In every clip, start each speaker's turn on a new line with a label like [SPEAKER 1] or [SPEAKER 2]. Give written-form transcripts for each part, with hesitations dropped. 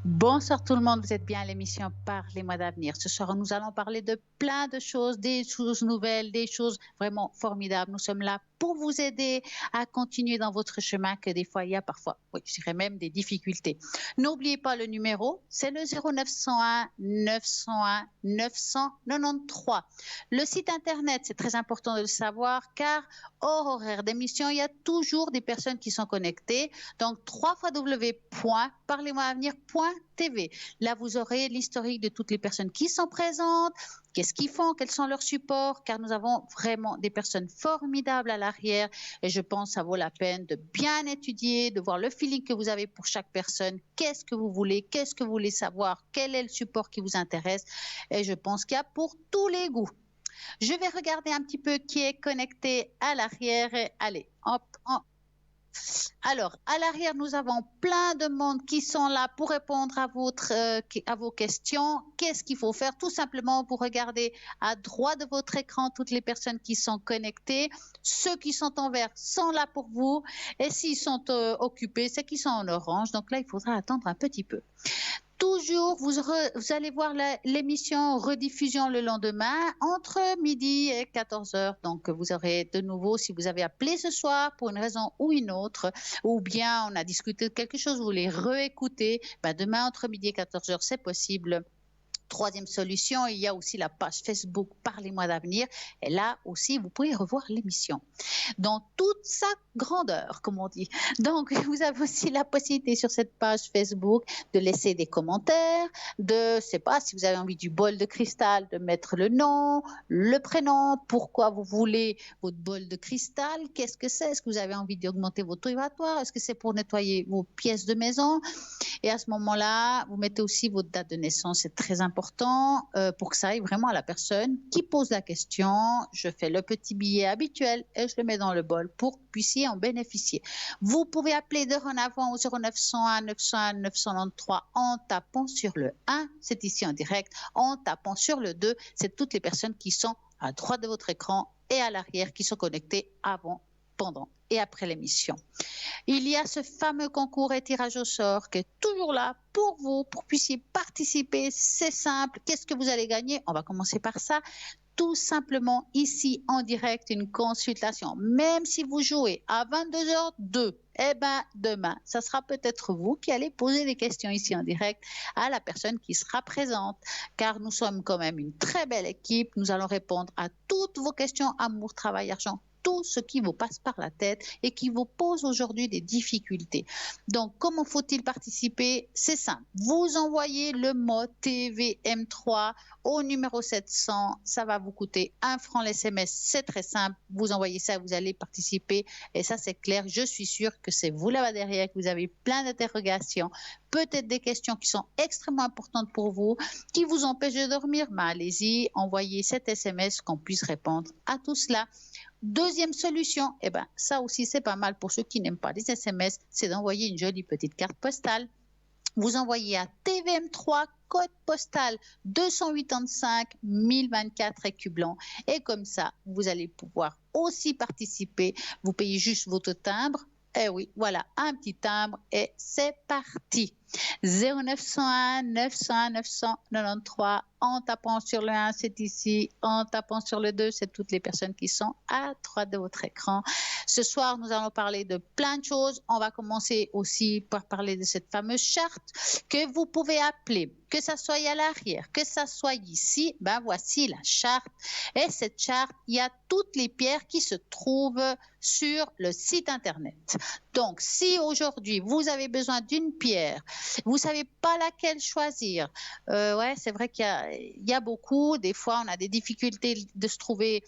[SPEAKER 1] Bonsoir tout le monde, vous êtes bien à l'émission Parlez-moi d'avenir. Ce soir, nous allons parler de plein de choses, des choses nouvelles, des choses vraiment formidables. Nous sommes là pour vous aider à continuer dans votre chemin que des fois, il y a parfois, oui, je dirais même des difficultés. N'oubliez pas le numéro, c'est le 0901 901 993. Le site internet, c'est très important de le savoir car hors horaire d'émission, il y a toujours des personnes qui sont connectées. Donc, www.parlez-moi-avenir.tv. Là, vous aurez l'historique de toutes les personnes qui sont présentes, qu'est-ce qu'ils font, quels sont leurs supports, car nous avons vraiment des personnes formidables à l'arrière et je pense que ça vaut la peine de bien étudier, de voir le feeling que vous avez pour chaque personne, qu'est-ce que vous voulez savoir, quel est le support qui vous intéresse et je pense qu'il y a pour tous les goûts. Je vais regarder un petit peu qui est connecté à l'arrière. Allez, hop, hop. Alors, à l'arrière, nous avons plein de monde qui sont là pour répondre à vos questions. Qu'est-ce qu'il faut faire? Tout simplement, vous regardez à droite de votre écran toutes les personnes qui sont connectées. Ceux qui sont en vert sont là pour vous. Et s'ils sont occupés, c'est qu'ils sont en orange. Donc là, il faudra attendre un petit peu. Toujours, vous allez voir l'émission rediffusion le lendemain entre midi et 14 heures. Donc, vous aurez de nouveau, si vous avez appelé ce soir pour une raison ou une autre, ou bien on a discuté de quelque chose, vous voulez réécouter, ben demain entre midi et 14 heures, c'est possible. Troisième solution, il y a aussi la page Facebook Parlez-moi d'avenir. Et là aussi, vous pouvez revoir l'émission dans toute sa grandeur, comme on dit. Donc, vous avez aussi la possibilité sur cette page Facebook de laisser des commentaires, de, je sais pas, si vous avez envie du bol de cristal, de mettre le nom, le prénom, pourquoi vous voulez votre bol de cristal, qu'est-ce que c'est, est-ce que vous avez envie d'augmenter votre évacuatoire, est-ce que c'est pour nettoyer vos pièces de maison? Et à ce moment-là, vous mettez aussi votre date de naissance, c'est très important pour que ça aille vraiment à la personne qui pose la question. Je fais le petit billet habituel et je le mets dans le bol pour que vous puissiez en bénéficier. Vous pouvez appeler dorénavant au 0901 901 993 en tapant sur le 1, c'est ici en direct, en tapant sur le 2, c'est toutes les personnes qui sont à droite de votre écran et à l'arrière qui sont connectées avant, pendant et après l'émission. Il y a ce fameux concours et tirage au sort qui est toujours là pour vous, pour que vous puissiez participer. C'est simple. Qu'est-ce que vous allez gagner? On va commencer par ça. Tout simplement ici en direct une consultation. Même si vous jouez à 22h02, eh ben demain, ça sera peut-être vous qui allez poser des questions ici en direct à la personne qui sera présente. Car nous sommes quand même une très belle équipe. Nous allons répondre à toutes vos questions amour, travail, argent, tout ce qui vous passe par la tête et qui vous pose aujourd'hui des difficultés. Donc, comment faut-il participer? C'est simple. Vous envoyez le mot TVM3 au numéro 700. Ça va vous coûter 1 franc l'SMS. C'est très simple. Vous envoyez ça, vous allez participer. Et ça, c'est clair. Je suis sûre que c'est vous là-bas derrière, que vous avez plein d'interrogations, peut-être des questions qui sont extrêmement importantes pour vous, qui vous empêchent de dormir. Ben, allez-y, envoyez cet SMS qu'on puisse répondre à tout cela. Deuxième solution, eh ben, ça aussi c'est pas mal pour ceux qui n'aiment pas les SMS, c'est d'envoyer une jolie petite carte postale. Vous envoyez à TVM3, code postal 285 1024 écus blancs. Et comme ça, vous allez pouvoir aussi participer. Vous payez juste votre timbre. Eh oui, voilà, un petit timbre et c'est parti. 0901 901 993 en tapant sur le 1, c'est ici, en tapant sur le 2, c'est toutes les personnes qui sont à droite de votre écran. Ce soir, nous allons parler de plein de choses. On va commencer aussi par parler de cette fameuse charte que vous pouvez appeler, que ça soit à l'arrière, que ça soit ici. Ben voici la charte. Et cette charte, il y a toutes les pierres qui se trouvent sur le site internet. Donc, si aujourd'hui vous avez besoin d'une pierre, vous savez pas laquelle choisir. Ouais, c'est vrai qu'il y a beaucoup. Des fois, on a des difficultés de se trouver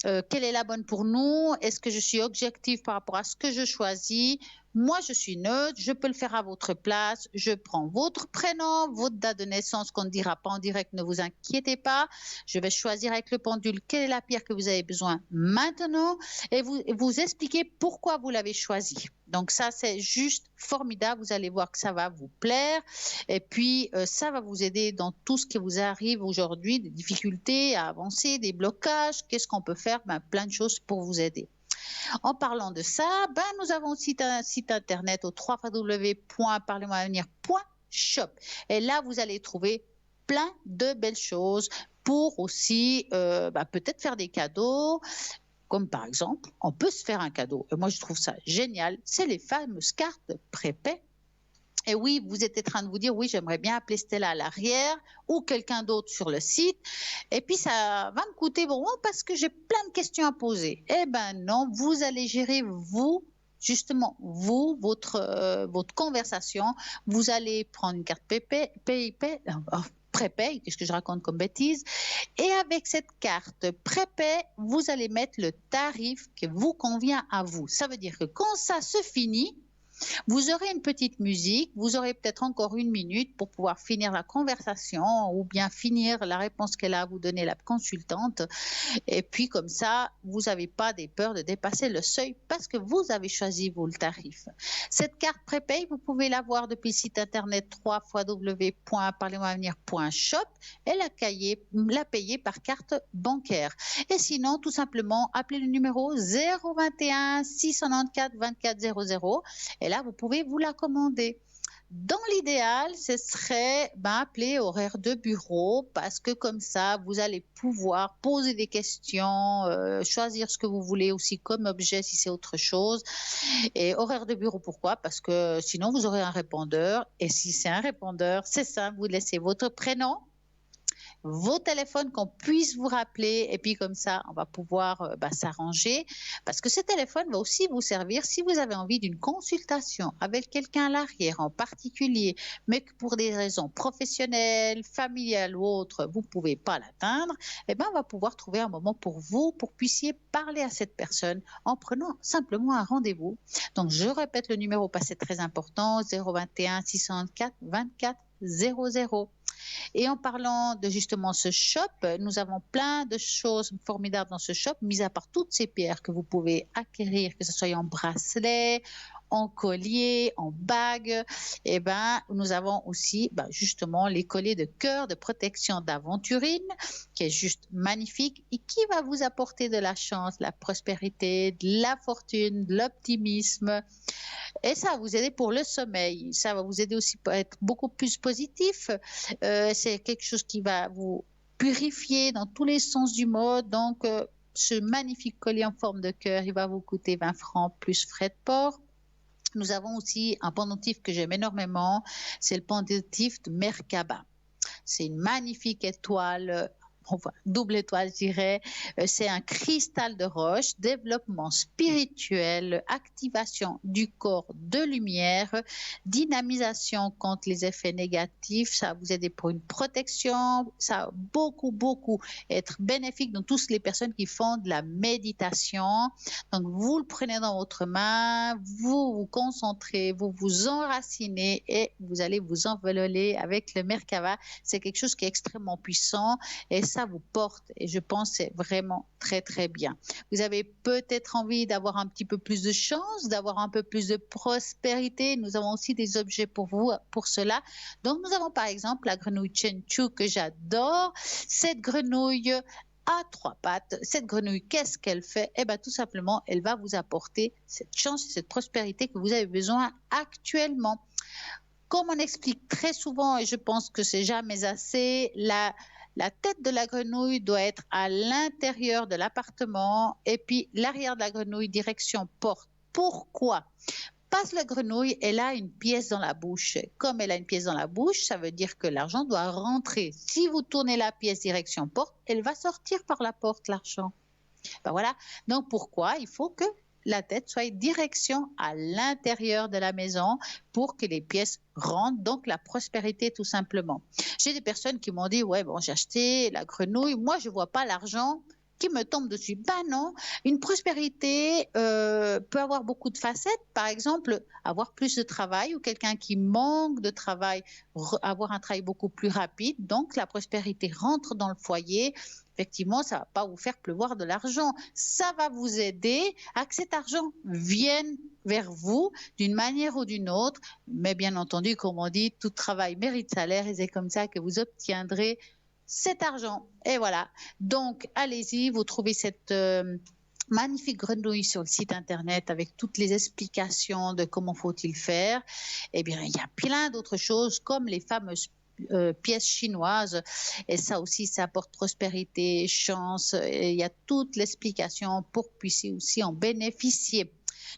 [SPEAKER 1] quelle est la bonne pour nous? Est-ce que je suis objective par rapport à ce que je choisis? Moi, je suis neutre, je peux le faire à votre place. Je prends votre prénom, votre date de naissance qu'on ne dira pas en direct, ne vous inquiétez pas. Je vais choisir avec le pendule quelle est la pierre que vous avez besoin maintenant et vous expliquer pourquoi vous l'avez choisie. Donc ça, c'est juste formidable. Vous allez voir que ça va vous plaire et puis ça va vous aider dans tout ce qui vous arrive aujourd'hui, des difficultés à avancer, des blocages. Qu'est-ce qu'on peut faire? Ben, plein de choses pour vous aider. En parlant de ça, ben, nous avons aussi un site internet au www.parlez-moi-avenir.ch Shop. Et là, vous allez trouver plein de belles choses pour aussi peut-être faire des cadeaux. Comme par exemple, on peut se faire un cadeau. Et moi, je trouve ça génial. C'est les fameuses cartes prépaies. Et oui, vous êtes en train de vous dire, oui, j'aimerais bien appeler Stella à l'arrière ou quelqu'un d'autre sur le site. Et puis, ça va me coûter bon parce que j'ai plein de questions à poser. Eh ben non, vous allez gérer vous. Justement, vous, votre conversation, vous allez prendre une carte prépay, qu'est-ce que je raconte comme bêtise? Et avec cette carte prépay, vous allez mettre le tarif qui vous convient à vous. Ça veut dire que quand ça se finit, vous aurez une petite musique, vous aurez peut-être encore 1 minute pour pouvoir finir la conversation ou bien finir la réponse qu'elle a à vous donner, la consultante. Et puis comme ça, vous n'avez pas des peurs de dépasser le seuil parce que vous avez choisi, vous, le tarif. Cette carte prépay, vous pouvez l'avoir depuis le site internet www.parlez-moi-avenir.shop et la payer par carte bancaire. Et sinon, tout simplement, appelez le numéro 021 694 24 00 et là, vous pouvez vous la commander. Dans l'idéal, ce serait appeler horaire de bureau parce que comme ça, vous allez pouvoir poser des questions, choisir ce que vous voulez aussi comme objet si c'est autre chose. Et horaire de bureau, pourquoi? Parce que sinon, vous aurez un répondeur. Et si c'est un répondeur, c'est simple, vous laissez votre prénom, vos téléphones, qu'on puisse vous rappeler et puis comme ça, on va pouvoir s'arranger parce que ce téléphone va aussi vous servir si vous avez envie d'une consultation avec quelqu'un à l'arrière en particulier, mais que pour des raisons professionnelles, familiales ou autres, vous ne pouvez pas l'atteindre, on va pouvoir trouver un moment pour vous, pour que puissiez parler à cette personne en prenant simplement un rendez-vous. Donc, je répète le numéro parce que c'est très important, 021 604 24 00. Et en parlant de justement ce shop, nous avons plein de choses formidables dans ce shop, mis à part toutes ces pierres que vous pouvez acquérir, que ce soit en bracelet, en collier, en bague. Nous avons aussi justement les colliers de cœur de protection d'Aventurine, qui est juste magnifique et qui va vous apporter de la chance, de la prospérité, de la fortune, de l'optimisme. Et ça va vous aider pour le sommeil. Ça va vous aider aussi pour être beaucoup plus positif. C'est quelque chose qui va vous purifier dans tous les sens du mot. Donc, ce magnifique collier en forme de cœur, il va vous coûter 20 francs plus frais de port. Nous avons aussi un pendentif que j'aime énormément. C'est le pendentif de Merkaba. C'est une magnifique étoile, double étoile, je dirais. C'est un cristal de roche, développement spirituel, activation du corps de lumière, dynamisation contre les effets négatifs. Ça va vous aider pour une protection. Ça va beaucoup être bénéfique dans toutes les personnes qui font de la méditation. Donc, vous le prenez dans votre main, vous vous concentrez, vous vous enracinez et vous allez vous envoler avec le Merkaba. C'est quelque chose qui est extrêmement puissant et ça vous porte et je pense que c'est vraiment très bien. Vous avez peut-être envie d'avoir un petit peu plus de chance, d'avoir un peu plus de prospérité. Nous avons aussi des objets pour vous pour cela. Donc nous avons par exemple la grenouille Chenchu que j'adore. Cette grenouille à 3 pattes. Cette grenouille, qu'est-ce qu'elle fait? Tout simplement, elle va vous apporter cette chance et cette prospérité que vous avez besoin actuellement. Comme on explique très souvent, et je pense que c'est jamais assez, la tête de la grenouille doit être à l'intérieur de l'appartement et puis l'arrière de la grenouille direction porte. Pourquoi? Parce que la grenouille, elle a une pièce dans la bouche. Comme elle a une pièce dans la bouche, ça veut dire que l'argent doit rentrer. Si vous tournez la pièce direction porte, elle va sortir par la porte, l'argent. Voilà. Donc pourquoi? Il faut que la tête soit direction à l'intérieur de la maison pour que les pièces rentrent, donc la prospérité tout simplement. J'ai des personnes qui m'ont dit, ouais, bon, j'ai acheté la grenouille, moi je vois pas l'argent qui me tombe dessus. Non, une prospérité peut avoir beaucoup de facettes. Par exemple, avoir plus de travail ou quelqu'un qui manque de travail, avoir un travail beaucoup plus rapide. Donc, la prospérité rentre dans le foyer. Effectivement, ça ne va pas vous faire pleuvoir de l'argent. Ça va vous aider à que cet argent vienne vers vous d'une manière ou d'une autre. Mais bien entendu, comme on dit, tout travail mérite salaire et c'est comme ça que vous obtiendrez cet argent. Et voilà. Donc, allez-y, vous trouvez cette magnifique grenouille sur le site internet avec toutes les explications de comment faut-il faire. Eh bien, il y a plein d'autres choses comme les fameuses pièces chinoises et ça aussi, ça apporte prospérité, chance. Et il y a toute l'explication pour que vous puissiez aussi en bénéficier.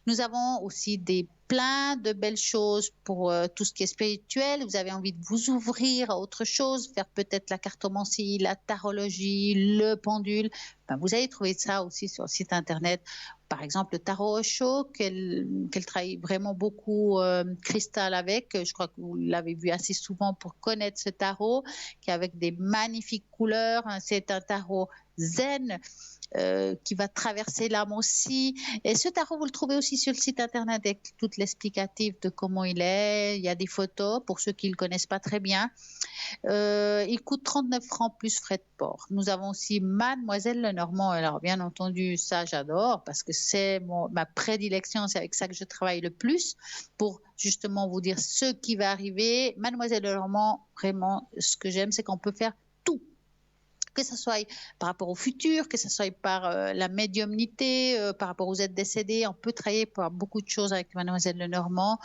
[SPEAKER 1] Nous avons aussi plein de belles choses pour tout ce qui est spirituel. Vous avez envie de vous ouvrir à autre chose, faire peut-être la cartomancie, la tarologie, le pendule. Ben, vous allez trouver ça aussi sur le site internet. Par exemple, le tarot Osho, qu'elle travaille vraiment beaucoup cristal avec. Je crois que vous l'avez vu assez souvent pour connaître ce tarot, qui est avec des magnifiques couleurs. C'est un tarot zen. Qui va traverser l'âme aussi. Et ce tarot, vous le trouvez aussi sur le site internet avec tout l'explicatif de comment il est. Il y a des photos pour ceux qui ne le connaissent pas très bien. Il coûte 39 francs plus frais de port. Nous avons aussi Mademoiselle Lenormand. Alors, bien entendu, ça, j'adore parce que c'est ma prédilection. C'est avec ça que je travaille le plus pour justement vous dire ce qui va arriver. Mademoiselle Lenormand, vraiment, ce que j'aime, c'est qu'on peut faire tout. Que ce soit par rapport au futur, que ce soit par la médiumnité, par rapport aux êtres décédés. On peut travailler pour beaucoup de choses avec Mademoiselle Lenormand.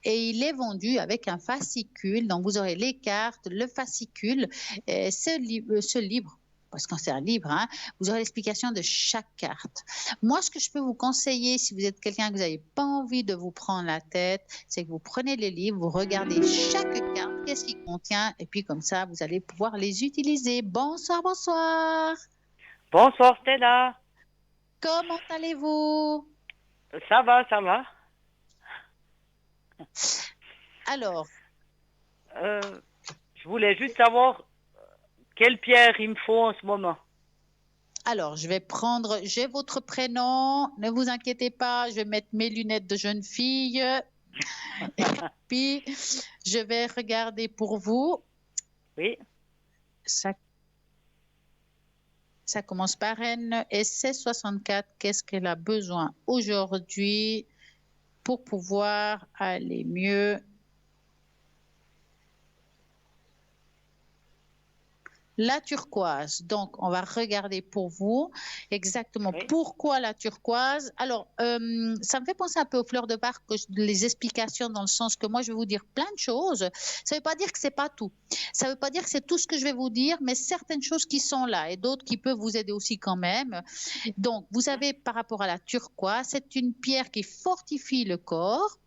[SPEAKER 1] Et il est vendu avec un fascicule. Donc, vous aurez les cartes, le fascicule, et ce livre. Parce que c'est un livre, hein, vous aurez l'explication de chaque carte. Moi, ce que je peux vous conseiller, si vous êtes quelqu'un que vous n'avez pas envie de vous prendre la tête, c'est que vous prenez les livres, vous regardez chaque carte, qu'est-ce qu'il contient, et puis comme ça, vous allez pouvoir les utiliser. Bonsoir, bonsoir.
[SPEAKER 2] Bonsoir Stella.
[SPEAKER 1] Comment allez-vous?
[SPEAKER 2] Ça va, ça va.
[SPEAKER 1] Alors,
[SPEAKER 2] je voulais juste savoir quelle pierre il me faut en ce moment.
[SPEAKER 1] Alors, j'ai votre prénom, ne vous inquiétez pas, je vais mettre mes lunettes de jeune fille. Et puis, je vais regarder pour vous.
[SPEAKER 2] Oui.
[SPEAKER 1] Ça commence par N et c'est 64. Qu'est-ce qu'elle a besoin aujourd'hui pour pouvoir aller mieux? La turquoise. Donc, on va regarder pour vous exactement pourquoi la turquoise. Alors, ça me fait penser un peu aux fleurs de Bach, les explications dans le sens que moi, je vais vous dire plein de choses. Ça ne veut pas dire que ce n'est pas tout. Ça ne veut pas dire que c'est tout ce que je vais vous dire, mais certaines choses qui sont là et d'autres qui peuvent vous aider aussi quand même. Donc, vous avez par rapport à la turquoise, c'est une pierre qui fortifie le corps,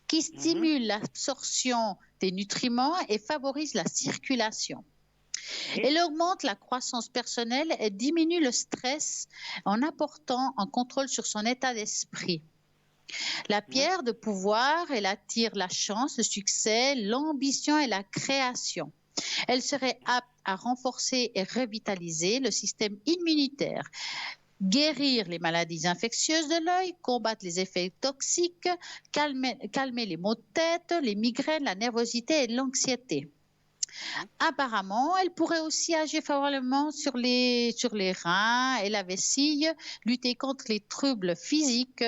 [SPEAKER 1] qui stimule l'absorption des nutriments et favorise la circulation. Elle augmente la croissance personnelle et diminue le stress en apportant un contrôle sur son état d'esprit. La pierre de pouvoir, elle attire la chance, le succès, l'ambition et la création. Elle serait apte à renforcer et revitaliser le système immunitaire, guérir les maladies infectieuses de l'œil, combattre les effets toxiques, calmer les maux de tête, les migraines, la nervosité et l'anxiété. Apparemment, elle pourrait aussi agir favorablement sur les reins et la vessie, lutter contre les troubles physiques,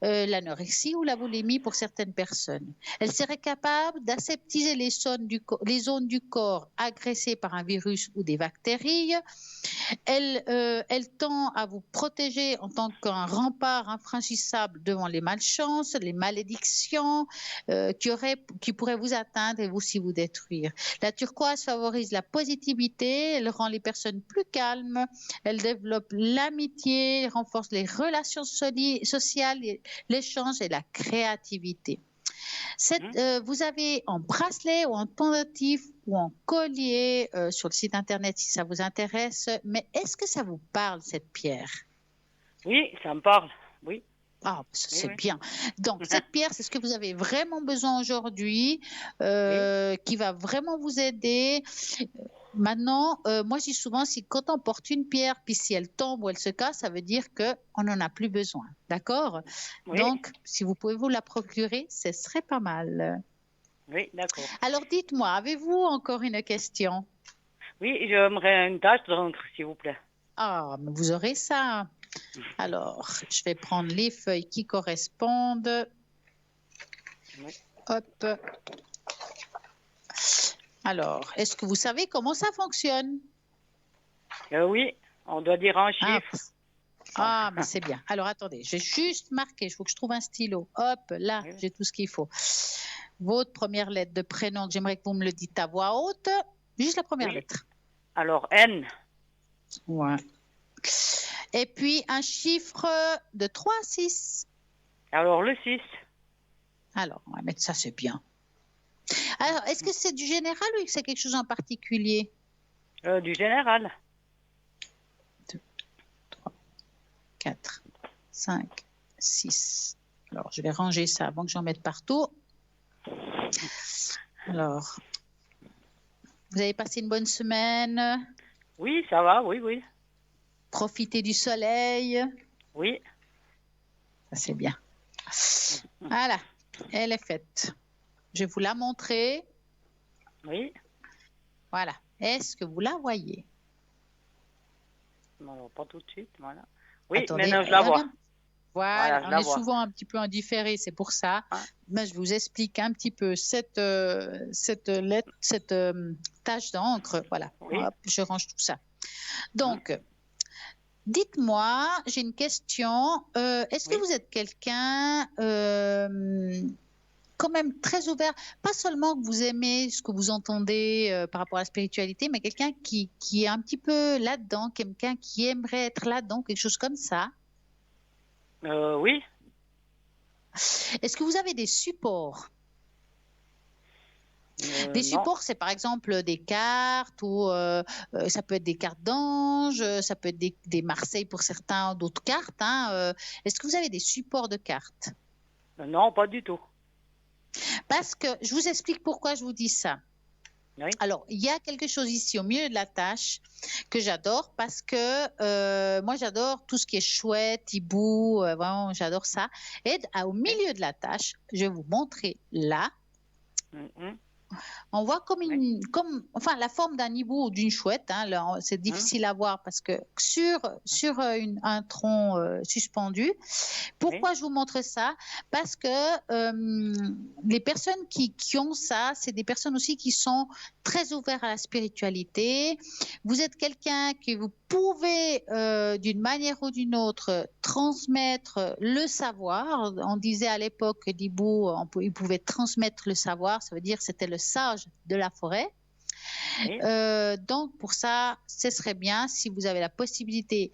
[SPEAKER 1] l'anorexie ou la boulimie pour certaines personnes. Elle serait capable d'aseptiser les zones du corps agressées par un virus ou des bactéries. Elle tend à vous protéger en tant qu'un rempart infranchissable devant les malchances, les malédictions qui pourraient vous atteindre et aussi vous détruire. La turquoise favorise la positivité, elle rend les personnes plus calmes, elle développe l'amitié, renforce les relations sociales, l'échange et la créativité. Vous avez en bracelet ou en pendentif ou en collier sur le site internet si ça vous intéresse. Mais est-ce que ça vous parle, cette pierre?
[SPEAKER 2] Oui, ça me parle. Oui.
[SPEAKER 1] Ah, c'est bien. Donc, cette pierre, c'est ce que vous avez vraiment besoin aujourd'hui, qui va vraiment vous aider. Maintenant, moi, je dis souvent, quand on porte une pierre, puis si elle tombe ou elle se casse, ça veut dire qu'on n'en a plus besoin. D'accord? Donc, si vous pouvez vous la procurer, ce serait pas mal.
[SPEAKER 2] Oui, d'accord.
[SPEAKER 1] Alors, dites-moi, avez-vous encore une question?
[SPEAKER 2] Oui, j'aimerais une tache d'encre, s'il vous plaît.
[SPEAKER 1] Ah, mais vous aurez ça. Alors, je vais prendre les feuilles qui correspondent. Hop. Alors, est-ce que vous savez comment ça fonctionne?
[SPEAKER 2] Oui, on doit dire un chiffre.
[SPEAKER 1] Ah, mais c'est bien. Alors, attendez, j'ai juste marqué. Il faut que je trouve un stylo. Hop, là,
[SPEAKER 2] Oui.
[SPEAKER 1] j'ai tout ce qu'il faut. Votre première lettre de prénom, que j'aimerais que vous me le dites à voix haute. Juste la première
[SPEAKER 2] Oui.
[SPEAKER 1] lettre.
[SPEAKER 2] Alors, N.
[SPEAKER 1] Ouais. Et puis, un chiffre de 3 à 6.
[SPEAKER 2] Alors, le 6.
[SPEAKER 1] Alors, on va mettre ça, c'est bien. Alors, est-ce que c'est du général ou c'est quelque chose en particulier?
[SPEAKER 2] Du général.
[SPEAKER 1] 4, 5, 6. Alors, je vais ranger ça avant que j'en mette partout. Alors, vous avez passé une bonne semaine?
[SPEAKER 2] Oui, ça va, oui, oui.
[SPEAKER 1] Profitez du soleil?
[SPEAKER 2] Oui.
[SPEAKER 1] Ça, c'est bien. Voilà, elle est faite. Je vais vous la montrer.
[SPEAKER 2] Oui.
[SPEAKER 1] Voilà. Est-ce que vous la voyez?
[SPEAKER 2] Non, pas tout de suite, voilà. Oui,
[SPEAKER 1] Attendez,
[SPEAKER 2] maintenant je la vois.
[SPEAKER 1] Voilà,
[SPEAKER 2] Je
[SPEAKER 1] on
[SPEAKER 2] la
[SPEAKER 1] est
[SPEAKER 2] vois.
[SPEAKER 1] souvent un petit peu en différé, c'est pour ça.
[SPEAKER 2] Hein?
[SPEAKER 1] Mais je vous explique un petit peu cette tache d'encre. Voilà,
[SPEAKER 2] Oui.
[SPEAKER 1] hop, je range tout ça. Donc, dites-moi, j'ai une question. Est-ce que
[SPEAKER 2] Oui.
[SPEAKER 1] vous êtes quelqu'un quand même très ouvert, pas seulement que vous aimez ce que vous entendez par rapport à la spiritualité, mais quelqu'un qui est un petit peu là-dedans, quelqu'un qui aimerait être là-dedans, quelque chose comme ça?
[SPEAKER 2] Oui.
[SPEAKER 1] Est-ce que vous avez des supports? Des
[SPEAKER 2] Non.
[SPEAKER 1] supports, c'est par exemple des cartes ou ça peut être des cartes d'ange, ça peut être des Marseille pour certains, d'autres cartes. Hein, est-ce que vous avez des supports de cartes?
[SPEAKER 2] Non, pas du tout.
[SPEAKER 1] Parce que je vous explique pourquoi je vous dis ça.
[SPEAKER 2] Oui.
[SPEAKER 1] Alors, il y a quelque chose ici au milieu de la tâche que j'adore parce que moi, j'adore tout ce qui est chouette, hibou, vraiment, j'adore ça. Et au milieu de la tâche, je vais vous montrer là. On voit enfin, la forme d'un hibou ou d'une chouette. Hein, c'est difficile à voir parce que sur un tronc suspendu. Pourquoi je vous montre ça? Parce que les personnes qui ont ça, c'est des personnes aussi qui sont très ouvertes à la spiritualité. Vous êtes quelqu'un que vous pouvez, d'une manière ou d'une autre, transmettre le savoir. On disait à l'époque que l'hibou, il pouvait transmettre le savoir. Ça veut dire que c'était le sage de la forêt.
[SPEAKER 2] Oui.
[SPEAKER 1] Donc, pour ça, ce serait bien si vous avez la possibilité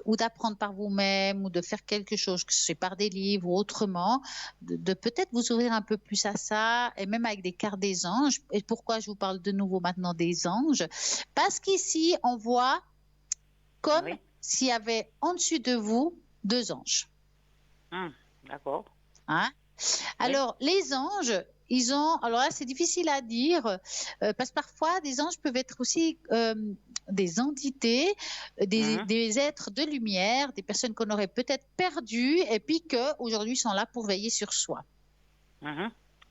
[SPEAKER 1] ou d'apprendre par vous-même ou de faire quelque chose, que ce soit par des livres ou autrement, de peut-être vous ouvrir un peu plus à ça et même avec des cartes des anges. Et pourquoi je vous parle de nouveau maintenant des anges? Parce qu'ici, on voit comme
[SPEAKER 2] Oui.
[SPEAKER 1] s'il y avait en dessus de vous 2 anges.
[SPEAKER 2] D'accord.
[SPEAKER 1] Hein? Alors, les anges, alors là, c'est difficile à dire, parce que parfois, des anges peuvent être aussi des entités, des êtres de lumière, des personnes qu'on aurait peut-être perdues et puis qu'aujourd'hui sont là pour veiller sur soi.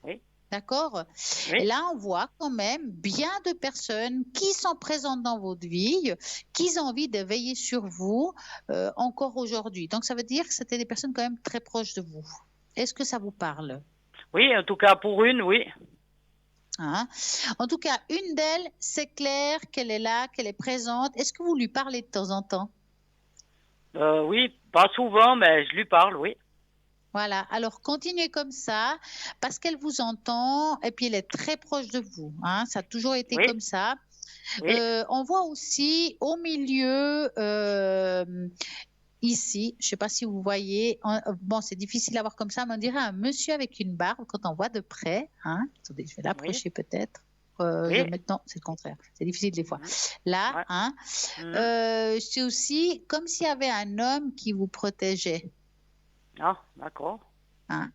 [SPEAKER 2] Oui.
[SPEAKER 1] D'accord? Et
[SPEAKER 2] Oui.
[SPEAKER 1] là, on voit quand même bien de personnes qui sont présentes dans votre vie, qui ont envie de veiller sur vous encore aujourd'hui. Donc, ça veut dire que c'était des personnes quand même très proches de vous. Est-ce que ça vous parle?
[SPEAKER 2] Oui, en tout cas pour une, oui.
[SPEAKER 1] Hein? En tout cas, une d'elles, c'est clair qu'elle est là, qu'elle est présente. Est-ce que vous lui parlez de temps en temps?
[SPEAKER 2] Oui, pas souvent, mais je lui parle, oui.
[SPEAKER 1] Voilà, alors continuez comme ça parce qu'elle vous entend et puis elle est très proche de vous. Hein? Ça a toujours été
[SPEAKER 2] Oui.
[SPEAKER 1] comme ça.
[SPEAKER 2] Oui.
[SPEAKER 1] On voit aussi au milieu, ici, je ne sais pas si vous voyez, bon, c'est difficile à voir comme ça, mais on dirait un monsieur avec une barbe quand on voit de près. Hein? Attendez, je vais l'approcher peut-être.
[SPEAKER 2] Oui.
[SPEAKER 1] Maintenant, c'est le contraire. C'est difficile des fois. Là,
[SPEAKER 2] Ouais.
[SPEAKER 1] hein, c'est aussi comme s'il y avait un homme qui vous protégeait.
[SPEAKER 2] Ah, d'accord.
[SPEAKER 1] Hein.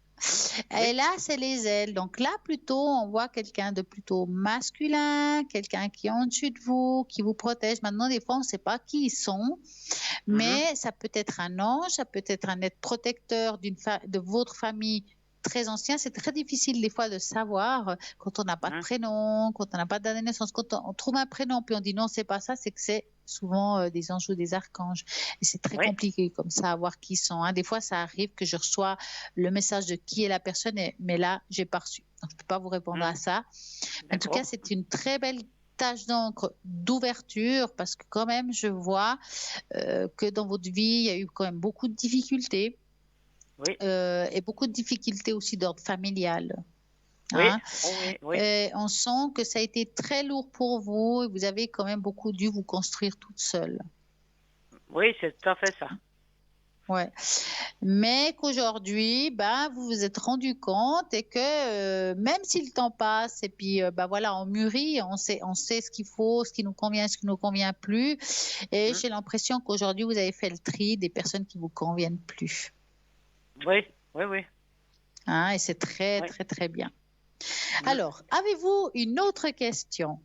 [SPEAKER 2] Oui.
[SPEAKER 1] Et là, c'est les ailes. Donc là, plutôt, on voit quelqu'un de plutôt masculin, quelqu'un qui est en dessus de vous, qui vous protège. Maintenant, des fois, on ne sait pas qui ils sont, mais ça peut être un ange, ça peut être un être protecteur de votre famille très ancien. C'est très difficile des fois de savoir quand on n'a pas de prénom, quand on n'a pas de date de naissance. Quand on trouve un prénom puis on dit non, c'est pas ça, c'est que c'est souvent des anges ou des archanges. Et c'est très compliqué comme ça à voir qui ils sont. Hein. Des fois, ça arrive que je reçois le message de qui est la personne, mais là, j'ai pas reçu. Donc, je peux pas vous répondre à ça. En tout cas, c'est une très belle tache d'encre d'ouverture parce que quand même, je vois que dans votre vie, il y a eu quand même beaucoup de difficultés
[SPEAKER 2] Oui,
[SPEAKER 1] et beaucoup de difficultés aussi d'ordre familial.
[SPEAKER 2] oui,
[SPEAKER 1] Hein.
[SPEAKER 2] oui, oui.
[SPEAKER 1] Et on sent que ça a été très lourd pour vous et vous avez quand même beaucoup dû vous construire toute seule.
[SPEAKER 2] Oui, c'est tout à fait ça.
[SPEAKER 1] Ouais. Mais qu'aujourd'hui, bah, vous vous êtes rendu compte et que même si le temps passe et puis bah, voilà, on mûrit, on sait ce qu'il faut, ce qui nous convient, ce qui ne nous convient plus. Et
[SPEAKER 2] Mm.
[SPEAKER 1] j'ai l'impression qu'aujourd'hui, vous avez fait le tri des personnes qui vous conviennent plus.
[SPEAKER 2] Oui, oui, oui,
[SPEAKER 1] Hein, et c'est très,
[SPEAKER 2] oui.
[SPEAKER 1] très, très bien.
[SPEAKER 2] Mm.
[SPEAKER 1] Alors, avez-vous une autre question?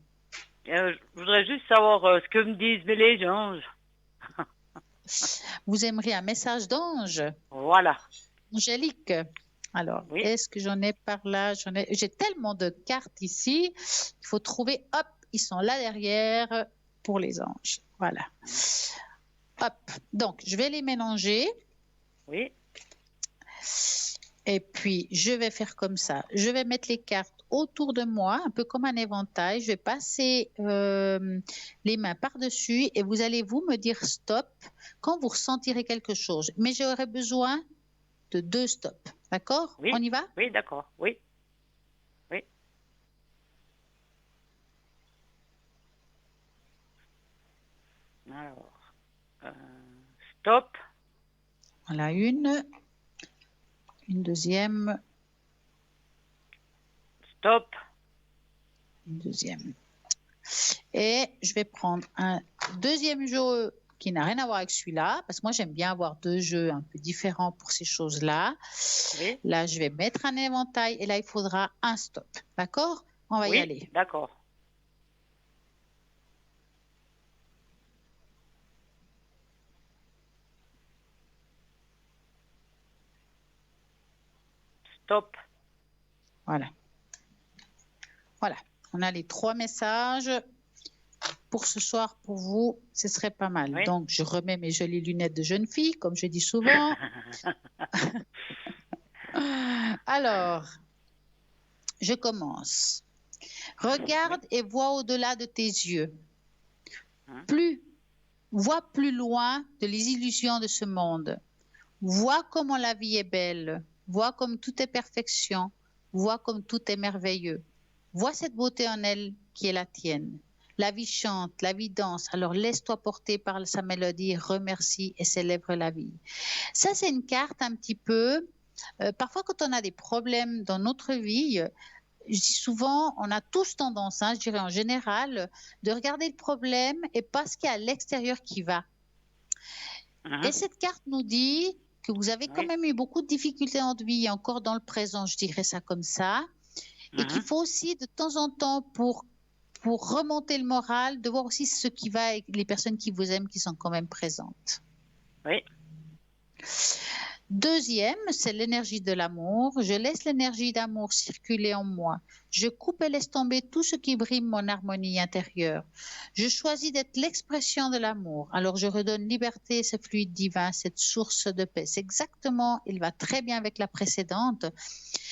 [SPEAKER 2] Je voudrais juste savoir ce que me disent les anges.
[SPEAKER 1] Vous aimeriez un message d'ange?
[SPEAKER 2] Voilà.
[SPEAKER 1] Angélique. Alors,
[SPEAKER 2] Oui.
[SPEAKER 1] est-ce que j'en ai par là? J'ai tellement de cartes ici. Il faut trouver, hop, ils sont là derrière pour les anges. Voilà. Hop. Donc, je vais les mélanger.
[SPEAKER 2] Oui.
[SPEAKER 1] Et puis, je vais faire comme ça. Je vais mettre les cartes autour de moi, un peu comme un éventail. Je vais passer les mains par-dessus et vous allez vous me dire stop quand vous ressentirez quelque chose. Mais j'aurai besoin de 2 stops. D'accord?
[SPEAKER 2] Oui.
[SPEAKER 1] On y va?
[SPEAKER 2] Oui, d'accord. Oui. Oui. Alors, stop.
[SPEAKER 1] Voilà, une deuxième,
[SPEAKER 2] Stop.
[SPEAKER 1] une deuxième. Et je vais prendre un deuxième jeu qui n'a rien à voir avec celui-là, parce que moi j'aime bien avoir 2 jeux un peu différents pour ces choses-là.
[SPEAKER 2] Oui.
[SPEAKER 1] Là, je vais mettre un éventail et là, il faudra un stop. D'accord? On va y
[SPEAKER 2] Oui,
[SPEAKER 1] aller.
[SPEAKER 2] d'accord. Stop.
[SPEAKER 1] Voilà. Voilà. On a les 3 messages. Pour ce soir, pour vous, ce serait pas mal.
[SPEAKER 2] Oui.
[SPEAKER 1] Donc, je remets mes jolies lunettes de jeune fille, comme je dis souvent. Alors, je commence. Regarde et vois au-delà de tes yeux. Vois plus loin de les illusions de ce monde. Vois comment la vie est belle. Vois comme tout est perfection. Vois comme tout est merveilleux. Vois cette beauté en elle qui est la tienne. La vie chante, la vie danse. Alors laisse-toi porter par sa mélodie, remercie et célèbre la vie. Ça, c'est une carte un petit peu. Parfois, quand on a des problèmes dans notre vie, je dis souvent, on a tous tendance, hein, je dirais en général, de regarder le problème et pas ce qu'il y a à l'extérieur qui va. Et cette carte nous dit que vous avez quand
[SPEAKER 2] Oui.
[SPEAKER 1] même eu beaucoup de difficultés dans votre vie, encore dans le présent, je dirais ça comme ça, et qu'il faut aussi de temps en temps, pour remonter le moral, de voir aussi ce qui va avec les personnes qui vous aiment, qui sont quand même présentes.
[SPEAKER 2] Oui.
[SPEAKER 1] Deuxième, c'est l'énergie de l'amour. Je laisse l'énergie d'amour circuler en moi. Je coupe et laisse tomber tout ce qui brime mon harmonie intérieure. Je choisis d'être l'expression de l'amour. Alors je redonne liberté, ce fluide divin, cette source de paix. C'est exactement, il va très bien avec la précédente.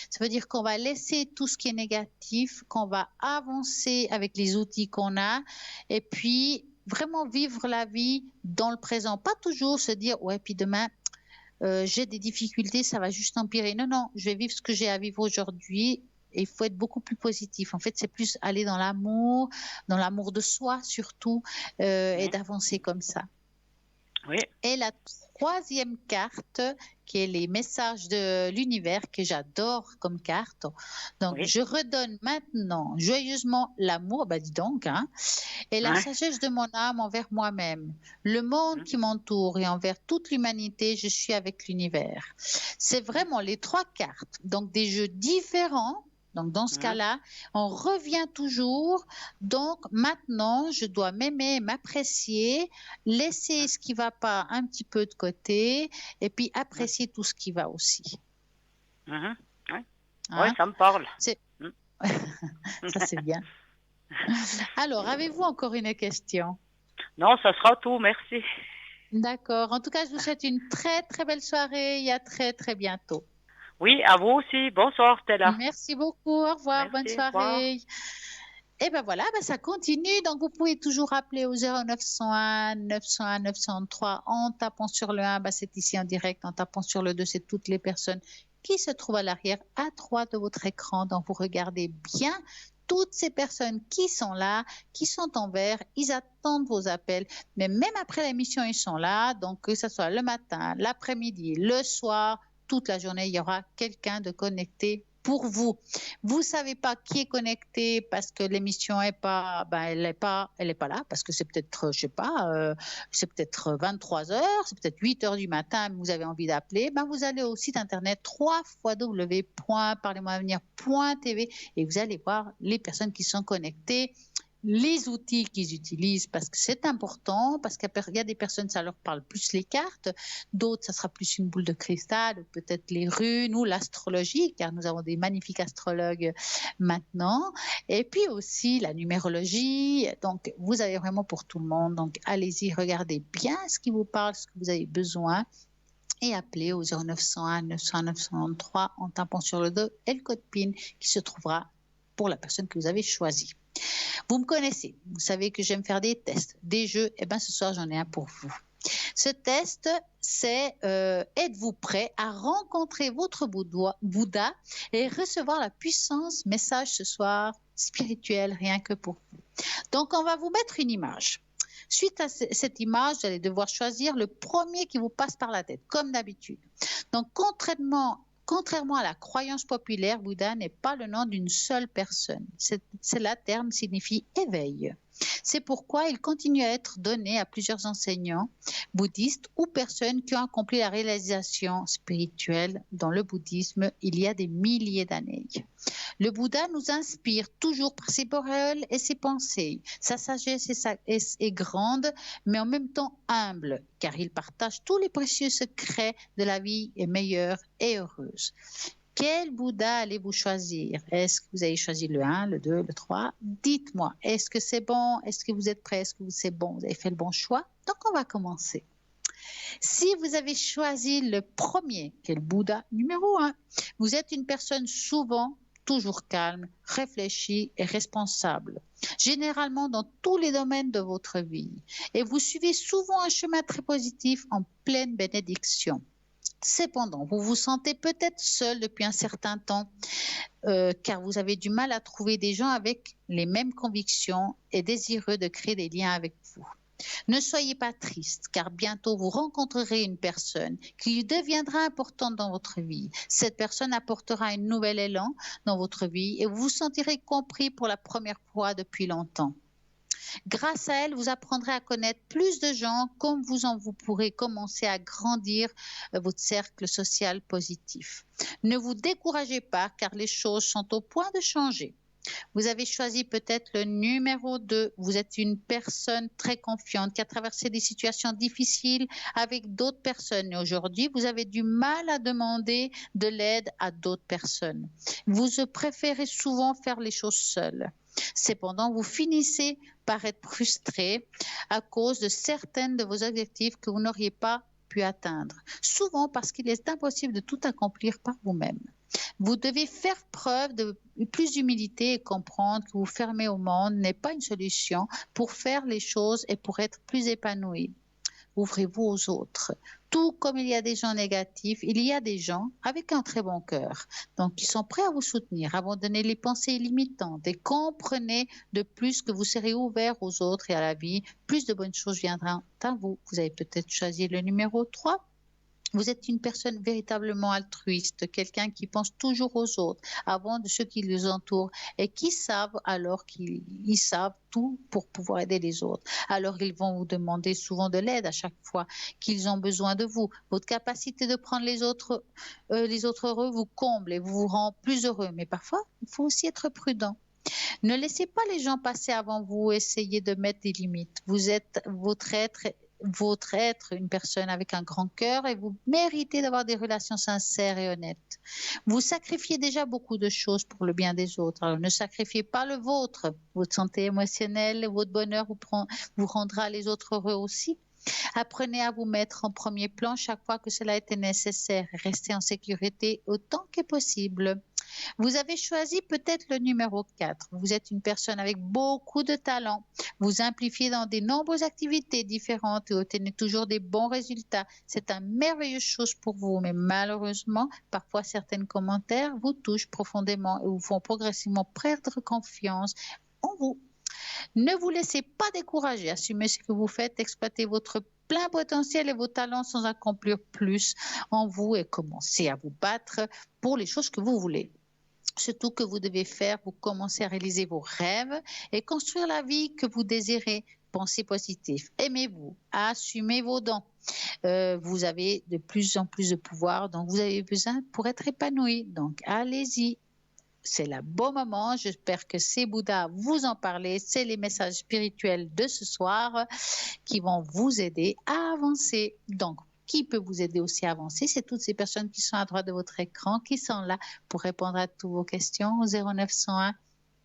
[SPEAKER 1] Ça veut dire qu'on va laisser tout ce qui est négatif, qu'on va avancer avec les outils qu'on a et puis vraiment vivre la vie dans le présent. Pas toujours se dire, ouais, puis demain, j'ai des difficultés, ça va juste empirer. Non, non, je vais vivre ce que j'ai à vivre aujourd'hui. Et il faut être beaucoup plus positif. En fait, c'est plus aller dans l'amour de soi surtout, et d'avancer comme ça.
[SPEAKER 2] Oui.
[SPEAKER 1] Et la troisième carte, qui est les messages de l'univers, que j'adore comme carte. Donc,
[SPEAKER 2] Oui.
[SPEAKER 1] je redonne maintenant joyeusement l'amour, bah dis donc, hein, et la sagesse de mon âme envers moi-même, le monde qui m'entoure et envers toute l'humanité, je suis avec l'univers. C'est vraiment les 3 cartes, donc des jeux différents. Donc, dans ce cas-là, on revient toujours. Donc, maintenant, je dois m'aimer, m'apprécier, laisser ce qui ne va pas un petit peu de côté et puis apprécier tout ce qui va aussi.
[SPEAKER 2] Oui.
[SPEAKER 1] Hein?
[SPEAKER 2] Oui, ça me parle.
[SPEAKER 1] Ça, c'est bien. Alors, avez-vous encore une question?
[SPEAKER 2] Non, ça sera tout, merci.
[SPEAKER 1] D'accord. En tout cas, je vous souhaite une très, très belle soirée et à très, très bientôt.
[SPEAKER 2] Oui, à vous aussi. Bonsoir, Stella.
[SPEAKER 1] Merci beaucoup. Au revoir. Bonne
[SPEAKER 2] Merci, au revoir.
[SPEAKER 1] soirée. Et ben voilà, ben ça continue. Donc, vous pouvez toujours appeler au 0901 901 903 en tapant sur le 1, ben c'est ici en direct. En tapant sur le 2, c'est toutes les personnes qui se trouvent à l'arrière, à droite de votre écran. Donc, vous regardez bien toutes ces personnes qui sont là, qui sont en vert. Ils attendent vos appels. Mais même après l'émission, ils sont là. Donc, que ce soit le matin, l'après-midi, le soir, toute la journée, il y aura quelqu'un de connecté pour vous. Vous savez pas qui est connecté parce que l'émission est pas, ben elle est pas là parce que c'est peut-être, je sais pas, c'est peut-être 23 heures, c'est peut-être 8 heures du matin, mais vous avez envie d'appeler. Ben vous allez au site internet www.parlez-moi-avenir.tv et vous allez voir les personnes qui sont connectées, les outils qu'ils utilisent parce que c'est important, parce qu'il y a des personnes, ça leur parle plus les cartes, d'autres, ça sera plus une boule de cristal, peut-être les runes ou l'astrologie, car nous avons des magnifiques astrologues maintenant, et puis aussi la numérologie. Donc, vous avez vraiment pour tout le monde. Donc, allez-y, regardez bien ce qui vous parle, ce que vous avez besoin, et appelez au 0901 900 903 en tapant sur le 2 et le code PIN qui se trouvera pour la personne que vous avez choisie. Vous me connaissez, vous savez que j'aime faire des tests, des jeux. Et bien ce soir, j'en ai un pour vous. Ce test, c'est êtes-vous prêt à rencontrer votre Bouddha et recevoir la puissance message ce soir spirituel rien que pour vous. Donc, on va vous mettre une image. Suite à cette image, vous allez devoir choisir le premier qui vous passe par la tête, comme d'habitude. Donc, contrairement à la croyance populaire, Bouddha n'est pas le nom d'une seule personne. Le terme signifie éveil. C'est pourquoi il continue à être donné à plusieurs enseignants bouddhistes ou personnes qui ont accompli la réalisation spirituelle dans le bouddhisme il y a des milliers d'années. Le Bouddha nous inspire toujours par ses paroles et ses pensées. Sa sagesse est grande, mais en même temps humble, car il partage tous les précieux secrets de la vie et meilleure et heureuse. Quel Bouddha allez-vous choisir? Est-ce que vous avez choisi le 1, le 2, le 3? Dites-moi, est-ce que c'est bon? Est-ce que vous êtes prêts? Est-ce que c'est bon? Vous avez fait le bon choix? Donc, on va commencer. Si vous avez choisi le premier, qui est le Bouddha numéro 1, vous êtes une personne souvent toujours calme, réfléchie et responsable, généralement dans tous les domaines de votre vie. Et vous suivez souvent un chemin très positif en pleine bénédiction. Cependant, vous vous sentez peut-être seul depuis un certain temps, car vous avez du mal à trouver des gens avec les mêmes convictions et désireux de créer des liens avec vous. Ne soyez pas triste, car bientôt vous rencontrerez une personne qui deviendra importante dans votre vie. Cette personne apportera un nouvel élan dans votre vie et vous vous sentirez compris pour la première fois depuis longtemps. Grâce à elle, vous apprendrez à connaître plus de gens, comme vous pourrez commencer à grandir votre cercle social positif. Ne vous découragez pas, car les choses sont au point de changer. Vous avez choisi peut-être le numéro 2. Vous êtes une personne très confiante qui a traversé des situations difficiles avec d'autres personnes. Et aujourd'hui, vous avez du mal à demander de l'aide à d'autres personnes. Vous préférez souvent faire les choses seules. Cependant, vous finissez par être frustré à cause de certains de vos objectifs que vous n'auriez pas pu atteindre. Souvent parce qu'il est impossible de tout accomplir par vous-même. Vous devez faire preuve de plus d'humilité et comprendre que vous fermer au monde n'est pas une solution pour faire les choses et pour être plus épanoui. Ouvrez-vous aux autres. Tout comme il y a des gens négatifs, il y a des gens avec un très bon cœur. Donc, qui sont prêts à vous soutenir. Abandonnez les pensées limitantes et comprenez de plus que vous serez ouvert aux autres et à la vie. Plus de bonnes choses viendront à vous. Vous avez peut-être choisi le numéro 3. Vous êtes une personne véritablement altruiste, quelqu'un qui pense toujours aux autres avant de ceux qui les entourent et qui savent alors qu'ils savent tout pour pouvoir aider les autres. Alors ils vont vous demander souvent de l'aide à chaque fois qu'ils ont besoin de vous. Votre capacité de prendre les autres heureux vous comble et vous rend plus heureux. Mais parfois, il faut aussi être prudent. Ne laissez pas les gens passer avant vous, essayez de mettre des limites. Vous êtes votre être une personne avec un grand cœur et vous méritez d'avoir des relations sincères et honnêtes. Vous sacrifiez déjà beaucoup de choses pour le bien des autres. Alors ne sacrifiez pas le vôtre. Votre santé émotionnelle, votre bonheur vous rendra les autres heureux aussi. Apprenez à vous mettre en premier plan chaque fois que cela était nécessaire. Restez en sécurité autant que possible. Vous avez choisi peut-être le numéro 4. Vous êtes une personne avec beaucoup de talent. Vous impliquez dans de nombreuses activités différentes et obtenez toujours des bons résultats. C'est une merveilleuse chose pour vous, mais malheureusement, parfois certains commentaires vous touchent profondément et vous font progressivement perdre confiance en vous. Ne vous laissez pas décourager, assumez ce que vous faites, exploitez votre plein potentiel et vos talents sans accomplir plus en vous et commencez à vous battre pour les choses que vous voulez. Surtout que vous devez faire, vous commencez à réaliser vos rêves et construire la vie que vous désirez. Pensez positif, aimez-vous, assumez vos dons. Vous avez de plus en plus de pouvoir, donc vous avez besoin pour être épanoui. Donc allez-y. C'est le bon moment. J'espère que ces Bouddhas vous en parlent. C'est les messages spirituels de ce soir qui vont vous aider à avancer. Donc, qui peut vous aider aussi à avancer? C'est toutes ces personnes qui sont à droite de votre écran, qui sont là pour répondre à toutes vos questions au 0901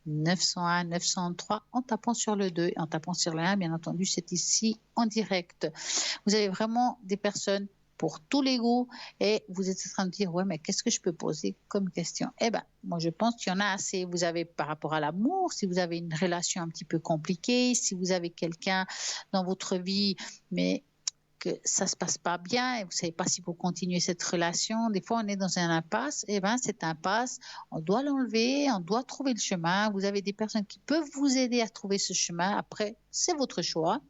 [SPEAKER 1] 901 903 en tapant sur le 2 et en tapant sur le 1. Bien entendu, c'est ici en direct. Vous avez vraiment des personnes pour tous les goûts et vous êtes en train de dire ouais mais qu'est-ce que je peux poser comme question? Eh ben moi je pense qu'il y en a assez. Vous avez par rapport à l'amour, si vous avez une relation un petit peu compliquée, si vous avez quelqu'un dans votre vie mais que ça se passe pas bien et vous savez pas si vous continuez cette relation, des fois on est dans un impasse. Eh ben cette impasse on doit l'enlever, on doit trouver le chemin. Vous avez des personnes qui peuvent vous aider à trouver ce chemin. Après c'est votre choix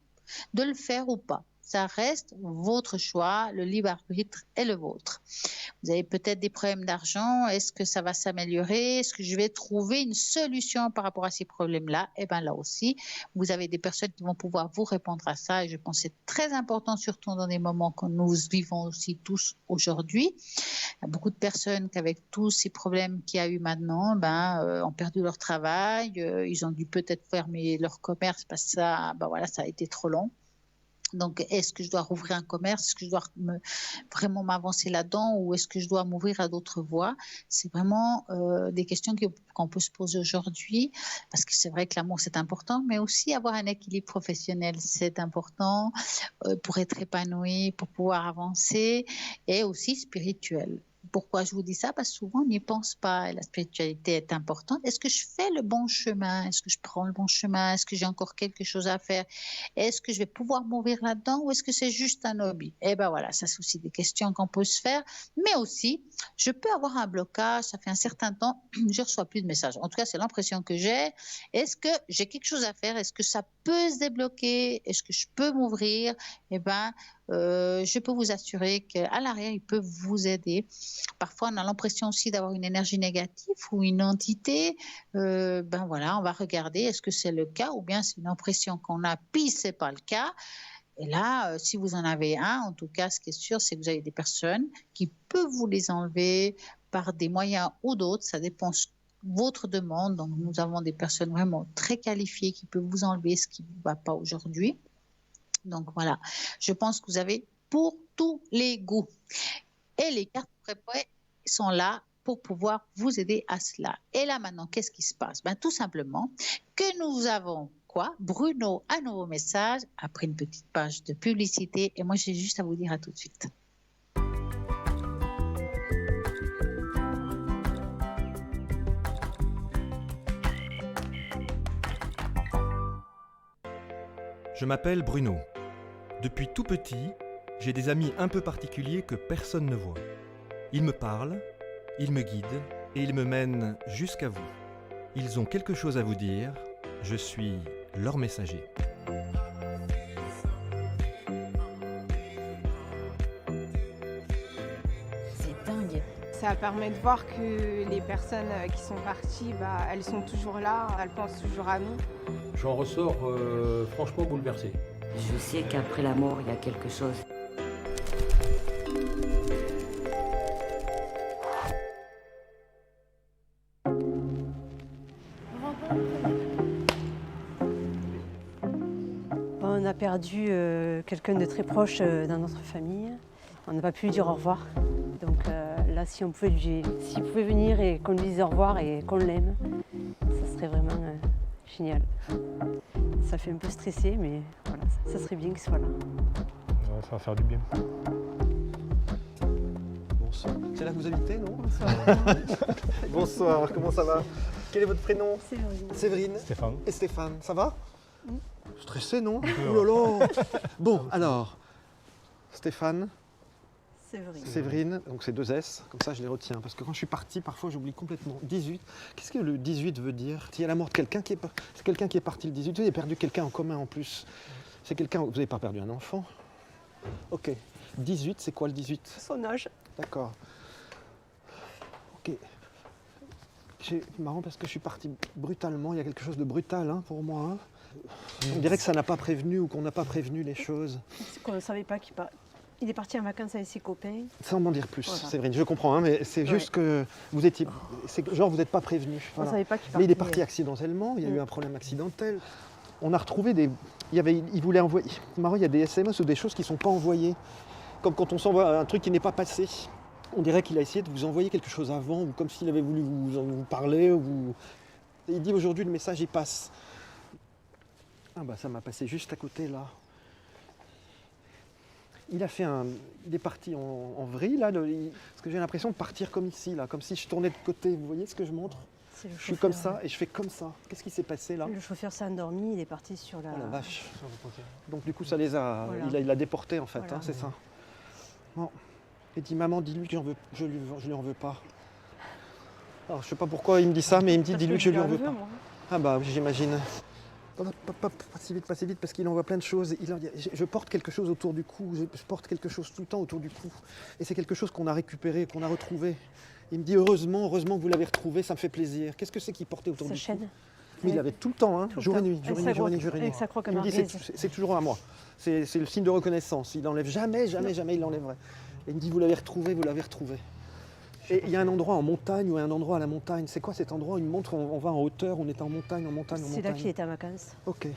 [SPEAKER 1] de le faire ou pas. Ça reste votre choix, le libre arbitre est le vôtre. Vous avez peut-être des problèmes d'argent, est-ce que ça va s'améliorer? Est-ce que je vais trouver une solution par rapport à ces problèmes-là? Eh bien là aussi, vous avez des personnes qui vont pouvoir vous répondre à ça et je pense que c'est très important, surtout dans des moments que nous vivons aussi tous aujourd'hui. Il y a beaucoup de personnes qui avec tous ces problèmes qu'il y a eu maintenant, ont perdu leur travail, ils ont dû peut-être fermer leur commerce parce que ça, ça a été trop long. Donc, est-ce que je dois rouvrir un commerce? Est-ce que je dois vraiment m'avancer là-dedans ou est-ce que je dois m'ouvrir à d'autres voies? C'est vraiment des questions qu'on peut se poser aujourd'hui parce que c'est vrai que l'amour, c'est important, mais aussi avoir un équilibre professionnel, c'est important pour être épanoui, pour pouvoir avancer et aussi spirituel. Pourquoi je vous dis ça? Parce que souvent, on n'y pense pas. La spiritualité est importante. Est-ce que je fais le bon chemin? Est-ce que je prends le bon chemin? Est-ce que j'ai encore quelque chose à faire? Est-ce que je vais pouvoir m'ouvrir là-dedans ou est-ce que c'est juste un hobby? Eh bien voilà, ça c'est aussi des questions qu'on peut se faire. Mais aussi, je peux avoir un blocage. Ça fait un certain temps, je ne reçois plus de messages. En tout cas, c'est l'impression que j'ai. Est-ce que j'ai quelque chose à faire? Est-ce que ça peut se débloquer? Est-ce que je peux m'ouvrir? Eh bien, je peux vous assurer qu'à l'arrière, ils peuvent vous aider. Parfois, on a l'impression aussi d'avoir une énergie négative ou une entité. On va regarder est-ce que c'est le cas ou bien c'est une impression qu'on a, puis c'est pas le cas. Et là, si vous en avez un, en tout cas, ce qui est sûr, c'est que vous avez des personnes qui peuvent vous les enlever par des moyens ou d'autres. Ça dépend de votre demande. Donc, nous avons des personnes vraiment très qualifiées qui peuvent vous enlever ce qui ne va pas aujourd'hui. Donc voilà, je pense que vous avez pour tous les goûts. Et les cartes préparées sont là pour pouvoir vous aider à cela. Et là maintenant, qu'est-ce qui se passe? Tout simplement que nous avons quoi? Bruno, un nouveau message après une petite page de publicité. Et moi, j'ai juste à vous dire à tout de suite.
[SPEAKER 3] Je m'appelle Bruno. Depuis tout petit, j'ai des amis un peu particuliers que personne ne voit. Ils me parlent, ils me guident et ils me mènent jusqu'à vous. Ils ont quelque chose à vous dire, je suis leur messager.
[SPEAKER 4] C'est dingue.
[SPEAKER 5] Ça permet de voir que les personnes qui sont parties, elles sont toujours là, elles pensent toujours à nous.
[SPEAKER 6] J'en ressors franchement bouleversé.
[SPEAKER 4] Je sais qu'après la mort, il y a quelque chose.
[SPEAKER 7] On a perdu quelqu'un de très proche dans notre famille. On n'a pas pu lui dire au revoir. Donc là, si on pouvait s'il pouvait venir et qu'on lui dise au revoir et qu'on l'aime, ça serait vraiment génial. Ça fait un peu stresser, mais voilà, ça serait bien qu'il soit là.
[SPEAKER 6] Ça va faire du bien. Bon sang.
[SPEAKER 8] C'est là que vous habitez, non? Bonsoir, comment ça va? Quel est votre prénom? Séverine.
[SPEAKER 6] Stéphane.
[SPEAKER 8] Et Stéphane, ça va? Stressé, non? Oh là là. Bon, alors, Stéphane, Séverine, donc c'est 2 S, comme ça je les retiens, parce que quand je suis parti, parfois j'oublie complètement. 18, qu'est-ce que le 18 veut dire? Il y a la mort de quelqu'un c'est quelqu'un qui est parti le 18, vous avez perdu quelqu'un en commun en plus. C'est quelqu'un, vous n'avez pas perdu un enfant? Ok. 18, c'est quoi le 18?
[SPEAKER 7] Son âge.
[SPEAKER 8] D'accord. Ok. C'est marrant parce que je suis parti brutalement, il y a quelque chose de brutal pour moi. Hein. On dirait que ça n'a pas prévenu ou qu'on n'a pas prévenu les choses.
[SPEAKER 7] C'est qu'on ne savait pas qu'il il est parti en vacances avec ses copains.
[SPEAKER 8] Sans m'en dire plus,
[SPEAKER 7] Voilà.
[SPEAKER 8] Séverine, je comprends, mais c'est juste que vous étiez. Genre, vous n'êtes pas prévenu.
[SPEAKER 7] On ne savait pas qu'il partait.
[SPEAKER 8] Mais il est parti accidentellement, il y a eu un problème accidentel. On a retrouvé des. Il voulait envoyer. C'est marrant, il y a des SMS ou des choses qui ne sont pas envoyées. Comme quand on s'envoie un truc qui n'est pas passé. On dirait qu'il a essayé de vous envoyer quelque chose avant, ou comme s'il avait voulu vous parler. Et il dit aujourd'hui le message il passe. Ah bah ça m'a passé juste à côté là. Il est parti en vrille là, parce que j'ai l'impression de partir comme ici là, comme si je tournais de côté. Vous voyez ce que je montre? Je suis comme ça et je fais comme ça. Qu'est-ce qui s'est passé là?
[SPEAKER 7] Le chauffeur s'est endormi, il est parti sur la...
[SPEAKER 8] Oh la vache. Donc du coup ça les a,
[SPEAKER 7] Voilà.
[SPEAKER 8] il a déportés en fait,
[SPEAKER 7] Voilà.
[SPEAKER 8] c'est ça. Bon. Il dit maman, dis-lui que je lui en veux pas. Alors je sais pas pourquoi il me dit ça, mais il me dit dis-lui que je lui en veux pas.
[SPEAKER 7] Moi.
[SPEAKER 8] Ah bah j'imagine. Pas si vite, parce qu'il envoie plein de choses. Je porte quelque chose autour du cou, je porte quelque chose tout le temps autour du cou. Et c'est quelque chose qu'on a récupéré, qu'on a retrouvé. Il me dit heureusement que vous l'avez retrouvé, ça me fait plaisir. Qu'est-ce que c'est qu'il portait autour
[SPEAKER 7] Sa
[SPEAKER 8] du
[SPEAKER 7] chaîne.
[SPEAKER 8] cou? Mais il avait tout le temps, jour et nuit, jour et nuit, jour et nuit, jour et nuit.
[SPEAKER 7] Avec sa croix
[SPEAKER 8] Il me dit c'est toujours à moi. C'est le signe de reconnaissance. Il n'enlève jamais il l'enlèverait. Et il me dit vous l'avez retrouvé. Et il y a un endroit en montagne ou un endroit à la montagne. C'est quoi cet endroit? Il me montre, on va en hauteur, on est en montagne.
[SPEAKER 7] C'est là qu'il était en vacances.
[SPEAKER 8] Ok.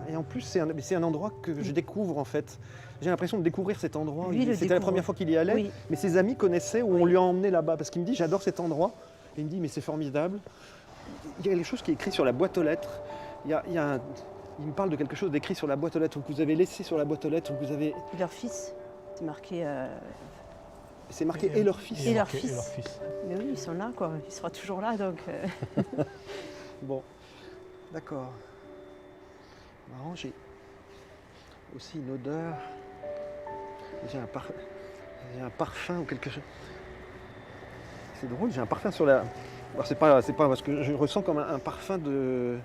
[SPEAKER 8] Et en plus, c'est un endroit que je découvre en fait. J'ai l'impression de découvrir cet endroit. C'était la première fois qu'il y allait,
[SPEAKER 7] oui.
[SPEAKER 8] Mais ses amis connaissaient ou on lui a emmené là-bas. Parce qu'il me dit j'adore cet endroit. Et il me dit mais c'est formidable. Il y a quelque chose qui est écrit sur la boîte aux lettres. Il me parle de quelque chose d'écrit sur la boîte aux lettres, ou que vous avez laissé sur la boîte aux lettres, ou que vous avez...
[SPEAKER 7] Et leur fils, c'est marqué...
[SPEAKER 8] C'est marqué et leur fils.
[SPEAKER 7] Et leur fils. Mais oui, ils sont là, quoi. Il sera toujours là, donc...
[SPEAKER 8] Bon, d'accord. Marrant, j'ai aussi une odeur. J'ai un parfum ou quelque chose. C'est drôle, j'ai un parfum sur la... Alors c'est pas parce que je ressens comme un parfum de...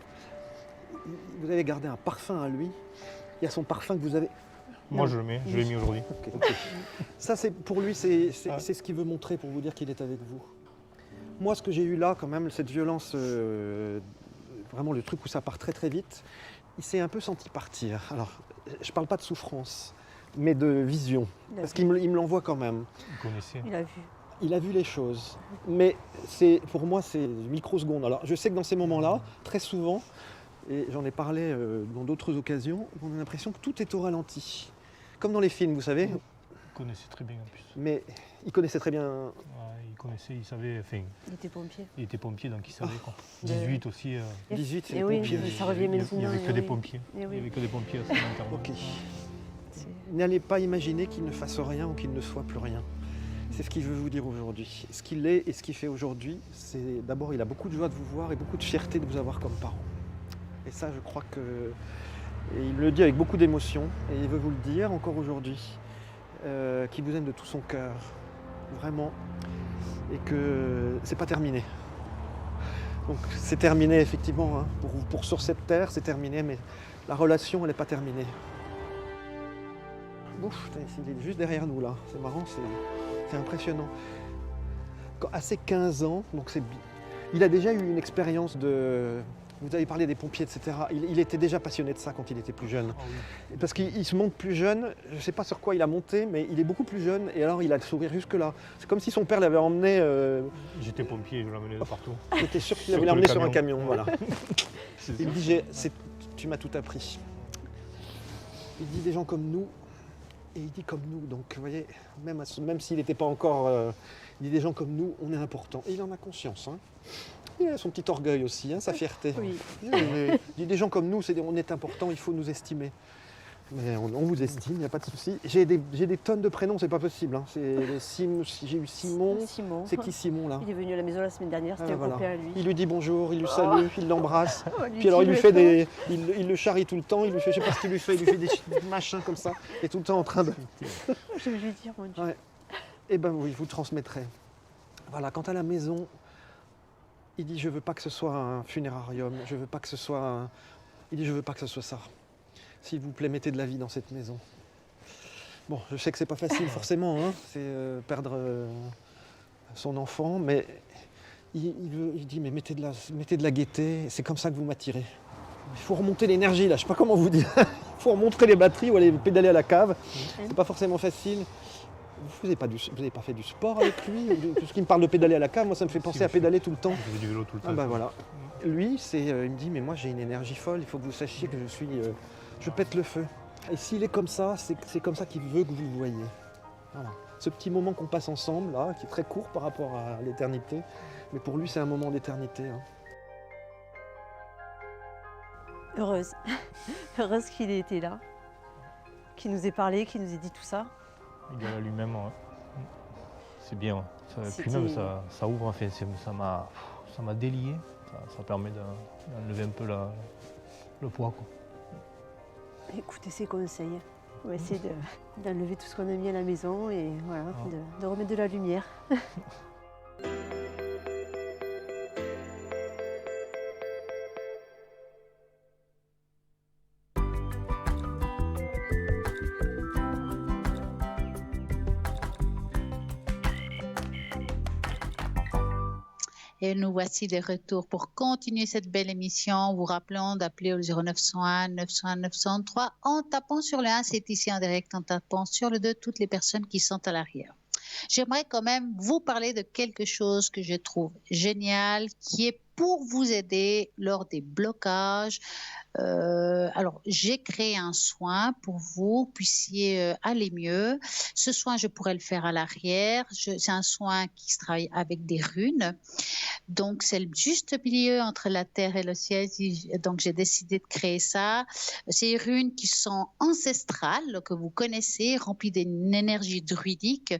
[SPEAKER 8] Vous avez gardé un parfum à lui. Il y a son parfum que vous avez...
[SPEAKER 6] Moi je l'ai mis aujourd'hui.
[SPEAKER 8] Okay. Ça c'est pour lui, c'est ce qu'il veut montrer pour vous dire qu'il est avec vous. Moi ce que j'ai eu là quand même, cette violence, vraiment le truc où ça part très très vite, il s'est un peu senti partir. Alors je parle pas de souffrance, mais de vision. Parce qu'il me l'envoie quand même.
[SPEAKER 6] Vous connaissez.
[SPEAKER 7] Il a vu.
[SPEAKER 8] Il a vu les choses, mais pour moi c'est microsecondes. Alors je sais que dans ces moments-là, très souvent, et j'en ai parlé dans d'autres occasions, on a l'impression que tout est au ralenti. Comme dans les films, vous savez.
[SPEAKER 6] Il connaissait très bien en plus.
[SPEAKER 8] Mais il connaissait très bien.
[SPEAKER 6] Ouais, il savait, enfin...
[SPEAKER 7] Il était pompier.
[SPEAKER 6] Il était pompier, donc il savait quoi. 18 aussi.
[SPEAKER 8] 18, c'est les
[SPEAKER 7] oui,
[SPEAKER 8] pompiers.
[SPEAKER 7] ça revient maintenant.
[SPEAKER 6] Il n'y avait que des pompiers.
[SPEAKER 7] Et oui.
[SPEAKER 6] Il n'y avait que des pompiers à ce moment-là.
[SPEAKER 8] Ok. N'allez pas imaginer qu'il ne fasse rien ou qu'il ne soit plus rien. C'est ce qu'il veut vous dire aujourd'hui. Ce qu'il est et ce qu'il fait aujourd'hui, c'est d'abord, il a beaucoup de joie de vous voir et beaucoup de fierté de vous avoir comme parent. Et ça, je crois que... Et il le dit avec beaucoup d'émotion, et il veut vous le dire encore aujourd'hui, qu'il vous aime de tout son cœur, vraiment, et que c'est pas terminé. Donc c'est terminé effectivement, pour sur cette terre, c'est terminé, mais la relation, elle n'est pas terminée. Ouf, il est juste derrière nous là, c'est marrant, c'est impressionnant. À ses 15 ans, donc il a déjà eu une expérience de... Vous avez parlé des pompiers, etc. Il était déjà passionné de ça quand il était plus jeune.
[SPEAKER 6] Ah oui.
[SPEAKER 8] Parce qu'il se monte plus jeune, je ne sais pas sur quoi il a monté, mais il est beaucoup plus jeune et alors il a le sourire jusque-là. C'est comme si son père l'avait emmené...
[SPEAKER 6] J'étais pompier, je l'emmenais de partout.
[SPEAKER 8] J'étais sûr qu'il
[SPEAKER 6] Sur
[SPEAKER 8] l'avait
[SPEAKER 6] le
[SPEAKER 8] emmené sur un
[SPEAKER 6] camion.
[SPEAKER 8] camion, voilà.
[SPEAKER 6] C'est
[SPEAKER 8] Il
[SPEAKER 6] ça.
[SPEAKER 8] me dit, tu m'as tout appris. Il dit des gens comme nous, et il dit comme nous. Donc vous voyez, même s'il n'était pas encore... il dit des gens comme nous, on est important. Et il en a conscience. Il a son petit orgueil aussi, sa fierté.
[SPEAKER 7] Oui.
[SPEAKER 8] Il dit des gens comme nous, on est important, il faut nous estimer. Mais on vous estime, il n'y a pas de souci. J'ai des tonnes de prénoms, c'est pas possible. Hein. J'ai eu Simon.
[SPEAKER 7] Simon.
[SPEAKER 8] C'est qui Simon là?
[SPEAKER 7] Il est venu à la maison la semaine dernière, c'était un
[SPEAKER 8] voilà.
[SPEAKER 7] copain à lui.
[SPEAKER 8] Il lui dit bonjour, il lui salue, il l'embrasse.
[SPEAKER 7] Lui
[SPEAKER 8] Puis alors
[SPEAKER 7] dit,
[SPEAKER 8] il lui fait il le charrie tout le temps, il lui fait, je sais pas ce qu'il lui fait, il lui fait des machins comme ça, et tout le temps en train de.
[SPEAKER 7] Je vais lui dire, mon Dieu.
[SPEAKER 8] Ouais. Eh ben oui, je vous transmettrai. Voilà, quant à la maison, il dit je veux pas que ce soit un funérarium, je veux pas que ce soit il dit je veux pas que ce soit ça. S'il vous plaît, mettez de la vie dans cette maison. Bon, je sais que c'est pas facile forcément, hein, c'est perdre son enfant, mais il dit mais mettez de la gaieté, c'est comme ça que vous m'attirez. Il faut remonter l'énergie là, je sais pas comment vous dire. Il faut remonter les batteries ou aller pédaler à la cave. C'est pas forcément facile. Vous n'avez pas fait du sport avec lui? Tout ce qui me parle de pédaler à la cave, moi ça me fait penser à pédaler tout le temps.
[SPEAKER 6] Je fais du vélo tout le temps.
[SPEAKER 8] Ah bah voilà. Lui, il me dit mais moi j'ai une énergie folle, il faut que vous sachiez que je pète le feu. Et s'il est comme ça, c'est comme ça qu'il veut que vous le voyez. Voilà. Ce petit moment qu'on passe ensemble là, qui est très court par rapport à l'éternité, mais pour lui c'est un moment d'éternité. Hein.
[SPEAKER 7] Heureuse. Heureuse qu'il ait été là, qu'il nous ait parlé, qu'il nous ait dit tout ça.
[SPEAKER 6] Égal à lui-même, ouais. C'est bien. Ouais. Puis même ça ouvre, enfin, ça m'a délié. Ça permet d'enlever un peu le poids, quoi.
[SPEAKER 7] Écoutez ses conseils. On va essayer d'enlever tout ce qu'on a mis à la maison et voilà, de remettre de la lumière.
[SPEAKER 1] Et nous voici de retour pour continuer cette belle émission. Vous rappelant d'appeler au 0901 901 903 en tapant sur le 1, c'est ici en direct, en tapant sur le 2, toutes les personnes qui sont à l'arrière. J'aimerais quand même vous parler de quelque chose que je trouve génial, qui est pour vous aider lors des blocages. Alors, j'ai créé un soin pour vous puissiez aller mieux. Ce soin, je pourrais le faire à l'arrière. C'est un soin qui se travaille avec des runes. Donc, c'est le juste milieu entre la terre et le ciel. Donc, j'ai décidé de créer ça. Ces runes qui sont ancestrales, que vous connaissez, remplies d'une énergie druidique,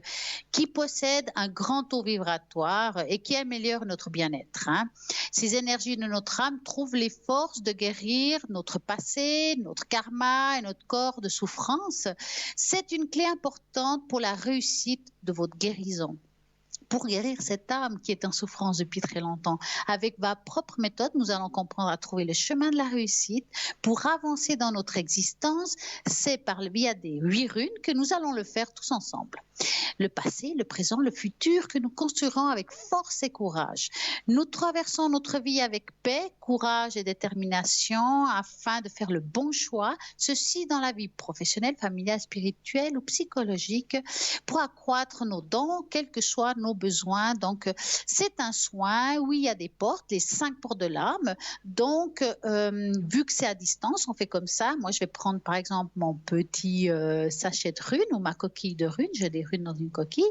[SPEAKER 1] qui possèdent un grand taux vibratoire et qui améliorent notre bien-être. Hein. Ces énergies de notre âme trouvent les forces de guérir notre passé, notre karma et notre corps de souffrance. C'est une clé importante pour la réussite de votre guérison. Pour guérir cette âme qui est en souffrance depuis très longtemps. Avec ma propre méthode, nous allons comprendre à trouver le chemin de la réussite pour avancer dans notre existence. C'est par le biais des 8 runes que nous allons le faire tous ensemble. Le passé, le présent, le futur que nous construirons avec force et courage. Nous traversons notre vie avec paix, courage et détermination afin de faire le bon choix, ceci dans la vie professionnelle, familiale, spirituelle ou psychologique, pour accroître nos dons, quels que soient nos besoins. Donc, c'est un soin où il y a des portes, les 5 portes de l'âme. Donc, vu que c'est à distance, on fait comme ça. Moi, je vais prendre par exemple mon petit sachet de runes ou ma coquille de runes. J'ai des runes dans une coquille.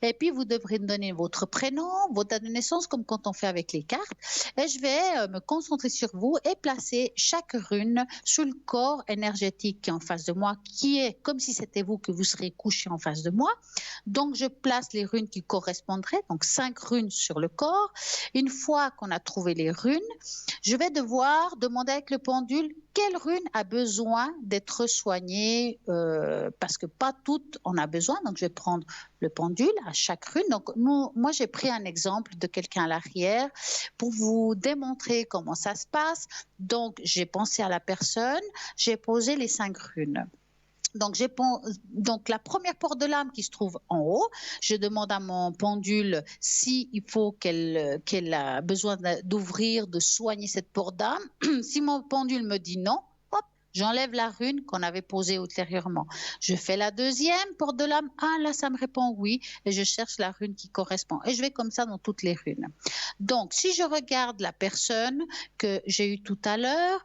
[SPEAKER 1] Et puis, vous devrez me donner votre prénom, votre date de naissance, comme quand on fait avec les cartes. Et je vais me concentrer sur vous et placer chaque rune sur le corps énergétique qui est en face de moi, qui est comme si c'était vous que vous serez couché en face de moi. Donc, je place les runes qui correspondraient, donc 5 runes sur le corps. Une fois qu'on a trouvé les runes, je vais devoir demander avec le pendule quelle rune a besoin d'être soignée, parce que pas toutes en a besoin. Donc, je vais prendre le pendule à chaque rune. Donc, moi, j'ai pris un exemple de quelqu'un à l'arrière pour vous démontrer comment ça se passe. Donc, j'ai pensé à la personne, j'ai posé les 5 runes. Donc, la première porte de l'âme qui se trouve en haut, je demande à mon pendule s'il faut qu'elle a besoin d'ouvrir, de soigner cette porte d'âme. Si mon pendule me dit non, hop, j'enlève la rune qu'on avait posée ultérieurement. Je fais la deuxième porte de l'âme. Ah, là, ça me répond oui. Et je cherche la rune qui correspond. Et je vais comme ça dans toutes les runes. Donc, si je regarde la personne que j'ai eue tout à l'heure,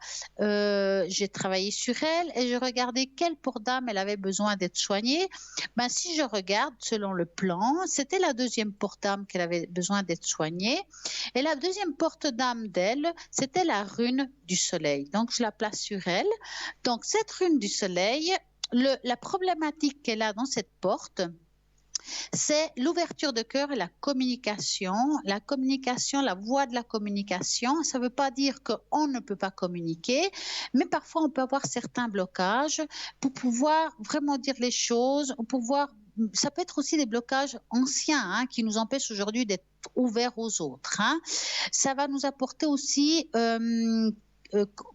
[SPEAKER 1] j'ai travaillé sur elle et je regardais quelle porte d'âme elle avait besoin d'être soignée. Ben, si je regarde selon le plan, c'était la deuxième porte d'âme qu'elle avait besoin d'être soignée. Et la deuxième porte d'âme d'elle, c'était la rune du soleil. Donc, je la place sur elle. Donc, cette rune du soleil, la problématique qu'elle a dans cette porte, c'est l'ouverture de cœur et la communication. La communication, la voie de la communication, ça ne veut pas dire qu'on ne peut pas communiquer, mais parfois on peut avoir certains blocages pour pouvoir vraiment dire les choses, ça peut être aussi des blocages anciens qui nous empêchent aujourd'hui d'être ouverts aux autres. Ça va nous apporter aussi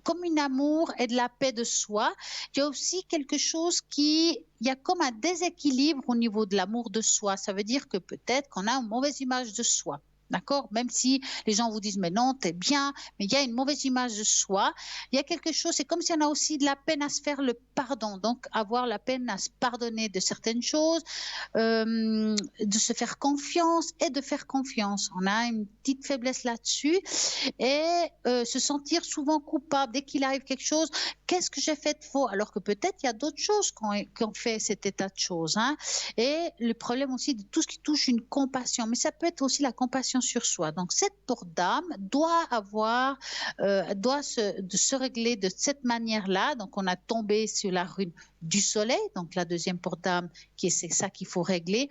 [SPEAKER 1] comme un amour et de la paix de soi. Il y a aussi quelque chose il y a comme un déséquilibre au niveau de l'amour de soi. Ça veut dire que peut-être qu'on a une mauvaise image de soi. D'accord? Même si les gens vous disent, mais non, t'es bien, mais il y a une mauvaise image de soi. Il y a quelque chose, c'est comme si on a aussi de la peine à se faire le pardon. Donc, avoir la peine à se pardonner de certaines choses, de se faire confiance et de faire confiance. On a une petite faiblesse là-dessus et se sentir souvent coupable dès qu'il arrive quelque chose. Qu'est-ce que j'ai fait de faux? Alors que peut-être il y a d'autres choses qui ont fait cet état de choses. Et le problème aussi de tout ce qui touche une compassion. Mais ça peut être aussi la compassion sur soi. Donc, cette porte d'âme doit se régler de cette manière-là. Donc, on a tombé sur la rune du soleil, donc la deuxième porte d'âme, c'est ça qu'il faut régler.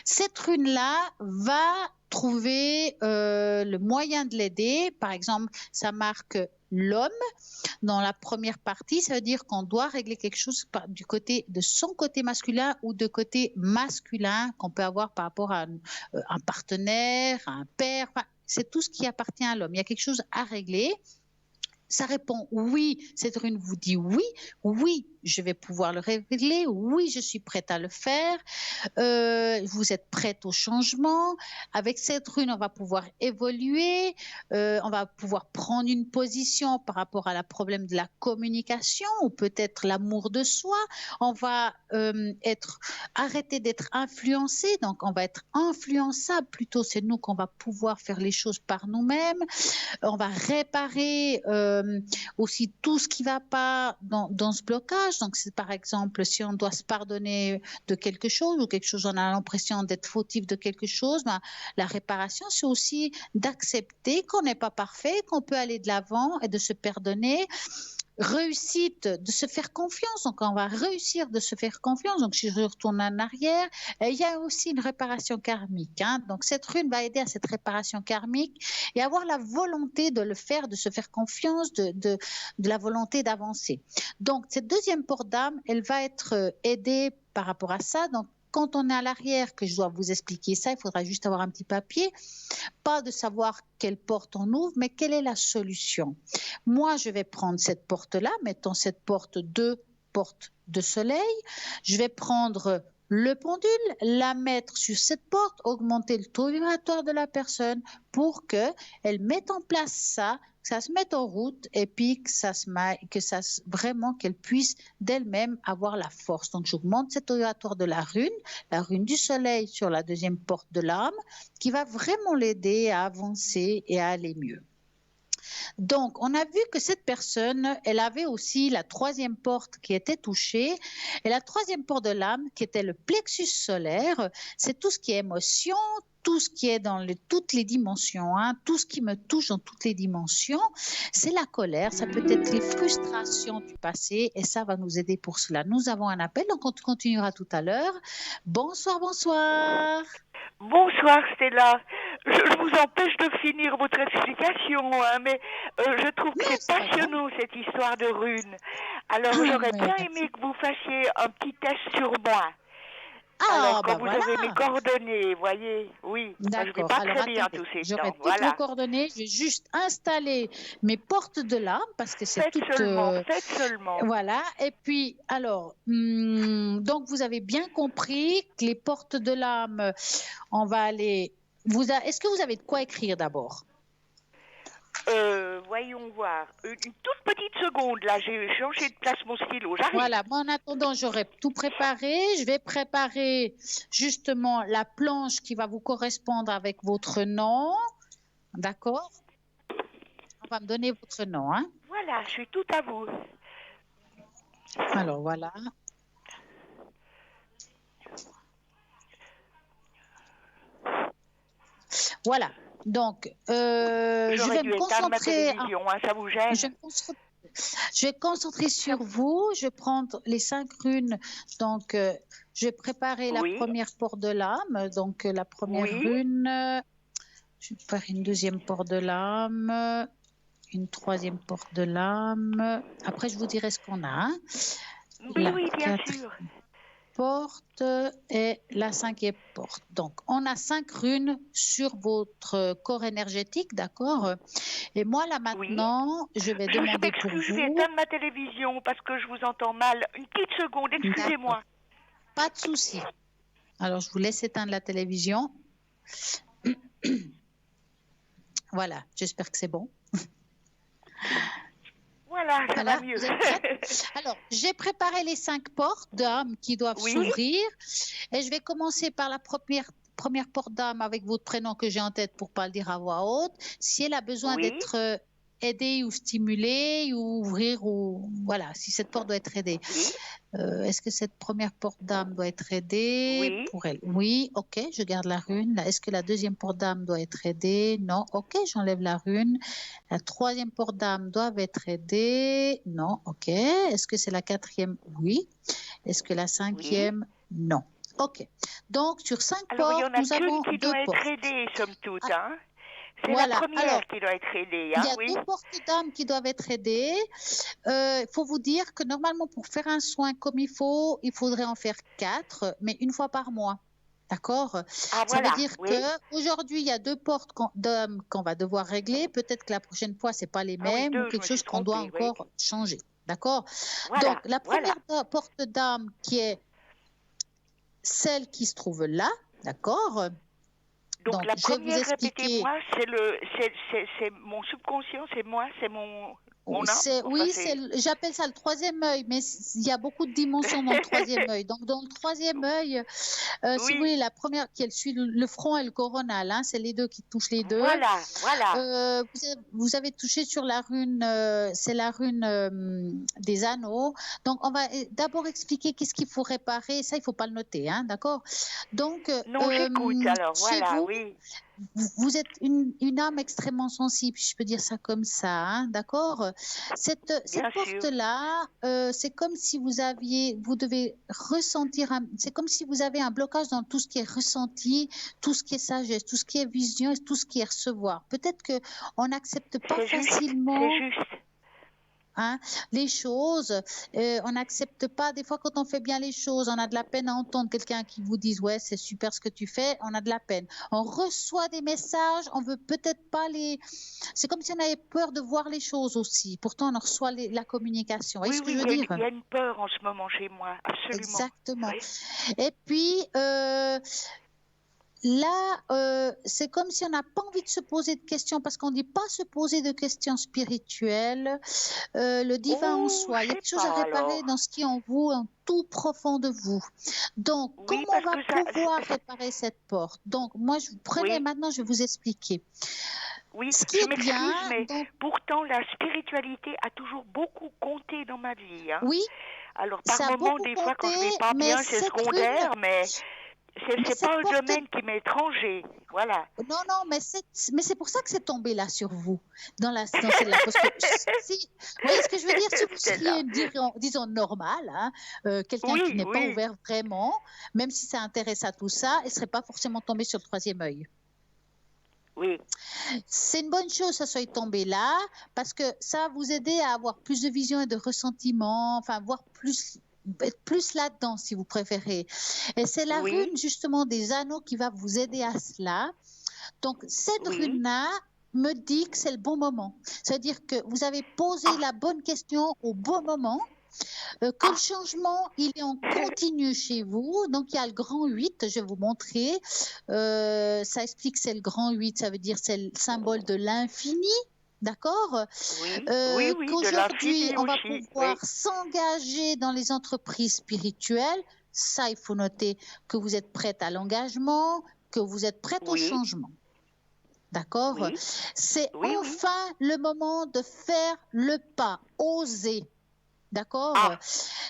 [SPEAKER 1] Cette rune-là va trouver le moyen de l'aider. Par exemple, ça marque l'homme dans la première partie, ça veut dire qu'on doit régler quelque chose du côté de son côté masculin ou de côté masculin qu'on peut avoir par rapport à un partenaire, à un père. Enfin, c'est tout ce qui appartient à l'homme. Il y a quelque chose à régler. Ça répond oui, cette rune vous dit oui, oui, je vais pouvoir le régler, oui, je suis prête à le faire, vous êtes prête au changement. Avec cette rune, on va pouvoir évoluer, on va pouvoir prendre une position par rapport à la problème de la communication ou peut-être l'amour de soi. On va arrêter d'être influencé, donc on va être influençable, plutôt c'est nous qu'on va pouvoir faire les choses par nous-mêmes. On va réparer aussi tout ce qui ne va pas dans ce blocage. Donc, c'est par exemple, si on doit se pardonner de quelque chose ou quelque chose, on a l'impression d'être fautif de quelque chose, la réparation, c'est aussi d'accepter qu'on n'est pas parfait, qu'on peut aller de l'avant et de se pardonner. Réussite, de se faire confiance. Donc, on va réussir de se faire confiance. Donc, si je retourne en arrière, il y a aussi une réparation karmique. Donc, cette rune va aider à cette réparation karmique et avoir la volonté de le faire, de se faire confiance, de la volonté d'avancer. Donc, cette deuxième porte d'âme, elle va être aidée par rapport à ça. Donc, quand on est à l'arrière, que je dois vous expliquer ça, il faudra juste avoir un petit papier. Pas de savoir quelle porte on ouvre, mais quelle est la solution. Moi, je vais prendre cette porte-là, mettons cette porte de soleil. Je vais prendre le pendule, la mettre sur cette porte, augmenter le taux vibratoire de la personne pour qu'elle mette en place ça, que ça se mette en route et puis vraiment qu'elle puisse d'elle-même avoir la force. Donc, j'augmente cet taux vibratoire de la rune du soleil sur la deuxième porte de l'âme, qui va vraiment l'aider à avancer et à aller mieux. Donc, on a vu que cette personne, elle avait aussi la troisième porte qui était touchée. Et la troisième porte de l'âme, qui était le plexus solaire, c'est tout ce qui est émotion, tout ce qui est dans toutes les dimensions, tout ce qui me touche dans toutes les dimensions, c'est la colère, ça peut être les frustrations du passé et ça va nous aider pour cela. Nous avons un appel, donc on continuera tout à l'heure. Bonsoir, bonsoir.
[SPEAKER 9] Bonsoir Stella, je vous empêche de finir votre explication, mais je trouve que c'est passionnant cette histoire de runes. Alors j'aurais bien aimé que vous fassiez un petit test sur moi. Alors, quand vous avez mes coordonnées, voyez, oui, je ne vais pas très bien tous ces temps.
[SPEAKER 1] J'aurai toutes vos coordonnées, je vais juste installer mes portes de l'âme, parce que c'est tout...
[SPEAKER 9] Faites seulement.
[SPEAKER 1] Voilà, et puis, alors, donc vous avez bien compris que les portes de l'âme, on va aller... Est-ce que vous avez de quoi écrire d'abord ?
[SPEAKER 9] Voyons voir. Une toute petite seconde, là, j'ai changé de place mon stylo, j'arrive.
[SPEAKER 1] Voilà, moi en attendant, j'aurai tout préparé. Je vais préparer justement la planche qui va vous correspondre avec votre nom. D'accord ? On va me donner votre nom.
[SPEAKER 9] Voilà, je suis tout à vous.
[SPEAKER 1] Alors, voilà. Voilà. Donc, je vais me concentrer.
[SPEAKER 9] Ça vous gêne?
[SPEAKER 1] Je vais concentrer sur vous. Je vais prendre les 5 runes. Donc, je vais préparer la première porte de l'âme. Donc, la première rune. Je vais faire une deuxième porte de l'âme. Une troisième porte de l'âme. Après, je vous dirai ce qu'on a. Hein.
[SPEAKER 9] Oui, bien sûr.
[SPEAKER 1] Porte et la 5e porte. Donc, on a 5 runes sur votre corps énergétique, d'accord? Et moi, là, maintenant, je vais demander pour vous...
[SPEAKER 9] Je vais éteindre ma télévision parce que je vous entends mal. Une petite seconde, excusez-moi.
[SPEAKER 1] Pas de souci. Alors, je vous laisse éteindre la télévision. Voilà, j'espère que c'est bon.
[SPEAKER 9] Voilà, ça va mieux.
[SPEAKER 1] Alors, j'ai préparé les 5 portes d'âme qui doivent s'ouvrir. Et je vais commencer par la première porte d'âme avec votre prénom que j'ai en tête pour ne pas le dire à voix haute. Si elle a besoin d'être aidée ou stimulée ou ouvrir, ou voilà, si cette porte doit être aidée. Est-ce que cette première porte d'âme doit être aidée pour elle? Oui, ok, je garde la rune. Est-ce que la deuxième porte d'âme doit être aidée? Non, ok, j'enlève la rune. La troisième porte d'âme doit être aidée? Non, ok. Est-ce que c'est la 4e? Oui. Est-ce que la 5e? Non. Ok. Donc, sur 5 portes, nous avons 2 portes.
[SPEAKER 9] Il y en a qu'une qui doit être aidée, somme toute, hein? C'est la première qui doit être aidée. Hein,
[SPEAKER 1] il y a 2 portes d'âme qui doivent être aidées. Il faut vous dire que normalement, pour faire un soin comme il faudrait en faire 4, mais une fois par mois. D'accord? Ça veut dire qu'aujourd'hui, il y a 2 portes d'âme qu'on va devoir régler. Peut-être que la prochaine fois, ce n'est pas les mêmes ou quelque chose qu'on doit encore changer. D'accord? Donc, la première porte d'âme qui est celle qui se trouve là. D'accord?
[SPEAKER 9] Donc la première, répétez-moi, c'est mon subconscient, c'est moi, c'est mon âme.
[SPEAKER 1] Oui, j'appelle ça le 3e œil, mais il y a beaucoup de dimensions dans le 3e œil. Donc dans le 3e œil, si vous voulez, la première qui suit le front et le coronal, hein, c'est les deux qui touchent les deux.
[SPEAKER 9] Voilà.
[SPEAKER 1] Vous avez touché sur la rune, c'est la rune des anneaux. Donc on va d'abord expliquer qu'est-ce qu'il faut réparer. Ça, il ne faut pas le noter, hein, d'accord? Donc,
[SPEAKER 9] non, j'écoute alors, voilà, oui.
[SPEAKER 1] Vous êtes une âme extrêmement sensible, je peux dire ça comme ça, hein, d'accord? Cette porte-là, c'est comme si vous devez ressentir, c'est comme si vous avez un blocage dans tout ce qui est ressenti, tout ce qui est sagesse, tout ce qui est vision et tout ce qui est recevoir. Peut-être qu'on n'accepte pas facilement.
[SPEAKER 9] C'est juste.
[SPEAKER 1] Hein, les choses, on n'accepte pas, des fois quand on fait bien les choses, on a de la peine à entendre quelqu'un qui vous dise ouais c'est super ce que tu fais, on a de la peine. On reçoit des messages, on veut peut-être pas c'est comme si on avait peur de voir les choses aussi, pourtant on reçoit la communication.
[SPEAKER 9] Oui,
[SPEAKER 1] ce que je veux dire?
[SPEAKER 9] Il y a une peur en ce moment chez moi, absolument.
[SPEAKER 1] Exactement. Et puis là, c'est comme si on n'a pas envie de se poser de questions, parce qu'on ne dit pas se poser de questions spirituelles. Le divin en soi, il y a quelque chose à réparer dans ce qui est en vous, en tout profond de vous. Donc, comment on va pouvoir réparer cette porte? Donc, moi, maintenant, je vais vous expliquer.
[SPEAKER 9] Oui,
[SPEAKER 1] ce qui est bien,
[SPEAKER 9] mais pourtant, la spiritualité a toujours beaucoup compté dans ma vie. Hein.
[SPEAKER 1] Oui.
[SPEAKER 9] Alors, par moments, des fois, quand je ne vais pas bien, c'est secondaire, mais... C'est pas un domaine qui m'est étranger, voilà.
[SPEAKER 1] Non, mais c'est pour ça que c'est tombé là sur vous, dans celle-là. Parce que vous voyez ce que je veux dire? Si vous seriez, disons, normal, hein, quelqu'un qui n'est pas ouvert vraiment, même si ça intéresse à tout ça, il ne serait pas forcément tombé sur le 3e œil.
[SPEAKER 9] Oui.
[SPEAKER 1] C'est une bonne chose que ça soit tombé là, parce que ça va vous aider à avoir plus de vision et de ressentiment, enfin, voir être plus là-dedans si vous préférez. Et c'est la rune justement des anneaux qui va vous aider à cela. Donc cette rune-là me dit que c'est le bon moment. C'est-à-dire que vous avez posé la bonne question au bon moment, que le changement il est en continu chez vous. Donc il y a le grand 8, je vais vous montrer. Ça explique que c'est le grand 8, ça veut dire c'est le symbole de l'infini. D'accord? Qu'aujourd'hui, on va pouvoir s'engager dans les entreprises spirituelles. Ça, il faut noter que vous êtes prête à l'engagement, que vous êtes prête au changement. D'accord? C'est enfin le moment de faire le pas, oser. D'accord?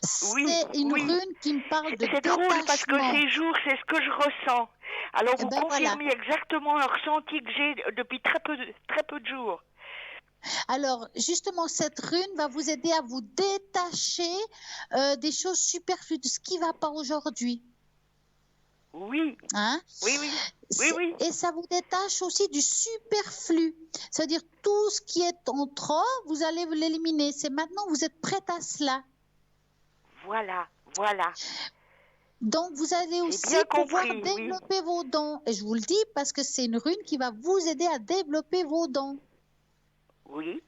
[SPEAKER 1] C'est une rune qui me parle de détachement.
[SPEAKER 9] C'est drôle parce que ces jours, c'est ce que je ressens. Alors, vous confirmez exactement le ressenti que j'ai depuis très peu de jours.
[SPEAKER 1] Alors, justement, cette rune va vous aider à vous détacher des choses superflues, de ce qui ne va pas aujourd'hui.
[SPEAKER 9] Oui,
[SPEAKER 1] Hein?
[SPEAKER 9] oui, oui, oui, oui.
[SPEAKER 1] Et ça vous détache aussi du superflu. C'est-à-dire tout ce qui est en trop, vous allez l'éliminer. C'est maintenant, vous êtes prête à cela.
[SPEAKER 9] Voilà, voilà.
[SPEAKER 1] Donc, vous allez aussi
[SPEAKER 9] bien
[SPEAKER 1] pouvoir
[SPEAKER 9] compris, oui.
[SPEAKER 1] développer vos dons. Et je vous le dis parce que c'est une rune qui va vous aider à développer vos dons.
[SPEAKER 9] Oui,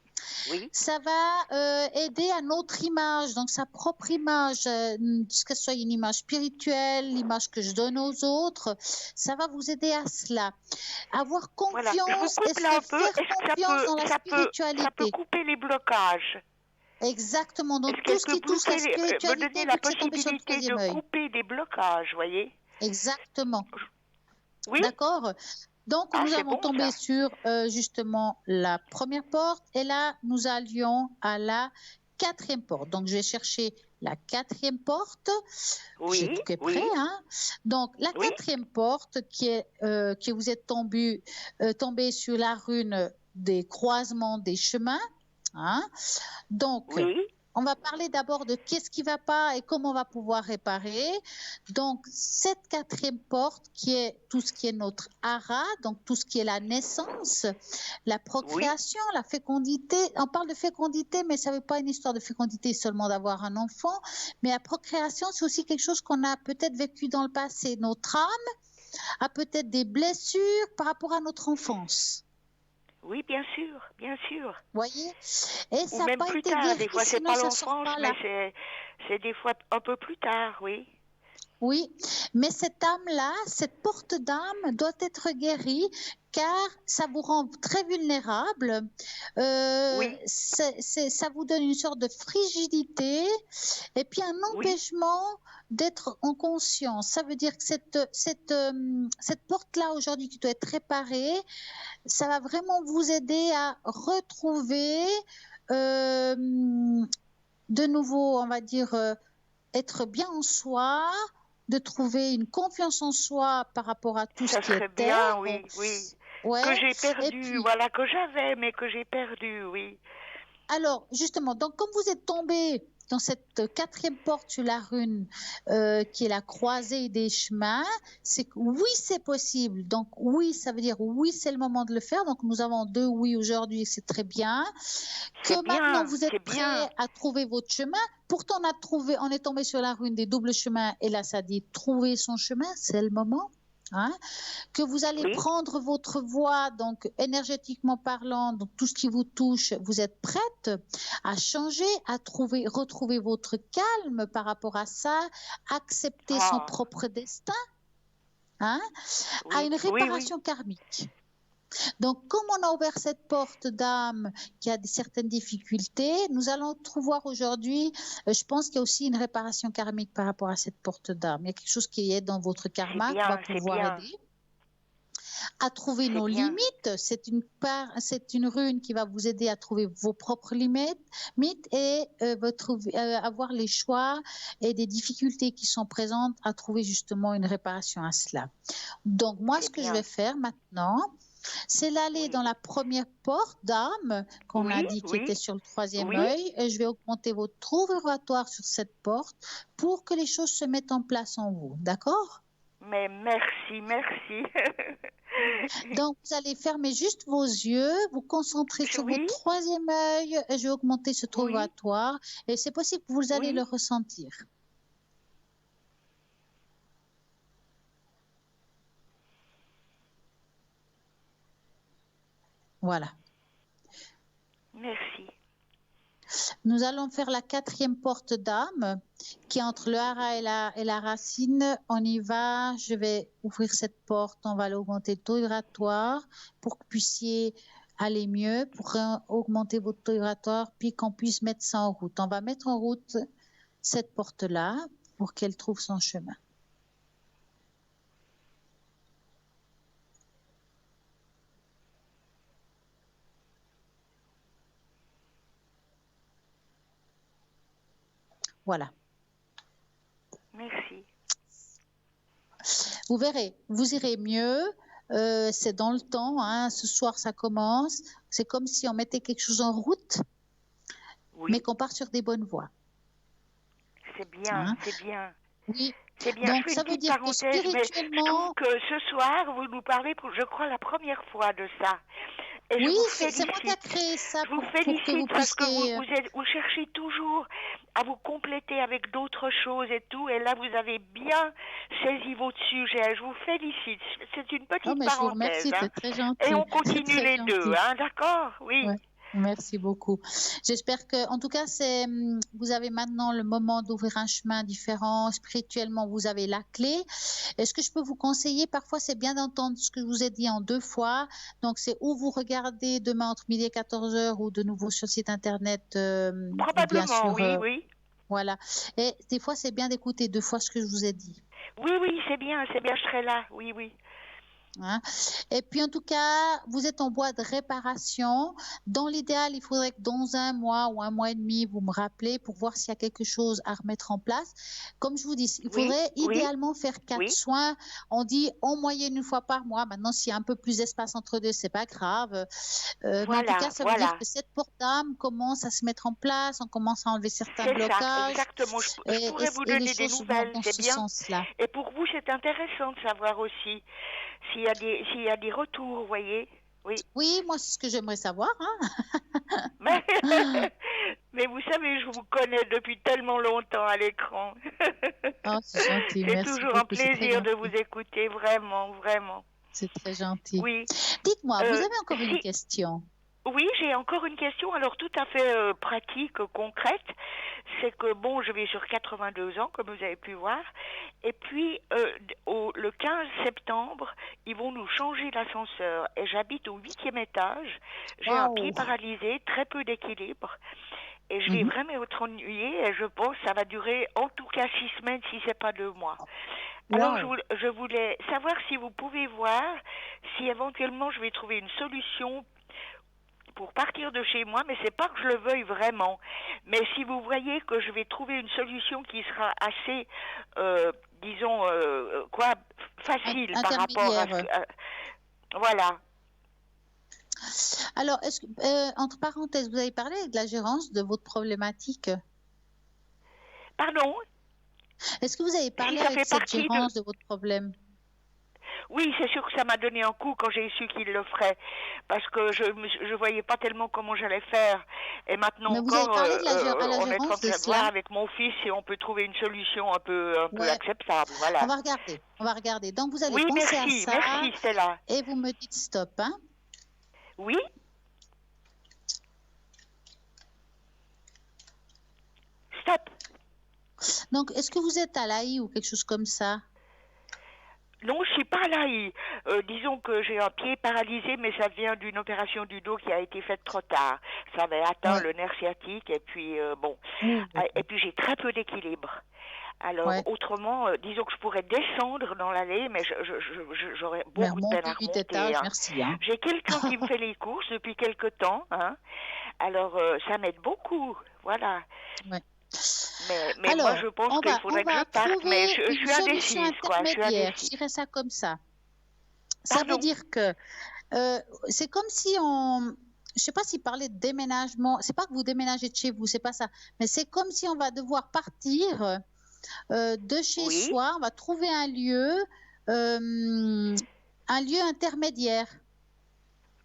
[SPEAKER 9] oui.
[SPEAKER 1] Ça va aider à notre image, donc sa propre image, que ce soit une image spirituelle, l'image que je donne aux autres, ça va vous aider à cela. Avoir
[SPEAKER 9] Voilà. Je vous
[SPEAKER 1] confiance et
[SPEAKER 9] coupe là un
[SPEAKER 1] se
[SPEAKER 9] peu.
[SPEAKER 1] faire
[SPEAKER 9] Est-ce que
[SPEAKER 1] confiance dans la
[SPEAKER 9] ça peut
[SPEAKER 1] spiritualité.
[SPEAKER 9] couper les blocages?
[SPEAKER 1] Exactement, donc
[SPEAKER 9] Est-ce
[SPEAKER 1] tout
[SPEAKER 9] qu'elle
[SPEAKER 1] ce
[SPEAKER 9] peut
[SPEAKER 1] qui touche la
[SPEAKER 9] me
[SPEAKER 1] spiritualité,
[SPEAKER 9] donner
[SPEAKER 1] vu
[SPEAKER 9] la
[SPEAKER 1] que c'est tombé sur le
[SPEAKER 9] possibilité
[SPEAKER 1] troisième
[SPEAKER 9] de
[SPEAKER 1] œil.
[SPEAKER 9] couper des blocages, voyez?
[SPEAKER 1] Exactement.
[SPEAKER 9] Oui.
[SPEAKER 1] D'accord. Donc,
[SPEAKER 9] Ah,
[SPEAKER 1] nous
[SPEAKER 9] c'est
[SPEAKER 1] avons
[SPEAKER 9] bon,
[SPEAKER 1] tombé
[SPEAKER 9] ça.
[SPEAKER 1] sur justement la première porte et là, nous allions à la quatrième porte. Donc, je vais chercher la quatrième porte. J'ai
[SPEAKER 9] Oui,
[SPEAKER 1] tout qui est
[SPEAKER 9] oui.
[SPEAKER 1] prêt. Hein. Donc, la
[SPEAKER 9] Oui.
[SPEAKER 1] quatrième porte qui vous êtes tombé sur la rune des croisements des chemins. Hein. Donc,
[SPEAKER 9] Oui.
[SPEAKER 1] on va parler d'abord de qu'est-ce qui ne va pas et comment on va pouvoir réparer. Donc, cette quatrième porte qui est tout ce qui est notre hara, donc tout ce qui est la naissance, la procréation, la fécondité. On parle de fécondité, mais ça ne veut pas une histoire de fécondité seulement d'avoir un enfant. Mais la procréation, c'est aussi quelque chose qu'on a peut-être vécu dans le passé. Notre âme a peut-être des blessures par rapport à notre enfance.
[SPEAKER 9] Oui, bien sûr, bien sûr.
[SPEAKER 1] Voyez, et
[SPEAKER 9] Ou
[SPEAKER 1] ça n'a
[SPEAKER 9] même
[SPEAKER 1] pas
[SPEAKER 9] plus
[SPEAKER 1] été
[SPEAKER 9] tard.
[SPEAKER 1] guéri,
[SPEAKER 9] Des fois, c'est
[SPEAKER 1] sinon
[SPEAKER 9] pas
[SPEAKER 1] ça sort
[SPEAKER 9] l'enfance,
[SPEAKER 1] pas là.
[SPEAKER 9] mais c'est des fois un peu plus tard, oui.
[SPEAKER 1] Oui, mais cette âme-là, cette porte d'âme doit être guérie car ça vous rend très vulnérable.
[SPEAKER 9] Oui.
[SPEAKER 1] Ça vous donne une sorte de frigidité et puis un empêchement d'être en conscience. Ça veut dire que cette porte-là aujourd'hui qui doit être réparée, ça va vraiment vous aider à retrouver de nouveau, on va dire, être bien en soi, de trouver une confiance en soi par rapport à tout ce qui
[SPEAKER 9] serait
[SPEAKER 1] est
[SPEAKER 9] bien,
[SPEAKER 1] terre.
[SPEAKER 9] oui, oui.
[SPEAKER 1] Ouais.
[SPEAKER 9] Que j'ai perdu,
[SPEAKER 1] Et puis,
[SPEAKER 9] voilà, que j'avais, mais que j'ai perdu, oui.
[SPEAKER 1] alors, justement, donc comme vous êtes tombé dans cette quatrième porte sur la rune qui est la croisée des chemins, c'est que oui, c'est possible. Donc oui, ça veut dire oui, c'est le moment de le faire. Donc nous avons 2 oui aujourd'hui, c'est très bien. Que maintenant vous êtes prêts à trouver votre chemin. Pourtant on est tombé sur la rune des doubles chemins et là ça dit trouver son chemin, c'est le moment. Hein, que vous allez prendre votre voie, donc énergétiquement parlant, donc tout ce qui vous touche, vous êtes prête à changer, à retrouver votre calme par rapport à ça, accepter son propre destin, hein, à une réparation karmique. Donc, comme on a ouvert cette porte d'âme qui a certaines difficultés, nous allons voir aujourd'hui, je pense qu'il y a aussi une réparation karmique par rapport à cette porte d'âme. Il y a quelque chose qui est dans votre karma qui va pouvoir aider à trouver nos limites. C'est une rune qui va vous aider à trouver vos propres limites et avoir les choix et des difficultés qui sont présentes à trouver justement une réparation à cela. Donc, moi, ce que je vais faire maintenant, c'est l'aller dans la première porte d'âme qu'on a dit qui était sur le troisième œil. Et je vais augmenter votre trou vibratoire sur cette porte pour que les choses se mettent en place en vous. D'accord?
[SPEAKER 9] Mais merci, merci.
[SPEAKER 1] Donc, vous allez fermer juste vos yeux, vous concentrer sur votre troisième œil. Et je vais augmenter ce trou vibratoire. Et c'est possible que vous allez le ressentir. Voilà.
[SPEAKER 9] Merci.
[SPEAKER 1] Nous allons faire la quatrième porte d'âme qui est entre le hara et la racine. On y va. Je vais ouvrir cette porte. On va l'augmenter le taux vibratoire pour que vous puissiez aller mieux, pour augmenter votre taux vibratoire, puis qu'on puisse mettre ça en route. On va mettre en route cette porte-là pour qu'elle trouve son chemin. Voilà.
[SPEAKER 9] Merci.
[SPEAKER 1] Vous verrez, vous irez mieux. C'est dans le temps. Hein. Ce soir, ça commence. C'est comme si on mettait quelque chose en route,
[SPEAKER 9] Oui,
[SPEAKER 1] mais qu'on part sur des bonnes voies.
[SPEAKER 9] c'est bien,
[SPEAKER 1] Hein.
[SPEAKER 9] c'est bien.
[SPEAKER 1] Oui.
[SPEAKER 9] C'est bien,
[SPEAKER 1] Donc,
[SPEAKER 9] je fais
[SPEAKER 1] ça
[SPEAKER 9] une
[SPEAKER 1] veut
[SPEAKER 9] petite
[SPEAKER 1] dire que
[SPEAKER 9] parenthèse, mais je trouve
[SPEAKER 1] spirituellement,
[SPEAKER 9] que ce soir, vous nous parlez, pour, je crois, la première fois de ça. Et je
[SPEAKER 1] oui,
[SPEAKER 9] vous
[SPEAKER 1] c'est moi qui a
[SPEAKER 9] félicite.
[SPEAKER 1] créé ça
[SPEAKER 9] Je vous
[SPEAKER 1] pour que vous
[SPEAKER 9] félicite parce que
[SPEAKER 1] puissiez.
[SPEAKER 9] vous cherchez toujours à vous compléter avec d'autres choses et tout. Et là, vous avez bien saisi votre sujet. Je vous félicite. C'est une
[SPEAKER 1] Oh,
[SPEAKER 9] petite
[SPEAKER 1] mais je vous
[SPEAKER 9] parenthèse.
[SPEAKER 1] remercie,
[SPEAKER 9] Hein.
[SPEAKER 1] c'est très
[SPEAKER 9] Et
[SPEAKER 1] gentil.
[SPEAKER 9] on
[SPEAKER 1] C'est
[SPEAKER 9] continue
[SPEAKER 1] très
[SPEAKER 9] les deux,
[SPEAKER 1] gentil.
[SPEAKER 9] hein, d'accord? Oui.
[SPEAKER 1] Ouais. Merci beaucoup. J'espère que, en tout cas, vous avez maintenant le moment d'ouvrir un chemin différent. Spirituellement, vous avez la clé. Est-ce que je peux vous conseiller? Parfois, c'est bien d'entendre ce que je vous ai dit en 2 fois. Donc, c'est ou vous regardez demain entre midi et 14 heures ou de nouveau sur le site internet ou bien
[SPEAKER 9] Probablement,
[SPEAKER 1] sur.
[SPEAKER 9] oui, oui.
[SPEAKER 1] Voilà. Et des fois, c'est bien d'écouter 2 fois ce que je vous ai dit.
[SPEAKER 9] Oui, oui, c'est bien, je serai là. Oui, oui.
[SPEAKER 1] Hein. Et puis en tout cas, vous êtes en voie de réparation. Dans l'idéal, il faudrait que dans 1 mois ou 1 mois et demi, vous me rappelez pour voir s'il y a quelque chose à remettre en place. Comme je vous dis, il
[SPEAKER 9] Oui,
[SPEAKER 1] faudrait
[SPEAKER 9] oui,
[SPEAKER 1] idéalement faire 4
[SPEAKER 9] oui.
[SPEAKER 1] soins. On dit en moyenne 1 fois par mois. Maintenant, s'il y a un peu plus d'espace entre deux, c'est pas grave. Mais en tout
[SPEAKER 9] Voilà,
[SPEAKER 1] cas, ça veut dire
[SPEAKER 9] voilà.
[SPEAKER 1] que cette porte d'âme commence à se mettre en place. On commence à enlever certains
[SPEAKER 9] C'est ça,
[SPEAKER 1] blocages.
[SPEAKER 9] exactement. Je pourrais vous
[SPEAKER 1] Et les
[SPEAKER 9] donner des
[SPEAKER 1] choses vont
[SPEAKER 9] nouvelles,
[SPEAKER 1] dans
[SPEAKER 9] c'est
[SPEAKER 1] ce
[SPEAKER 9] bien.
[SPEAKER 1] sens-là.
[SPEAKER 9] Et pour vous, c'est intéressant de savoir aussi s'il y a des retours, vous voyez. Oui.
[SPEAKER 1] Oui, moi, c'est ce que j'aimerais savoir. Hein.
[SPEAKER 9] Mais vous savez, je vous connais depuis tellement longtemps à l'écran.
[SPEAKER 1] Oh, c'est gentil,
[SPEAKER 9] C'est
[SPEAKER 1] merci
[SPEAKER 9] toujours un
[SPEAKER 1] beaucoup, c'est très
[SPEAKER 9] plaisir de vous
[SPEAKER 1] gentil.
[SPEAKER 9] écouter, vraiment, vraiment.
[SPEAKER 1] C'est très gentil.
[SPEAKER 9] Oui.
[SPEAKER 1] Dites-moi, vous avez encore une
[SPEAKER 9] Si-
[SPEAKER 1] question?
[SPEAKER 9] Oui, j'ai encore une question, alors tout à fait pratique, concrète. C'est que, bon, je vais sur 82 ans, comme vous avez pu voir. Et puis, le 15 septembre, ils vont nous changer l'ascenseur. Et j'habite au 8e étage. J'ai un pied paralysé, très peu d'équilibre. Et je vais vraiment être ennuyée. Et je pense que ça va durer en tout cas 6 semaines, si c'est pas 2 mois. Alors, je voulais savoir si vous pouvez voir si éventuellement je vais trouver une solution pour partir de chez moi, mais c'est pas que je le veuille vraiment. Mais si vous voyez que je vais trouver une solution qui sera assez, disons, facile par rapport à voilà.
[SPEAKER 1] Alors, est-ce que, entre parenthèses, vous avez parlé de la gérance de votre problématique?
[SPEAKER 9] Pardon?
[SPEAKER 1] Est-ce que vous avez parlé
[SPEAKER 9] ça
[SPEAKER 1] avec
[SPEAKER 9] fait
[SPEAKER 1] cette
[SPEAKER 9] partie
[SPEAKER 1] gérance de votre problème?
[SPEAKER 9] Oui, c'est sûr que ça m'a donné un coup quand j'ai su qu'il le ferait, parce que je voyais pas tellement comment j'allais faire. Et maintenant
[SPEAKER 1] Mais vous avez
[SPEAKER 9] encore,
[SPEAKER 1] parlé de la
[SPEAKER 9] on est en
[SPEAKER 1] gérance
[SPEAKER 9] train
[SPEAKER 1] de
[SPEAKER 9] de voir
[SPEAKER 1] cela?
[SPEAKER 9] avec mon fils si on peut trouver une solution un peu
[SPEAKER 1] Ouais.
[SPEAKER 9] acceptable. Voilà.
[SPEAKER 1] On va regarder, on va regarder. Donc, vous allez
[SPEAKER 9] Oui,
[SPEAKER 1] penser
[SPEAKER 9] merci,
[SPEAKER 1] à ça
[SPEAKER 9] merci Stella.
[SPEAKER 1] et vous me dites stop, hein?
[SPEAKER 9] Oui? Stop.
[SPEAKER 1] Donc, est-ce que vous êtes à l'AI ou quelque chose comme ça?
[SPEAKER 9] Non, je suis pas là. Disons que j'ai un pied paralysé, mais ça vient d'une opération du dos qui a été faite trop tard. Ça avait atteint le nerf sciatique et puis bon. Et puis j'ai très peu d'équilibre. Alors autrement, disons que je pourrais descendre dans l'allée, mais j'aurais beaucoup de peine à remonter.
[SPEAKER 1] Étages, merci, hein.
[SPEAKER 9] J'ai quelqu'un qui me fait les courses depuis quelque temps. Hein. Alors ça m'aide beaucoup. Voilà.
[SPEAKER 1] Ouais.
[SPEAKER 9] Mais
[SPEAKER 1] alors,
[SPEAKER 9] moi, je pense qu'il faudrait que je parte, mais je suis indécise, quoi. Je suis indécise.
[SPEAKER 1] Je dirais ça comme ça. Ça veut dire que c'est comme si on... Je sais pas si parler de déménagement, c'est pas que vous déménagez de chez vous, c'est pas ça. Mais c'est comme si on va devoir partir de chez soi, on va trouver un lieu intermédiaire.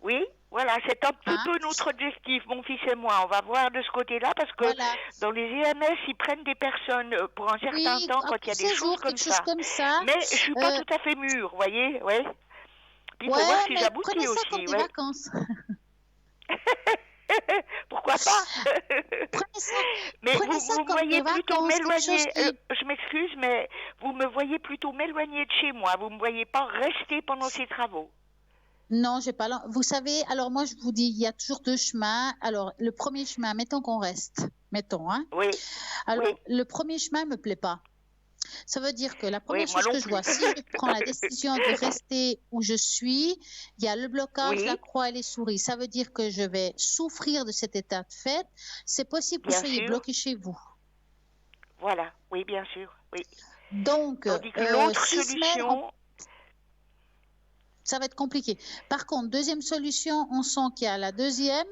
[SPEAKER 9] Oui. Voilà, c'est un petit peu notre objectif, mon fils et moi. On va voir de ce côté-là parce que dans les EMS, ils prennent des personnes pour un certain temps quand il y a des choses comme ça. Mais je suis pas tout à fait mûre, vous voyez, ouais. Puis il faut voir si j'aboutis
[SPEAKER 1] prenez ça
[SPEAKER 9] aussi,
[SPEAKER 1] comme des vacances.
[SPEAKER 9] Pourquoi pas? Mais
[SPEAKER 1] prenez
[SPEAKER 9] vous me voyez plutôt m'éloigner. Je m'excuse, mais vous me voyez plutôt m'éloigner de chez moi. Vous me voyez pas rester pendant ces travaux.
[SPEAKER 1] Non, j'ai pas. Vous savez, alors moi je vous dis, il y a toujours 2 chemins. Alors le premier chemin, mettons qu'on reste, mettons, hein.
[SPEAKER 9] Oui.
[SPEAKER 1] Alors le premier chemin me plaît pas. Ça veut dire que la première chose que je vois, si je prends la décision de rester où je suis, il y a le blocage, la croix et les souris. Ça veut dire que je vais souffrir de cet état de fait. C'est possible que vous soyez bloqué chez vous.
[SPEAKER 9] Voilà. Oui, bien sûr. Oui.
[SPEAKER 1] Donc,
[SPEAKER 9] l'autre
[SPEAKER 1] 6
[SPEAKER 9] solution.
[SPEAKER 1] semaines. Ça va être compliqué. Par contre, deuxième solution, on sent qu'il y a la deuxième.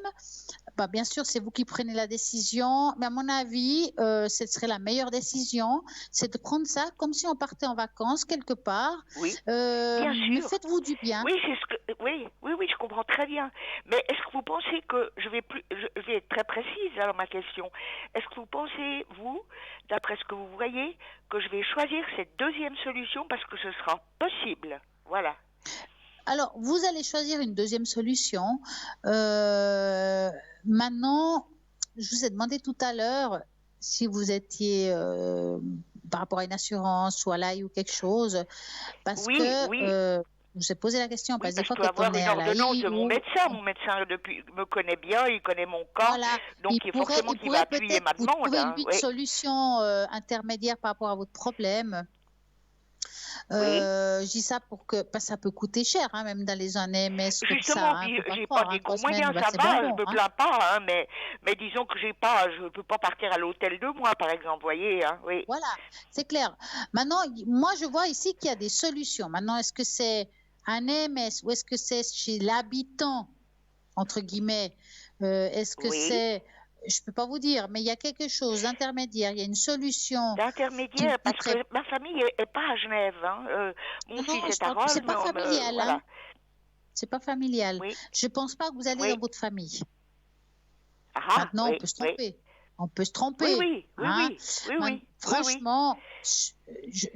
[SPEAKER 1] Bien sûr, c'est vous qui prenez la décision. Mais à mon avis, ce serait la meilleure décision. C'est de prendre ça comme si on partait en vacances quelque part.
[SPEAKER 9] Oui, bien
[SPEAKER 1] Mais
[SPEAKER 9] sûr.
[SPEAKER 1] faites-vous du bien.
[SPEAKER 9] Oui, oui, je comprends très bien. Mais est-ce que vous pensez que je vais être très précise dans ma question. Est-ce que vous pensez, vous, d'après ce que vous voyez, que je vais choisir cette deuxième solution parce que ce sera possible? Voilà.
[SPEAKER 1] Alors, vous allez choisir une deuxième solution. Maintenant, je vous ai demandé tout à l'heure si vous étiez par rapport à une assurance ou à l'AI ou quelque chose, parce que je vous ai posé la question. Parce que
[SPEAKER 9] je dois avoir une ordonnance de mon médecin. Mon médecin me connaît bien, il connaît mon cas, donc il forcément qu'il va appuyer ma demande.
[SPEAKER 1] Vous trouvez une solution intermédiaire par rapport à votre problème. Je dis ça pour que ça peut coûter cher, même dans les zones AMS comme ça.
[SPEAKER 9] Justement, j'ai pas des gros moyens, ça va, je me plains pas, mais disons que je peux pas partir à l'hôtel 2 mois, par exemple, voyez. Oui.
[SPEAKER 1] Voilà, c'est clair. Maintenant, moi, je vois ici qu'il y a des solutions. Maintenant, est-ce que c'est un AMS ou est-ce que c'est chez l'habitant, entre guillemets? Est-ce que c'est... Je ne peux pas vous dire, mais il y a quelque chose d'intermédiaire, il y a une solution.
[SPEAKER 9] D'intermédiaire, parce que ma famille n'est pas à Genève. Mon fils est à Rome.
[SPEAKER 1] C'est pas familial.
[SPEAKER 9] Voilà.
[SPEAKER 1] C'est pas familial.
[SPEAKER 9] Oui.
[SPEAKER 1] Je ne pense pas que vous allez dans votre famille. Maintenant, on peut se tromper. On peut se tromper.
[SPEAKER 9] Oui.
[SPEAKER 1] Franchement,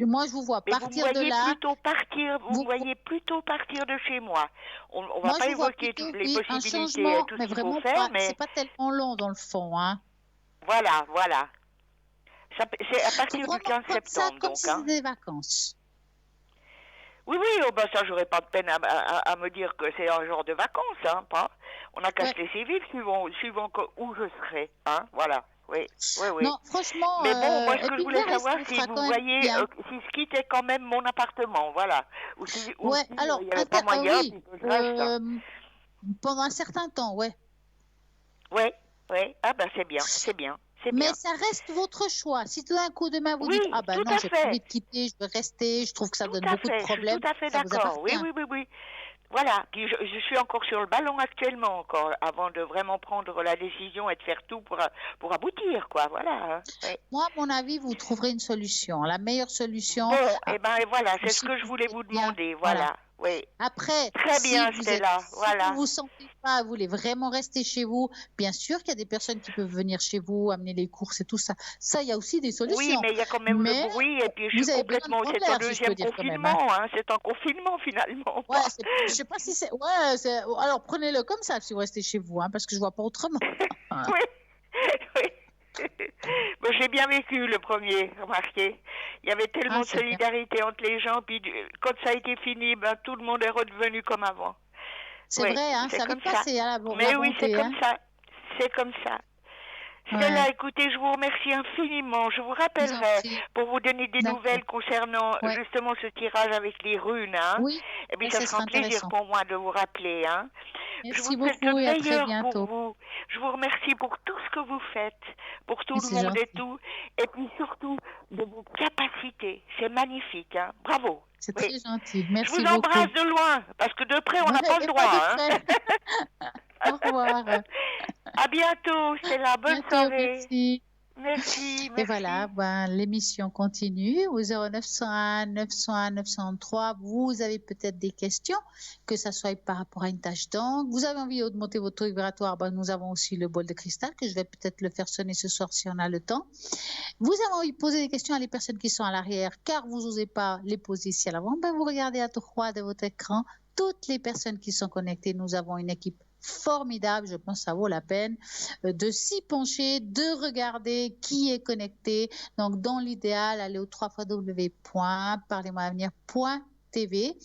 [SPEAKER 1] moi, je vous vois partir de là.
[SPEAKER 9] Vous voyez plutôt partir de chez moi. On ne va pas évoquer toutes les possibilités et tout ce qu'il faut faire, mais
[SPEAKER 1] c'est pas tellement long dans le fond.
[SPEAKER 9] Voilà. C'est à partir du 15 septembre.
[SPEAKER 1] Ça, comme si c'était des vacances.
[SPEAKER 9] Oui, ça, j'aurais pas de peine à me dire que c'est un genre de vacances, pas. On n'a qu'à se laisser vivre suivant où je serai, voilà. Oui.
[SPEAKER 1] Non, franchement.
[SPEAKER 9] Mais bon, moi, ce que je voulais savoir, si vous voyez, si ce quittait quand même mon appartement, voilà.
[SPEAKER 1] Alors,
[SPEAKER 9] il n'y avait pas moyen,
[SPEAKER 1] pendant un certain temps,
[SPEAKER 9] Oui. Ah, c'est bien.
[SPEAKER 1] Mais ça reste votre choix. Si tout d'un coup, demain, vous dites, non, j'ai pas envie de quitter, je veux rester, je trouve que ça donne beaucoup de problèmes.
[SPEAKER 9] Tout à fait d'accord. Oui. Voilà, puis je suis encore sur le ballon actuellement, encore, avant de vraiment prendre la décision et de faire tout pour aboutir, quoi, voilà.
[SPEAKER 1] Moi, à mon avis, vous trouverez une solution, la meilleure solution.
[SPEAKER 9] Bon, voilà, c'est ce que je voulais vous demander, voilà. Oui.
[SPEAKER 1] Après,
[SPEAKER 9] très bien, Stella, voilà.
[SPEAKER 1] Si vous ne vous sentez pas, vous voulez vraiment rester chez vous, bien sûr qu'il y a des personnes qui peuvent venir chez vous, amener les courses et tout ça. Ça, il y a aussi des solutions.
[SPEAKER 9] Oui, mais il y a quand même le bruit, et puis je suis complètement... C'est un deuxième confinement, c'est un confinement finalement.
[SPEAKER 1] Ouais, je sais pas si c'est... alors prenez-le comme ça si vous restez chez vous, parce que je vois pas autrement.
[SPEAKER 9] Oui. Bon, j'ai bien vécu le premier, remarquez. Il y avait tellement de solidarité entre les gens, puis quand ça a été fini, tout le monde est redevenu comme avant.
[SPEAKER 1] C'est vrai, ça va passer à la bonne.
[SPEAKER 9] Mais oui, c'est comme ça. C'est comme ça. Stella, écoutez, je vous remercie infiniment. Je vous rappellerai pour vous donner des nouvelles concernant justement ce tirage avec les runes.
[SPEAKER 1] Oui.
[SPEAKER 9] Et puis ça sera un plaisir pour moi de vous rappeler.
[SPEAKER 1] Merci beaucoup et à très bientôt.
[SPEAKER 9] Pour vous. Je vous remercie pour tout ce que vous faites, pour tout le monde et tout. Et puis surtout de vos capacités. C'est magnifique. Bravo.
[SPEAKER 1] C'est très gentil. Merci beaucoup.
[SPEAKER 9] Je vous embrasse de loin, parce que de près, on n'a pas le droit.
[SPEAKER 1] Au revoir.
[SPEAKER 9] À bientôt, Stella. Bonne soirée.
[SPEAKER 1] Merci. Et voilà, l'émission continue au 0901 901 903. Vous avez peut-être des questions, que ça soit par rapport à une tache d'encre. Vous avez envie d'augmenter votre taux vibratoire, nous avons aussi le bol de cristal, que je vais peut-être le faire sonner ce soir si on a le temps. Vous avez envie de poser des questions à les personnes qui sont à l'arrière, car vous n'osez pas les poser ici à l'avant. Vous regardez à droite de votre écran toutes les personnes qui sont connectées. Nous avons une équipe formidable, je pense que ça vaut la peine de s'y pencher, de regarder qui est connecté. Donc, dans l'idéal, allez au www.parlez-moi-avenir.tv.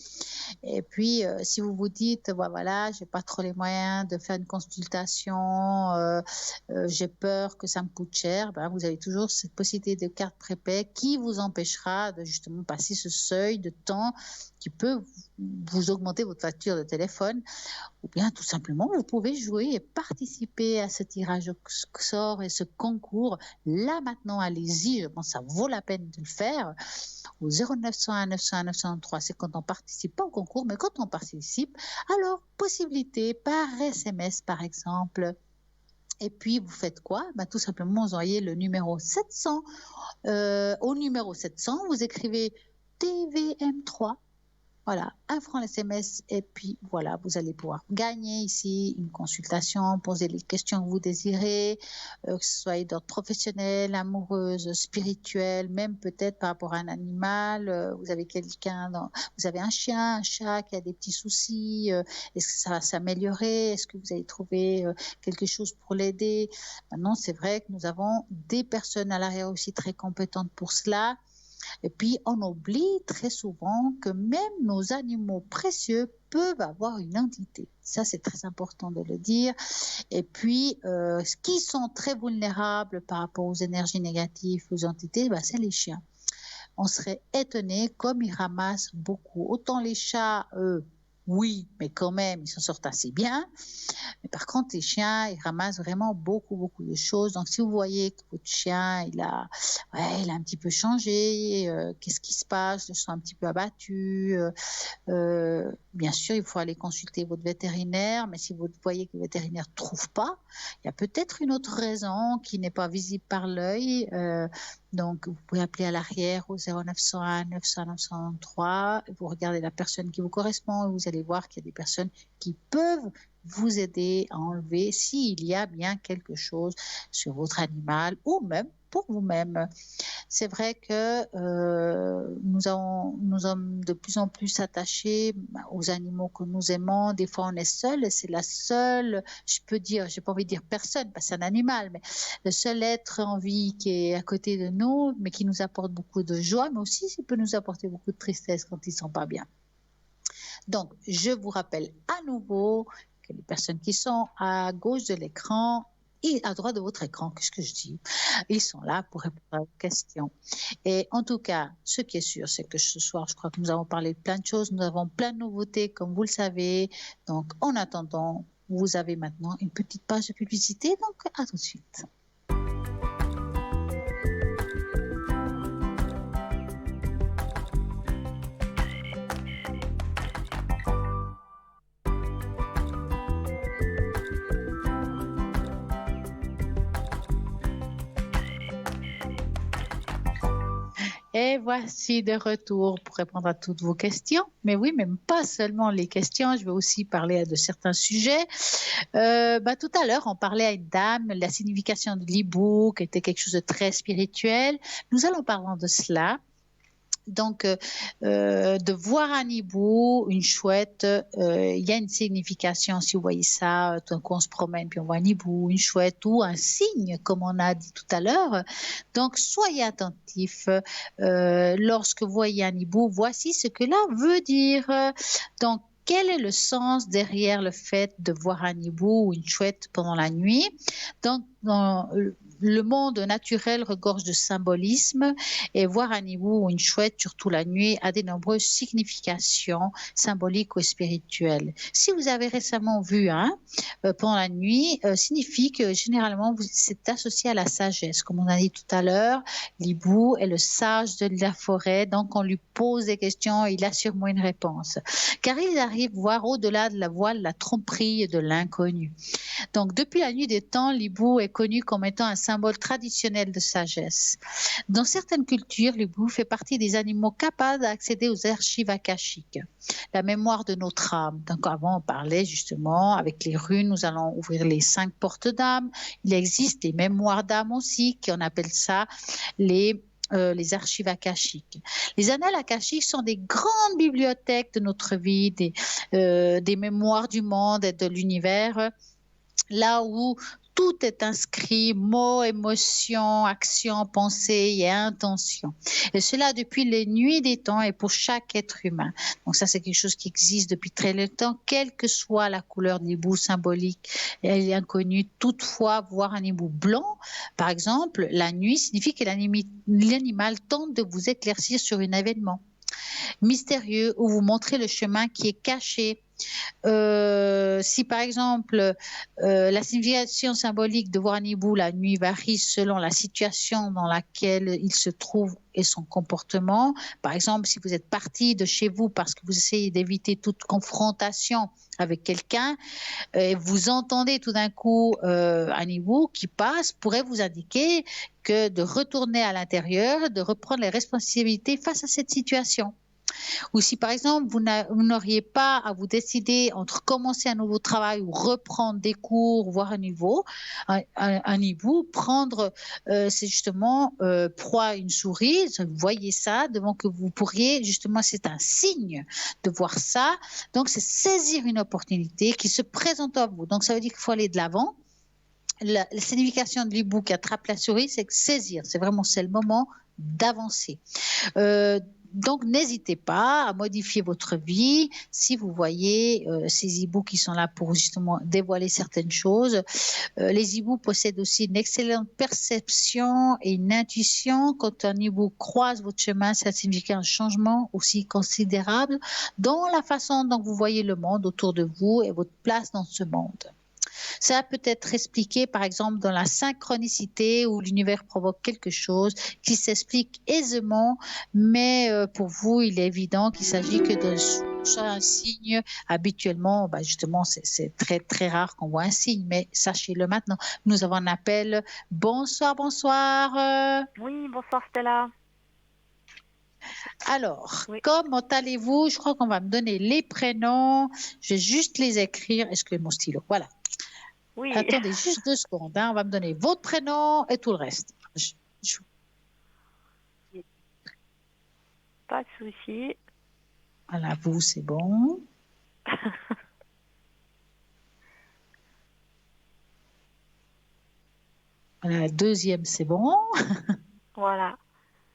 [SPEAKER 1] Et puis, si vous vous dites, voilà, j'ai pas trop les moyens de faire une consultation, j'ai peur que ça me coûte cher, vous avez toujours cette possibilité de carte prépay qui vous empêchera de justement passer ce seuil de temps qui peut vous augmenter votre facture de téléphone, ou bien tout simplement vous pouvez jouer et participer à ce tirage au sort et ce concours. Là maintenant, allez-y, je pense que ça vaut la peine de le faire au 0901 901 903. C'est quand on ne participe pas au concours, mais quand on participe, alors possibilité par SMS par exemple. Et puis, vous faites quoi? Tout simplement, vous envoyez le numéro 700. Au numéro 700, vous écrivez TVM3. Voilà, 1 franc SMS. Et puis, voilà, vous allez pouvoir gagner ici une consultation, poser les questions que vous désirez, que ce soit d'ordre professionnel, amoureuse, spirituelle, même peut-être par rapport à un animal. Vous avez vous avez un chien, un chat qui a des petits soucis. Est-ce que ça va s'améliorer? Est-ce que vous allez trouver quelque chose pour l'aider? Maintenant, c'est vrai que nous avons des personnes à l'arrière aussi très compétentes pour cela. Et puis, on oublie très souvent que même nos animaux précieux peuvent avoir une entité. Ça, c'est très important de le dire. Et puis, qui sont très vulnérables par rapport aux énergies négatives, aux entités, c'est les chiens. On serait étonné comme ils ramassent beaucoup. Autant les chats, oui, mais quand même, ils s'en sortent assez bien. Mais par contre, les chiens, ils ramassent vraiment beaucoup de choses. Donc, si vous voyez que votre chien, il a un petit peu changé, qu'est-ce qui se passe? Je le sens un petit peu abattu. Bien sûr, il faut aller consulter votre vétérinaire. Mais si vous voyez que le vétérinaire ne trouve pas, il y a peut-être une autre raison qui n'est pas visible par l'œil. Donc, vous pouvez appeler à l'arrière au 0901 900 903. Vous regardez la personne qui vous correspond et vous allez voir qu'il y a des personnes qui peuvent vous aider à enlever s'il y a bien quelque chose sur votre animal ou même pour vous-même. C'est vrai que nous sommes de plus en plus attachés aux animaux que nous aimons. Des fois, on est seul et c'est la seule, je peux dire, j'ai pas envie de dire personne, parce que c'est un animal, mais le seul être en vie qui est à côté de nous, mais qui nous apporte beaucoup de joie, mais aussi il peut nous apporter beaucoup de tristesse quand ils sont pas bien. Donc, je vous rappelle à nouveau que les personnes qui sont à gauche de l'écran et à droite de votre écran, qu'est-ce que je dis? Ils sont là pour répondre à vos questions. Et en tout cas, ce qui est sûr, c'est que ce soir, je crois que nous avons parlé de plein de choses. Nous avons plein de nouveautés, comme vous le savez. Donc, en attendant, vous avez maintenant une petite page de publicité. Donc, à tout de suite. Et voici de retour pour répondre à toutes vos questions. Mais oui, même pas seulement les questions, je vais aussi parler de certains sujets. Tout à l'heure, on parlait à une dame, la signification de l'hibou, qui était quelque chose de très spirituel. Nous allons parler de cela. Donc, de voir un hibou, une chouette, il y a une signification. Si vous voyez ça, tout d'un coup on se promène, puis on voit un hibou, une chouette ou un cygne, comme on a dit tout à l'heure. Donc, soyez attentifs. Lorsque vous voyez un hibou, voici ce que là veut dire. Donc, quel est le sens derrière le fait de voir un hibou ou une chouette pendant la nuit? Donc, dans le monde naturel regorge de symbolisme et voir un hibou ou une chouette, surtout la nuit, a de nombreuses significations symboliques ou spirituelles. Si vous avez récemment vu un pendant la nuit, signifie que généralement c'est associé à la sagesse. Comme on a dit tout à l'heure, l'hibou est le sage de la forêt, donc on lui pose des questions et il a sûrement une réponse. Car il arrive voir au-delà de la voile la tromperie de l'inconnu. Donc depuis la nuit des temps, l'hibou est connu comme étant un symbole traditionnel de sagesse. Dans certaines cultures, l'hibou fait partie des animaux capables d'accéder aux archives akashiques, la mémoire de notre âme. Donc avant, on parlait justement, avec les runes, nous allons ouvrir les 5 portes d'âme. Il existe des mémoires d'âme aussi, qu'on appelle ça les archives akashiques. Les annales akashiques sont des grandes bibliothèques de notre vie, des mémoires du monde et de l'univers, là où tout est inscrit, mots, émotions, actions, pensées et intentions. Et cela depuis les nuits des temps et pour chaque être humain. Donc ça, c'est quelque chose qui existe depuis très longtemps, quelle que soit la couleur de l'hibou symbolique. Elle est inconnue. Toutefois, voir un hibou blanc, par exemple, la nuit, signifie que l'animal tente de vous éclaircir sur un événement. mystérieux où vous montrez le chemin qui est caché. Si par exemple la signification symbolique de voir un hibou la nuit varie selon la situation dans laquelle il se trouve et son comportement. Par exemple, si vous êtes parti de chez vous parce que vous essayez d'éviter toute confrontation avec quelqu'un et vous entendez tout d'un coup un hibou qui passe, pourrait vous indiquer que de retourner à l'intérieur, de reprendre les responsabilités face à cette situation. Ou si par exemple vous n'auriez pas à vous décider entre commencer un nouveau travail ou reprendre des cours, voir un hibou, prendre c'est justement proie une souris, vous voyez ça devant que vous pourriez justement, c'est un signe de voir ça, donc c'est saisir une opportunité qui se présente à vous, donc ça veut dire qu'il faut aller de l'avant. La signification de l'hibou qui attrape la souris, c'est que saisir, c'est le moment d'avancer. Donc, n'hésitez pas à modifier votre vie si vous voyez ces hiboux qui sont là pour justement dévoiler certaines choses. Les hiboux possèdent aussi une excellente perception et une intuition. Quand un hibou croise votre chemin, ça signifie un changement aussi considérable dans la façon dont vous voyez le monde autour de vous et votre place dans ce monde. Ça peut être expliqué par exemple dans la synchronicité où l'univers provoque quelque chose qui s'explique aisément, mais pour vous, il est évident qu'il s'agit que de soit un signe. Habituellement, justement, c'est très très rare qu'on voit un signe, mais sachez-le maintenant. Nous avons un appel. Bonsoir, bonsoir.
[SPEAKER 10] Oui, bonsoir Stella.
[SPEAKER 1] Alors, comment allez-vous? Je crois qu'on va me donner les prénoms. Je vais juste les écrire. Est-ce que mon stylo? Voilà.
[SPEAKER 10] Oui.
[SPEAKER 1] Attendez juste 2 secondes. On va me donner votre prénom et tout le reste.
[SPEAKER 10] Pas de souci.
[SPEAKER 1] Voilà, vous, c'est bon. Voilà, la deuxième, c'est bon.
[SPEAKER 10] Voilà.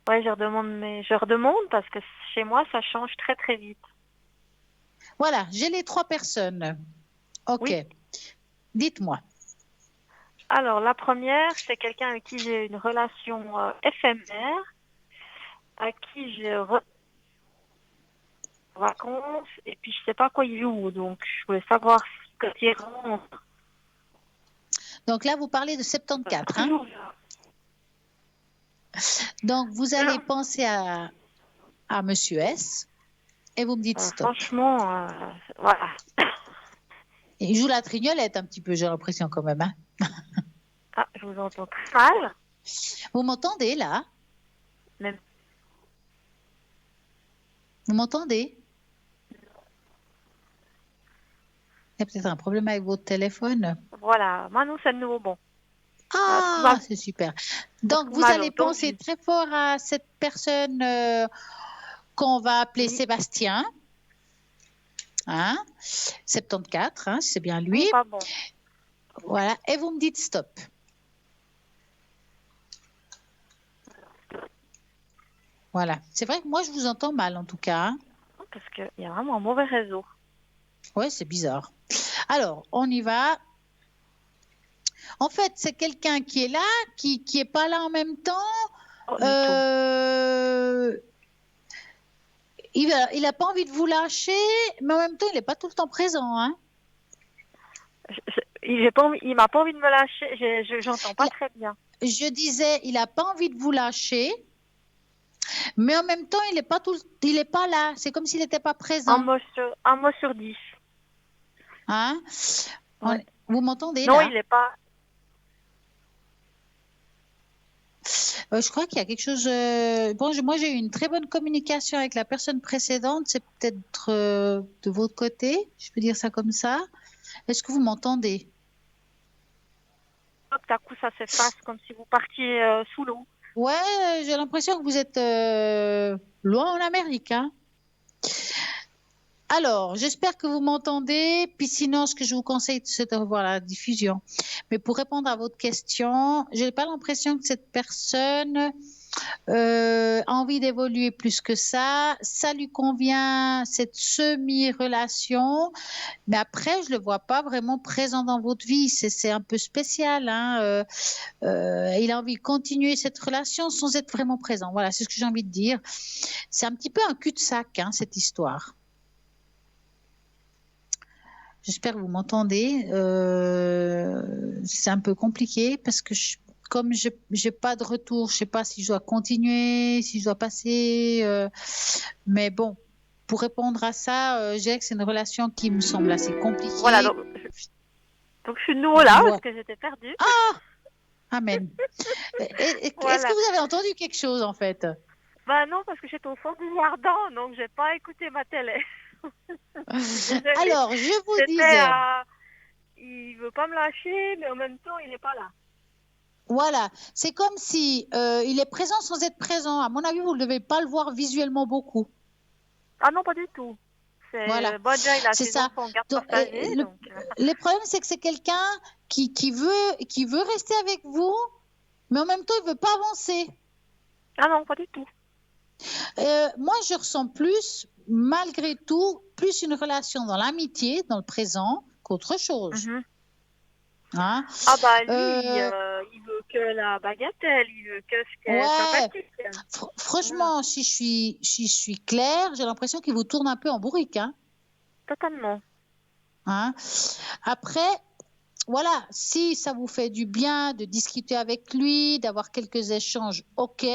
[SPEAKER 10] Ouais, je redemande parce que chez moi, ça change très très vite.
[SPEAKER 1] Voilà, j'ai les 3 personnes. Ok.
[SPEAKER 10] Oui.
[SPEAKER 1] Dites-moi.
[SPEAKER 10] Alors, la première, c'est quelqu'un avec qui j'ai une relation éphémère, à qui je vacances, et puis je sais pas quoi il joue, donc je voulais savoir quand il rentre.
[SPEAKER 1] Donc là, vous parlez de 74, hein? Donc, vous allez penser à Monsieur S et vous me dites stop.
[SPEAKER 10] Franchement, voilà.
[SPEAKER 1] Et il joue la trignolette un petit peu, j'ai l'impression quand même. Hein?
[SPEAKER 10] Ah, je vous entends très mal.
[SPEAKER 1] Vous m'entendez là?
[SPEAKER 10] Même.
[SPEAKER 1] Vous m'entendez? Il y a peut-être un problème avec votre téléphone.
[SPEAKER 10] Voilà, maintenant c'est de nouveau bon.
[SPEAKER 1] Ah, c'est super. Donc, vous allez penser très fort à cette personne qu'on va appeler Sébastien. Hein? 74, hein, c'est bien lui.
[SPEAKER 10] Pas bon.
[SPEAKER 1] Voilà, et vous me dites stop. Voilà, c'est vrai que moi je vous entends mal en tout cas. Hein?
[SPEAKER 10] Parce qu'il y a vraiment un mauvais réseau.
[SPEAKER 1] Ouais, c'est bizarre. Alors, on y va. En fait, c'est quelqu'un qui est là, qui est pas là en même temps. Il n'a pas envie de vous lâcher, mais en même temps, il n'est pas tout le temps présent. Hein?
[SPEAKER 10] Il m'a pas envie de me lâcher. J'entends pas très bien.
[SPEAKER 1] Je disais, il n'a pas envie de vous lâcher, mais en même temps, il n'est pas là. C'est comme s'il n'était pas présent.
[SPEAKER 10] Un mot sur 10.
[SPEAKER 1] Hein?
[SPEAKER 10] Ouais.
[SPEAKER 1] Vous m'entendez
[SPEAKER 10] Non,
[SPEAKER 1] là?
[SPEAKER 10] il n'est pas.
[SPEAKER 1] Je crois qu'il y a quelque chose. Moi, j'ai eu une très bonne communication avec la personne précédente. C'est peut-être de votre côté. Je peux dire ça comme ça. Est-ce que vous m'entendez?
[SPEAKER 10] Tout à coup, ça s'efface comme si vous partiez sous l'eau.
[SPEAKER 1] Ouais, j'ai l'impression que vous êtes loin en Amérique. Hein? Alors, j'espère que vous m'entendez. Puis sinon, ce que je vous conseille, c'est de revoir la diffusion. Mais pour répondre à votre question, je n'ai pas l'impression que cette personne a envie d'évoluer plus que ça. Ça lui convient, cette semi-relation. Mais après, je ne le vois pas vraiment présent dans votre vie. C'est un peu spécial. Hein? Il a envie de continuer cette relation sans être vraiment présent. Voilà, c'est ce que j'ai envie de dire. c'est un petit peu un cul-de-sac, hein, cette histoire. J'espère que vous m'entendez. C'est un peu compliqué parce que comme je n'ai pas de retour, je ne sais pas si je dois continuer, si je dois passer. Mais bon, pour répondre à ça, je dirais que c'est une relation qui me semble assez compliquée.
[SPEAKER 10] Voilà, donc je suis de nouveau là parce que j'étais perdue.
[SPEAKER 1] Ah, amen. Est-ce
[SPEAKER 10] Voilà.
[SPEAKER 1] que vous avez entendu quelque chose en fait?
[SPEAKER 10] Bah non, parce que j'étais au fond du jardin, donc j'ai pas écouté ma télé.
[SPEAKER 1] Alors, je vous disais.
[SPEAKER 10] Il veut pas me lâcher, mais en même temps, il n'est pas là.
[SPEAKER 1] Voilà, c'est comme si il est présent sans être présent. À mon avis, vous ne devez pas le voir visuellement beaucoup.
[SPEAKER 10] Ah non, pas du tout.
[SPEAKER 1] Voilà,
[SPEAKER 10] bon, déjà, il a
[SPEAKER 1] c'est
[SPEAKER 10] ses
[SPEAKER 1] ça.
[SPEAKER 10] enfants en garde
[SPEAKER 1] Donc,
[SPEAKER 10] partagée.
[SPEAKER 1] le problème, c'est que c'est quelqu'un qui veut rester avec vous, mais en même temps, il ne veut pas avancer.
[SPEAKER 10] Ah non, pas du tout.
[SPEAKER 1] Moi, je ressens plus, malgré tout, plus une relation dans l'amitié, dans le présent, qu'autre chose. Hein?
[SPEAKER 10] Ah bah lui, il veut que la bagatelle, il veut que ce qui est sympathique.
[SPEAKER 1] Franchement, si je suis claire, j'ai l'impression qu'il vous tourne un peu en bourrique. Hein?
[SPEAKER 10] Totalement.
[SPEAKER 1] Hein? Après, voilà, si ça vous fait du bien de discuter avec lui, d'avoir quelques échanges, ok,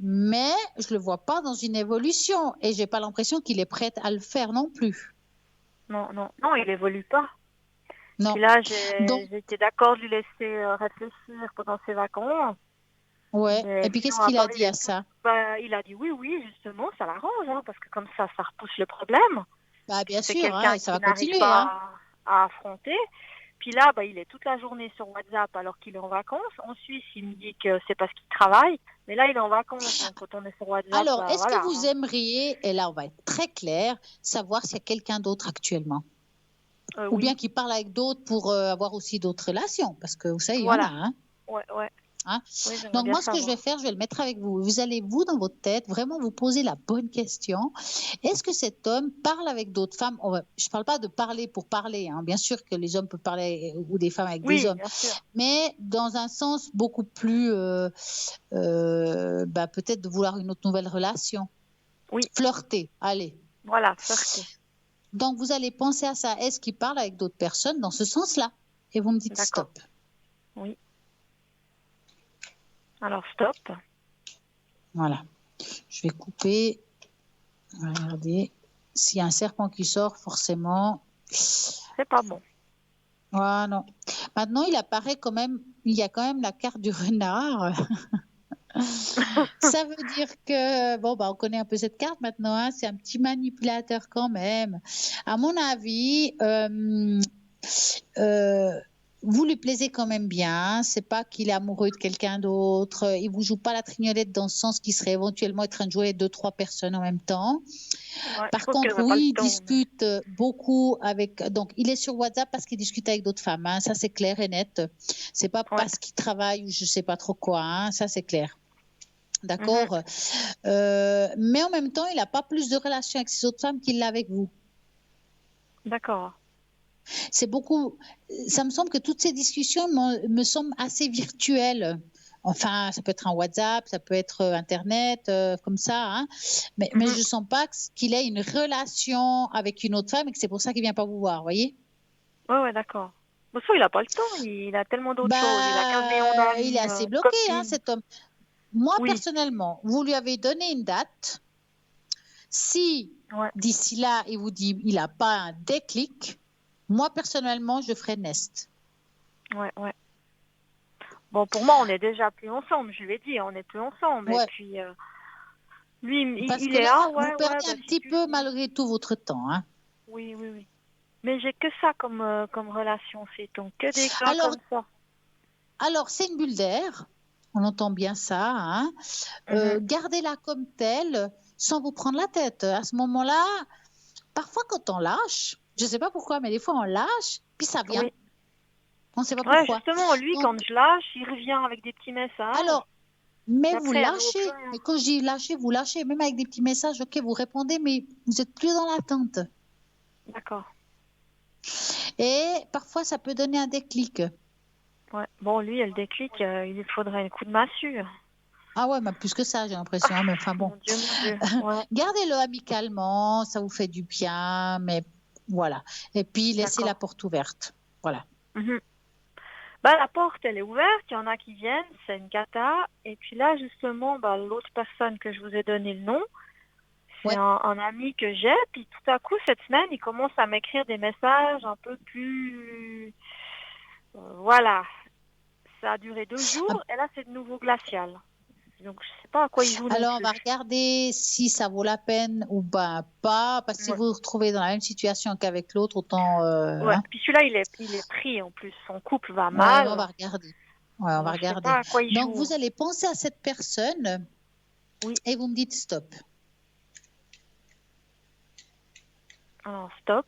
[SPEAKER 1] mais je ne le vois pas dans une évolution et je n'ai pas l'impression qu'il est prêt à le faire non plus.
[SPEAKER 10] Non, il évolue pas.
[SPEAKER 1] Non.
[SPEAKER 10] Et là, j'ai été d'accord de lui laisser réfléchir pendant ses vacances.
[SPEAKER 1] Ouais. Et puis, qu'est-ce qu'il a dit à ça?
[SPEAKER 10] Il a dit oui, justement, ça l'arrange, hein, parce que comme ça repousse le problème.
[SPEAKER 1] Bah, bien
[SPEAKER 10] c'est
[SPEAKER 1] sûr,
[SPEAKER 10] quelqu'un
[SPEAKER 1] hein, ça va
[SPEAKER 10] qui n'arrive
[SPEAKER 1] continuer.
[SPEAKER 10] pas à affronter. Puis là, il est toute la journée sur WhatsApp alors qu'il est en vacances. En Suisse, il me dit que c'est parce qu'il travaille. Mais là, il est en vacances, donc quand on est sur WhatsApp...
[SPEAKER 1] Alors, est-ce que vous aimeriez, et là, on va être très clair, savoir s'il y a quelqu'un d'autre actuellement? Ou bien qu'il parle avec d'autres pour avoir aussi d'autres relations, parce que vous savez, il y en a. Hein?
[SPEAKER 10] Ouais.
[SPEAKER 1] Hein?
[SPEAKER 10] Oui,
[SPEAKER 1] donc moi, ce que je vais faire, je vais le mettre avec vous. Vous allez, vous, dans votre tête, vraiment vous poser la bonne question. Est-ce que cet homme parle avec d'autres femmes? Je ne parle pas de parler pour parler. Hein. Bien sûr que les hommes peuvent parler, ou des femmes avec des hommes.
[SPEAKER 10] Bien sûr.
[SPEAKER 1] Mais dans un sens beaucoup plus, peut-être de vouloir une autre nouvelle relation.
[SPEAKER 10] Oui.
[SPEAKER 1] Flirter, allez.
[SPEAKER 10] Voilà, flirter.
[SPEAKER 1] Donc, vous allez penser à ça. Est-ce qu'il parle avec d'autres personnes dans ce sens-là? Et vous me dites stop.
[SPEAKER 10] Oui. Alors, stop.
[SPEAKER 1] Voilà. Je vais couper. Regardez. S'il y a un serpent qui sort, forcément...
[SPEAKER 10] C'est pas bon.
[SPEAKER 1] Ah non. Maintenant, il apparaît quand même... Il y a quand même la carte du renard. Ça veut dire que... Bon, on connaît un peu cette carte maintenant. Hein, c'est un petit manipulateur quand même. À mon avis... vous lui plaisez quand même bien, c'est pas qu'il est amoureux de quelqu'un d'autre, il vous joue pas la trignolette dans le sens qu'il serait éventuellement en train de jouer 2-3 personnes en même temps.
[SPEAKER 10] Ouais,
[SPEAKER 1] par contre, oui, il discute beaucoup avec, donc il est sur WhatsApp parce qu'il discute avec d'autres femmes, hein, ça c'est clair et net. C'est pas parce qu'il travaille ou je sais pas trop quoi, hein, ça c'est clair. D'accord. Mais en même temps, il n'a pas plus de relations avec ces autres femmes qu'il l'a avec vous.
[SPEAKER 10] D'accord.
[SPEAKER 1] C'est beaucoup. Ça me semble que toutes ces discussions me semblent assez virtuelles. Enfin, ça peut être un WhatsApp, ça peut être Internet, comme ça. Hein. Mais je ne sens pas qu'il ait une relation avec une autre femme et que c'est pour ça qu'il ne vient pas vous voir, vous voyez?
[SPEAKER 10] Ouais, d'accord. Bon, ça, il n'a pas le temps. Il a tellement d'autres choses. Il a 15 millions d'amis.
[SPEAKER 1] Il est assez bloqué, hein, cet homme. Moi, personnellement, vous lui avez donné une date. Si, d'ici là, il vous dit il n'a pas un déclic, moi, personnellement, je ferais Nest.
[SPEAKER 10] Ouais. Bon, pour moi, on n'est déjà plus ensemble. Je lui ai dit, on n'est plus ensemble. Et puis, lui,
[SPEAKER 1] parce
[SPEAKER 10] il
[SPEAKER 1] que
[SPEAKER 10] est
[SPEAKER 1] là,
[SPEAKER 10] là.
[SPEAKER 1] vous perdez un petit peu, malgré tout, votre temps. Hein.
[SPEAKER 10] Oui. Mais j'ai que ça comme relation, c'est donc que des gars comme ça.
[SPEAKER 1] Alors, c'est une bulle d'air. On entend bien ça. Hein. Gardez-la comme telle, sans vous prendre la tête. À ce moment-là, parfois, quand on lâche, je ne sais pas pourquoi, mais des fois, on lâche, puis ça vient.
[SPEAKER 10] Oui.
[SPEAKER 1] On ne sait pas pourquoi.
[SPEAKER 10] Justement, lui, quand je lâche, il revient avec des petits messages.
[SPEAKER 1] Alors, mais
[SPEAKER 10] après,
[SPEAKER 1] vous lâchez. Mais quand je dis lâcher, vous lâchez, même avec des petits messages. Ok, vous répondez, mais vous n'êtes plus dans l'attente.
[SPEAKER 10] D'accord.
[SPEAKER 1] Et parfois, ça peut donner un déclic.
[SPEAKER 10] Ouais. Bon, lui, le déclic, il faudrait un coup de massue.
[SPEAKER 1] Ah ouais, mais plus que ça, j'ai l'impression. Mais enfin bon,
[SPEAKER 10] Mon Dieu, ouais.
[SPEAKER 1] gardez-le amicalement, ça vous fait du bien, mais voilà. Et puis, laissez la
[SPEAKER 10] D'accord.
[SPEAKER 1] porte ouverte. Voilà.
[SPEAKER 10] Mhm. Bah, la porte, elle est ouverte, il y en a qui viennent, c'est une cata. Et puis là, justement, bah, l'autre personne que je vous ai donné le nom, c'est
[SPEAKER 1] Ouais.
[SPEAKER 10] un ami que j'ai. Puis tout à coup, cette semaine, il commence à m'écrire des messages un peu plus... voilà. Ça a duré 2 jours, et là, c'est de nouveau glacial. Donc, je sais pas à quoi il joue non
[SPEAKER 1] Alors, on
[SPEAKER 10] plus.
[SPEAKER 1] va regarder si ça vaut la peine ou ben pas, parce que si
[SPEAKER 10] Ouais.
[SPEAKER 1] vous vous retrouvez dans la même situation qu'avec l'autre, autant.
[SPEAKER 10] Ouais.
[SPEAKER 1] Hein.
[SPEAKER 10] Puis celui-là, il est pris en plus. Son couple va
[SPEAKER 1] Ouais,
[SPEAKER 10] mal.
[SPEAKER 1] on va regarder. Ouais, on va
[SPEAKER 10] Donc, je sais
[SPEAKER 1] regarder.
[SPEAKER 10] pas à quoi il
[SPEAKER 1] Donc,
[SPEAKER 10] joue.
[SPEAKER 1] vous allez penser à cette personne
[SPEAKER 10] Oui.
[SPEAKER 1] et vous me dites stop.
[SPEAKER 10] Alors, stop.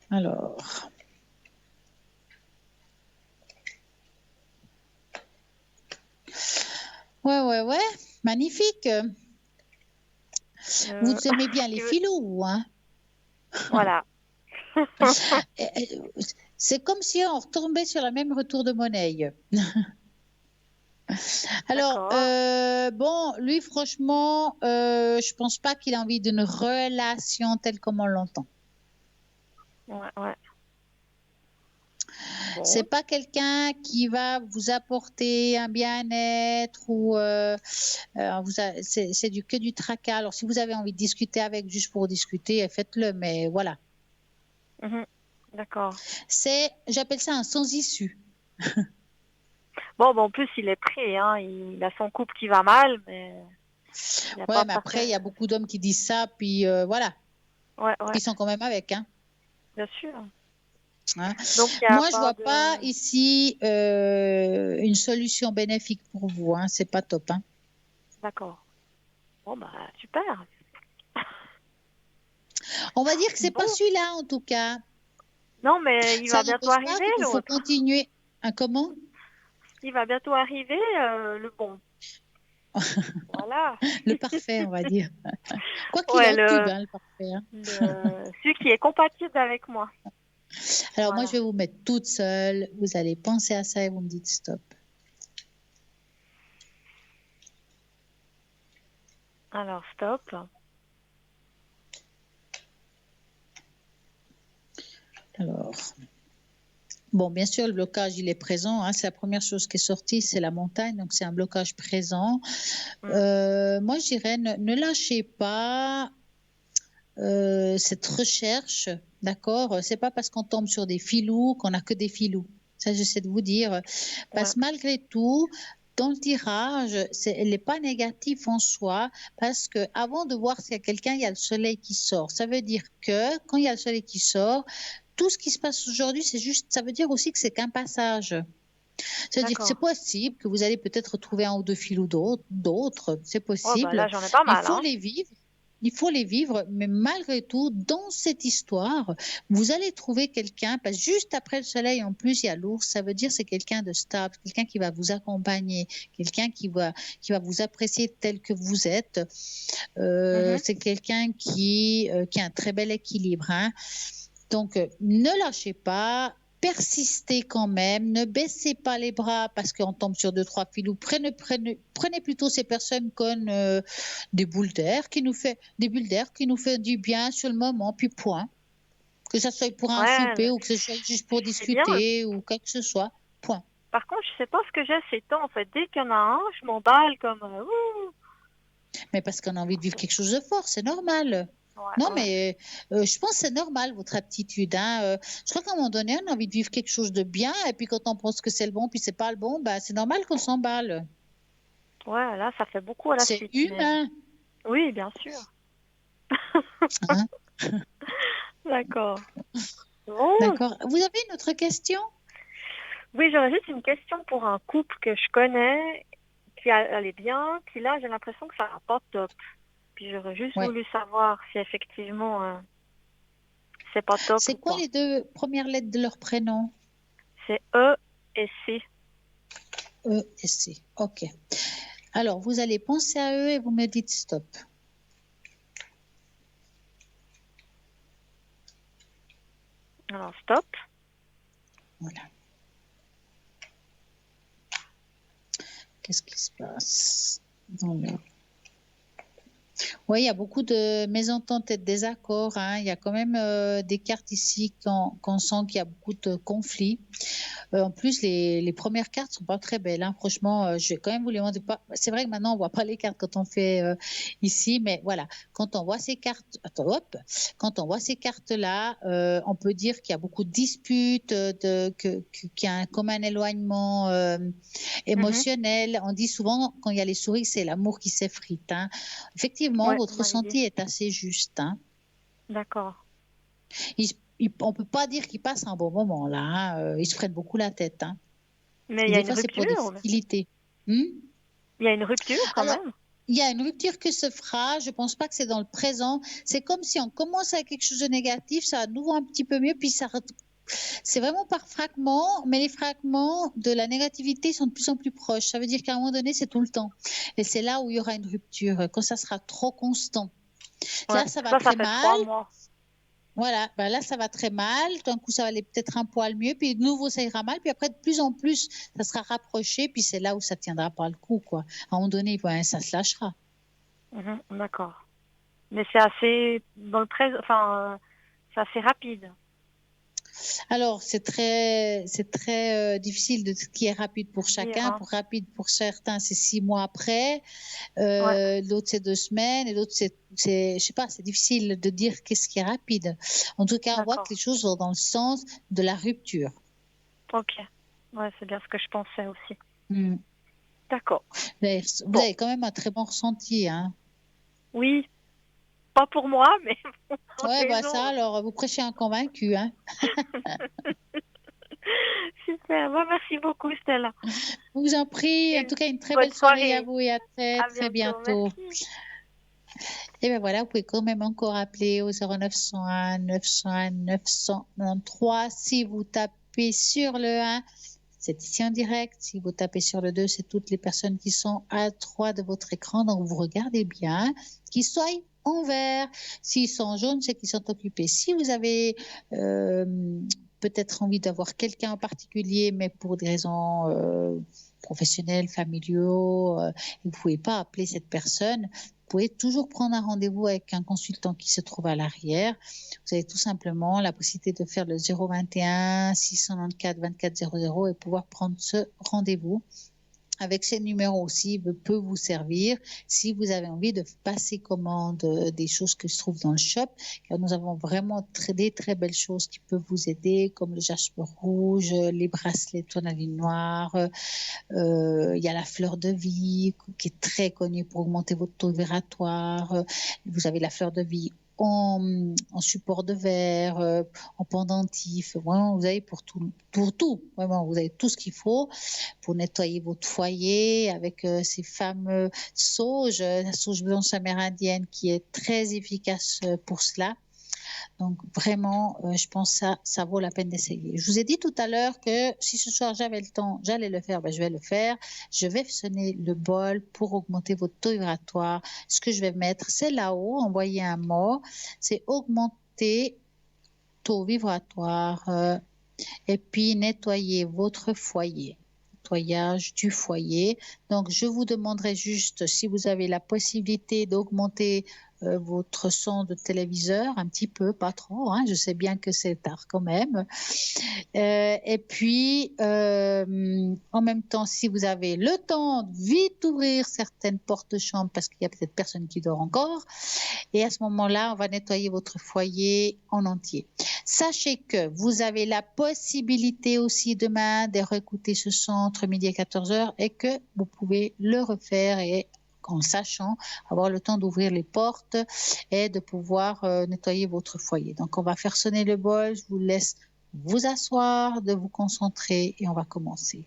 [SPEAKER 1] Alors. Ouais. Magnifique. Vous aimez bien les filous, hein?
[SPEAKER 10] Voilà.
[SPEAKER 1] C'est comme si on retombait sur la même retour de monnaie. Alors, bon, lui, franchement, je pense pas qu'il a envie d'une relation telle comme on l'entend.
[SPEAKER 10] Ouais. Bon.
[SPEAKER 1] C'est pas quelqu'un qui va vous apporter un bien-être ou c'est que du tracas. Alors, si vous avez envie de discuter avec juste pour discuter, faites-le, mais voilà.
[SPEAKER 10] D'accord.
[SPEAKER 1] J'appelle ça un sans issue.
[SPEAKER 10] Bon, en plus, il est pris, hein. Il a son couple qui va mal, mais...
[SPEAKER 1] Ouais, mais après, il y a beaucoup d'hommes qui disent ça, puis voilà.
[SPEAKER 10] Ouais.
[SPEAKER 1] Ils sont quand même avec, hein.
[SPEAKER 10] Bien sûr.
[SPEAKER 1] Hein.
[SPEAKER 10] Donc,
[SPEAKER 1] Moi, je vois pas ici une solution bénéfique pour vous. Hein. C'est pas top. Hein.
[SPEAKER 10] D'accord. Bon, bah, super.
[SPEAKER 1] On va dire que c'est pas celui-là, en tout cas.
[SPEAKER 10] Non, mais il va bientôt arriver,
[SPEAKER 1] Il faut continuer. Hein, comment?
[SPEAKER 10] Il va bientôt arriver, le bon. Voilà.
[SPEAKER 1] Le parfait, on va dire. Quoi qu'il est en tube, hein, le parfait. Hein.
[SPEAKER 10] Celui qui est compatible avec moi.
[SPEAKER 1] Alors, moi, je vais vous mettre toute seule. Vous allez penser à ça et vous me dites stop.
[SPEAKER 10] Alors, stop.
[SPEAKER 1] Alors, bon, bien sûr, le blocage, il est présent. Hein. C'est la première chose qui est sortie, c'est la montagne. Donc, c'est un blocage présent. Moi, je dirais, ne lâchez pas cette recherche. D'accord? C'est pas parce qu'on tombe sur des filous qu'on n'a que des filous. Ça, j'essaie de vous dire. Parce que malgré tout, dans le tirage, elle n'est pas négative en soi, parce que avant de voir s'il y a quelqu'un, il y a le soleil qui sort. Ça veut dire que quand il y a le soleil qui sort, tout ce qui se passe aujourd'hui, c'est juste, ça veut dire aussi que c'est qu'un passage. C'est-à-dire que c'est possible que vous allez peut-être trouver un ou deux filous d'autres, c'est possible.
[SPEAKER 10] Oh, bah là, j'en ai pas mal.
[SPEAKER 1] Il faut les vivre. Il faut les vivre, mais malgré tout, dans cette histoire, vous allez trouver quelqu'un, parce que juste après le soleil, en plus, il y a l'ours, ça veut dire c'est quelqu'un de stable, quelqu'un qui va vous accompagner, quelqu'un qui va vous apprécier tel que vous êtes. C'est quelqu'un qui a un très bel équilibre. Hein. Donc, ne lâchez pas. Persistez quand même, ne baissez pas les bras parce qu'on tombe sur 2-3 filous. Prenez plutôt ces personnes comme des bulles d'air qui nous fait du bien sur le moment, puis point. Que ça soit pour un souper ou que ce soit juste pour discuter ou quoi que ce soit, point.
[SPEAKER 10] Par contre, je sais pas ce que j'ai ces temps en fait. Dès qu'il y en a un, je m'emballe comme.
[SPEAKER 1] Mais parce qu'on a envie de vivre quelque chose de fort, c'est normal. Mais je pense que c'est normal, votre aptitude. Hein. Je crois qu'à un moment donné, on a envie de vivre quelque chose de bien, et puis quand on pense que c'est le bon, puis c'est pas le bon, bah, c'est normal qu'on s'emballe.
[SPEAKER 10] Ouais, là, ça fait beaucoup à la suite.
[SPEAKER 1] C'est humain.
[SPEAKER 10] Mais... Oui, bien sûr.
[SPEAKER 1] Hein?
[SPEAKER 10] D'accord. Bon.
[SPEAKER 1] D'accord. Vous avez une autre question?
[SPEAKER 10] Oui, j'aurais juste une question pour un couple que je connais, qui allait bien, qui là, j'ai l'impression que ça va pas top. Puis j'aurais juste voulu savoir si effectivement c'est pas top.
[SPEAKER 1] C'est quoi les 2 premières lettres de leur prénom?
[SPEAKER 10] C'est E et C.
[SPEAKER 1] E et C, ok. Alors, vous allez penser à eux et vous me dites stop.
[SPEAKER 10] Alors, stop.
[SPEAKER 1] Voilà. Qu'est-ce qui se passe dans le... Oui, il y a beaucoup de mésententes et de désaccords, hein. Il y a quand même des cartes ici qu'on sent qu'il y a beaucoup de conflits. En plus, les premières cartes sont pas très belles, hein. Franchement, je vais quand même vous les montrer. C'est vrai que maintenant, on voit pas les cartes quand on fait ici, mais voilà. Quand on voit ces cartes, attends, hop, quand on voit ces cartes-là, on peut dire qu'il y a beaucoup de disputes, qu'il y a comme un éloignement émotionnel. On dit souvent, quand il y a les souris, c'est l'amour qui s'effrite, hein. Effectivement,
[SPEAKER 10] Ouais,
[SPEAKER 1] votre
[SPEAKER 10] vous m'avez
[SPEAKER 1] ressenti
[SPEAKER 10] dit.
[SPEAKER 1] est assez juste, hein.
[SPEAKER 10] D'accord.
[SPEAKER 1] On ne peut pas dire qu'ils passent un bon moment là, hein. Ils se prennent beaucoup la tête, hein.
[SPEAKER 10] Mais
[SPEAKER 1] Et
[SPEAKER 10] il y a
[SPEAKER 1] des
[SPEAKER 10] une
[SPEAKER 1] fois, c'est pour des
[SPEAKER 10] rupture.
[SPEAKER 1] futilités.
[SPEAKER 10] Il y a une rupture quand
[SPEAKER 1] Alors,
[SPEAKER 10] même.
[SPEAKER 1] il y a une rupture que se fera. Je ne pense pas que c'est dans le présent. C'est comme si on commence avec quelque chose de négatif, ça va de nouveau un petit peu mieux, puis c'est vraiment par fragments, mais les fragments de la négativité sont de plus en plus proches. Ça veut dire qu'à un moment donné, c'est tout le temps. Et c'est là où il y aura une rupture, quand ça sera trop constant.
[SPEAKER 10] Ouais.
[SPEAKER 1] Là, ça va
[SPEAKER 10] Ça
[SPEAKER 1] très
[SPEAKER 10] fait
[SPEAKER 1] mal.
[SPEAKER 10] 3 mois.
[SPEAKER 1] Voilà, ben là, ça va très mal. D'un coup, ça va aller peut-être un poil mieux. Puis de nouveau, ça ira mal. Puis après, de plus en plus, ça sera rapproché. Puis c'est là où ça tiendra pas le coup, quoi. À un moment donné, ben, ça se lâchera.
[SPEAKER 10] D'accord. Mais c'est assez dans le présent, enfin, c'est assez rapide.
[SPEAKER 1] Alors, c'est très difficile de ce qui est rapide pour chacun.
[SPEAKER 10] hein.
[SPEAKER 1] Pour rapide pour certains, c'est 6 mois après.
[SPEAKER 10] Ouais.
[SPEAKER 1] L'autre, c'est 2 semaines. Et l'autre, je sais pas, c'est difficile de dire qu'est-ce qui est rapide. En tout cas, on voit que les choses vont dans le sens de la rupture.
[SPEAKER 10] Ok. Ouais, c'est bien ce que je pensais aussi.
[SPEAKER 1] Mm.
[SPEAKER 10] D'accord.
[SPEAKER 1] Vous avez quand même un très bon ressenti, hein.
[SPEAKER 10] Oui. Pas pour moi, mais pour
[SPEAKER 1] Ouais,
[SPEAKER 10] les
[SPEAKER 1] bah
[SPEAKER 10] autres.
[SPEAKER 1] ça, alors, vous prêchez un convaincu, hein.
[SPEAKER 10] Super. Bon, merci beaucoup, Stella.
[SPEAKER 1] Je vous en prie. En tout cas, une très
[SPEAKER 10] bonne
[SPEAKER 1] belle soirée à
[SPEAKER 10] soirée.
[SPEAKER 1] vous et à
[SPEAKER 10] À
[SPEAKER 1] très
[SPEAKER 10] bientôt.
[SPEAKER 1] bientôt. Et bien voilà, vous pouvez quand même encore appeler au 0901 901 993. Si vous tapez sur le 1, c'est ici en direct. Si vous tapez sur le 2, c'est toutes les personnes qui sont à droite de votre écran. Donc vous regardez bien, qu'ils soient en vert. S'ils sont en jaune, c'est qu'ils sont occupés. Si vous avez peut-être envie d'avoir quelqu'un en particulier, mais pour des raisons professionnels, familiaux, vous ne pouvez pas appeler cette personne, vous pouvez toujours prendre un rendez-vous avec un consultant qui se trouve à l'arrière. Vous avez tout simplement la possibilité de faire le 021 694 24 00 et pouvoir prendre ce rendez-vous. Avec ces numéros aussi, peut vous servir si vous avez envie de passer commande des choses qui se trouvent dans le shop, car nous avons vraiment des très belles choses qui peuvent vous aider, comme le jaspe rouge, les bracelets de tourmaline noire, il y a la fleur de vie qui est très connue pour augmenter votre taux vibratoire, vous avez la fleur de vie en support de verre, en pendentif, vraiment vous avez pour tout, vraiment vous avez tout ce qu'il faut pour nettoyer votre foyer avec ces fameux sauges, la sauge blanche amérindienne qui est très efficace pour cela. Donc vraiment, je pense que ça vaut la peine d'essayer. Je vous ai dit tout à l'heure que si ce soir j'avais le temps, j'allais le faire, je vais le faire. Je vais sonner le bol pour augmenter votre taux vibratoire. Ce que je vais mettre, c'est là-haut, envoyer un mot, c'est augmenter taux vibratoire et puis nettoyer votre foyer. Nettoyage du foyer. Donc, je vous demanderai juste si vous avez la possibilité d'augmenter votre son de téléviseur un petit peu, pas trop, hein, je sais bien que c'est tard quand même. Et puis, en même temps, si vous avez le temps, vite ouvrir certaines portes de chambre parce qu'il y a peut-être personne qui dort encore. Et à ce moment-là, on va nettoyer votre foyer en entier. Sachez que vous avez la possibilité aussi demain de réécouter ce son entre midi et 14h et que vous pouvez le refaire et en sachant avoir le temps d'ouvrir les portes et de pouvoir nettoyer votre foyer. Donc, on va faire sonner le bol. Je vous laisse vous asseoir, de vous concentrer et on va commencer.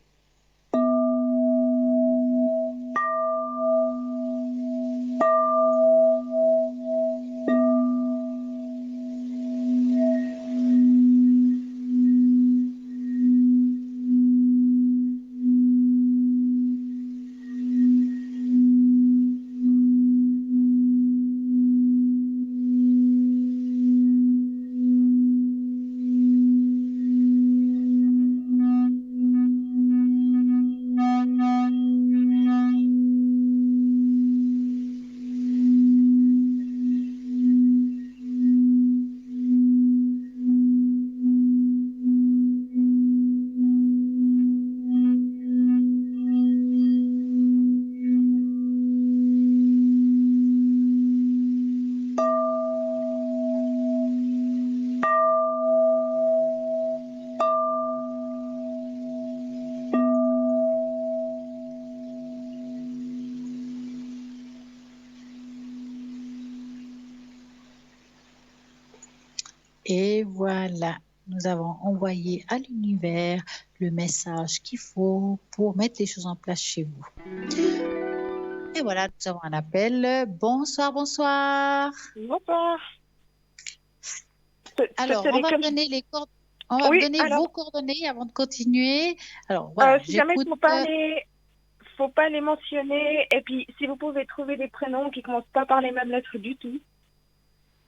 [SPEAKER 1] Et voilà, nous avons envoyé à l'univers le message qu'il faut pour mettre les choses en place chez vous. Et voilà, nous avons un appel. Bonsoir, bonsoir.
[SPEAKER 10] Bonsoir.
[SPEAKER 1] Alors, on va me donner les coordonnées. On va me donner vos coordonnées avant de continuer. Alors, voilà,
[SPEAKER 10] si jamais il faut pas les mentionner. Et puis, si vous pouvez trouver des prénoms qui commencent pas par les mêmes lettres du tout.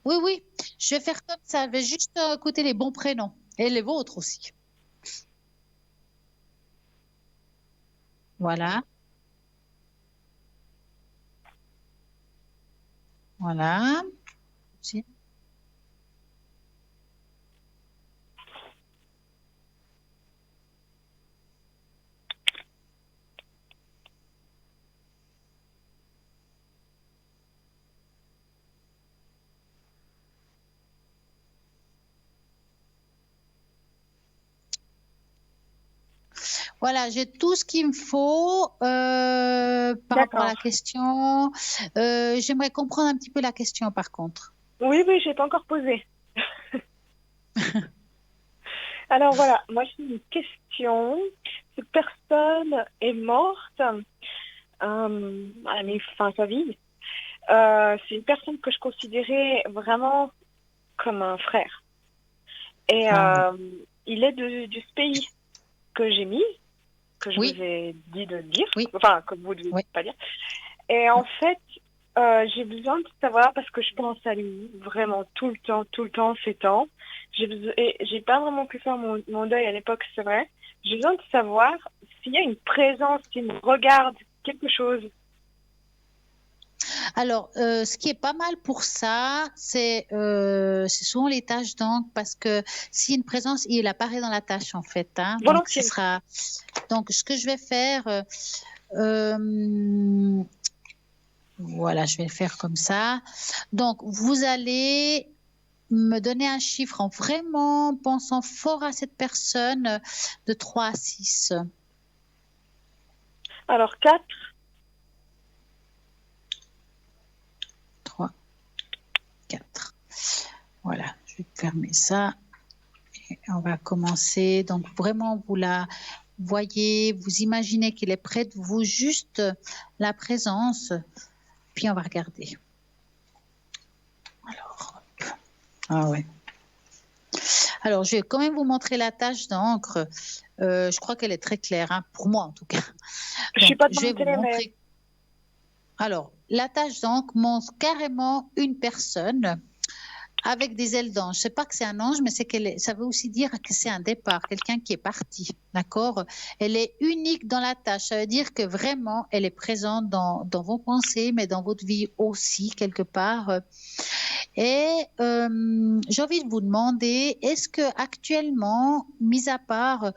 [SPEAKER 1] Oui, oui, je vais faire comme ça. Je vais juste écouter les bons prénoms et les vôtres aussi. Voilà. Voilà. Voilà, j'ai tout ce qu'il me faut par rapport à la question. J'aimerais comprendre un petit peu la question par contre.
[SPEAKER 10] Oui, je n'ai pas encore posé. Alors voilà, moi j'ai une question. Cette personne est morte à la fin de sa vie. C'est une personne que je considérais vraiment comme un frère. Et il est du pays que j'ai mis, que je vous ai dit de dire, enfin, que vous ne devez pas dire. Et en fait, j'ai besoin de savoir, parce que je pense à lui vraiment tout le temps, ces temps. J'ai pas vraiment pu faire mon deuil à l'époque, c'est vrai. J'ai besoin de savoir s'il y a une présence qui me regarde, quelque chose.
[SPEAKER 1] Alors, ce qui est pas mal pour ça, c'est souvent les tâches d'encre, parce que si une présence, il apparaît dans la tâche en fait. Hein, donc, ce sera. Donc, ce que je vais faire, voilà, je vais le faire comme ça. Donc, vous allez me donner un chiffre en vraiment pensant fort à cette personne de 3 à 6.
[SPEAKER 10] Alors, 4.
[SPEAKER 1] 3, 4. Voilà, je vais fermer ça. Et on va commencer. Donc, vraiment, vous la voyez, vous imaginez qu'il est près de vous, juste la présence. Puis, on va regarder. Alors, hop. Ah ouais. Alors, je vais quand même vous montrer la tache d'encre. Je crois qu'elle est très claire, hein, pour moi en tout cas.
[SPEAKER 10] Je suis pas
[SPEAKER 1] je vais vous montrer. Alors, la tache d'encre montre carrément une personne avec des ailes d'ange. Je ne sais pas que c'est un ange, mais ça veut aussi dire que c'est un départ, quelqu'un qui est parti. D'accord? Elle est unique dans la tâche. Ça veut dire que vraiment, elle est présente dans vos pensées, mais dans votre vie aussi, quelque part. Et j'ai envie de vous demander, est-ce que actuellement, mis à part,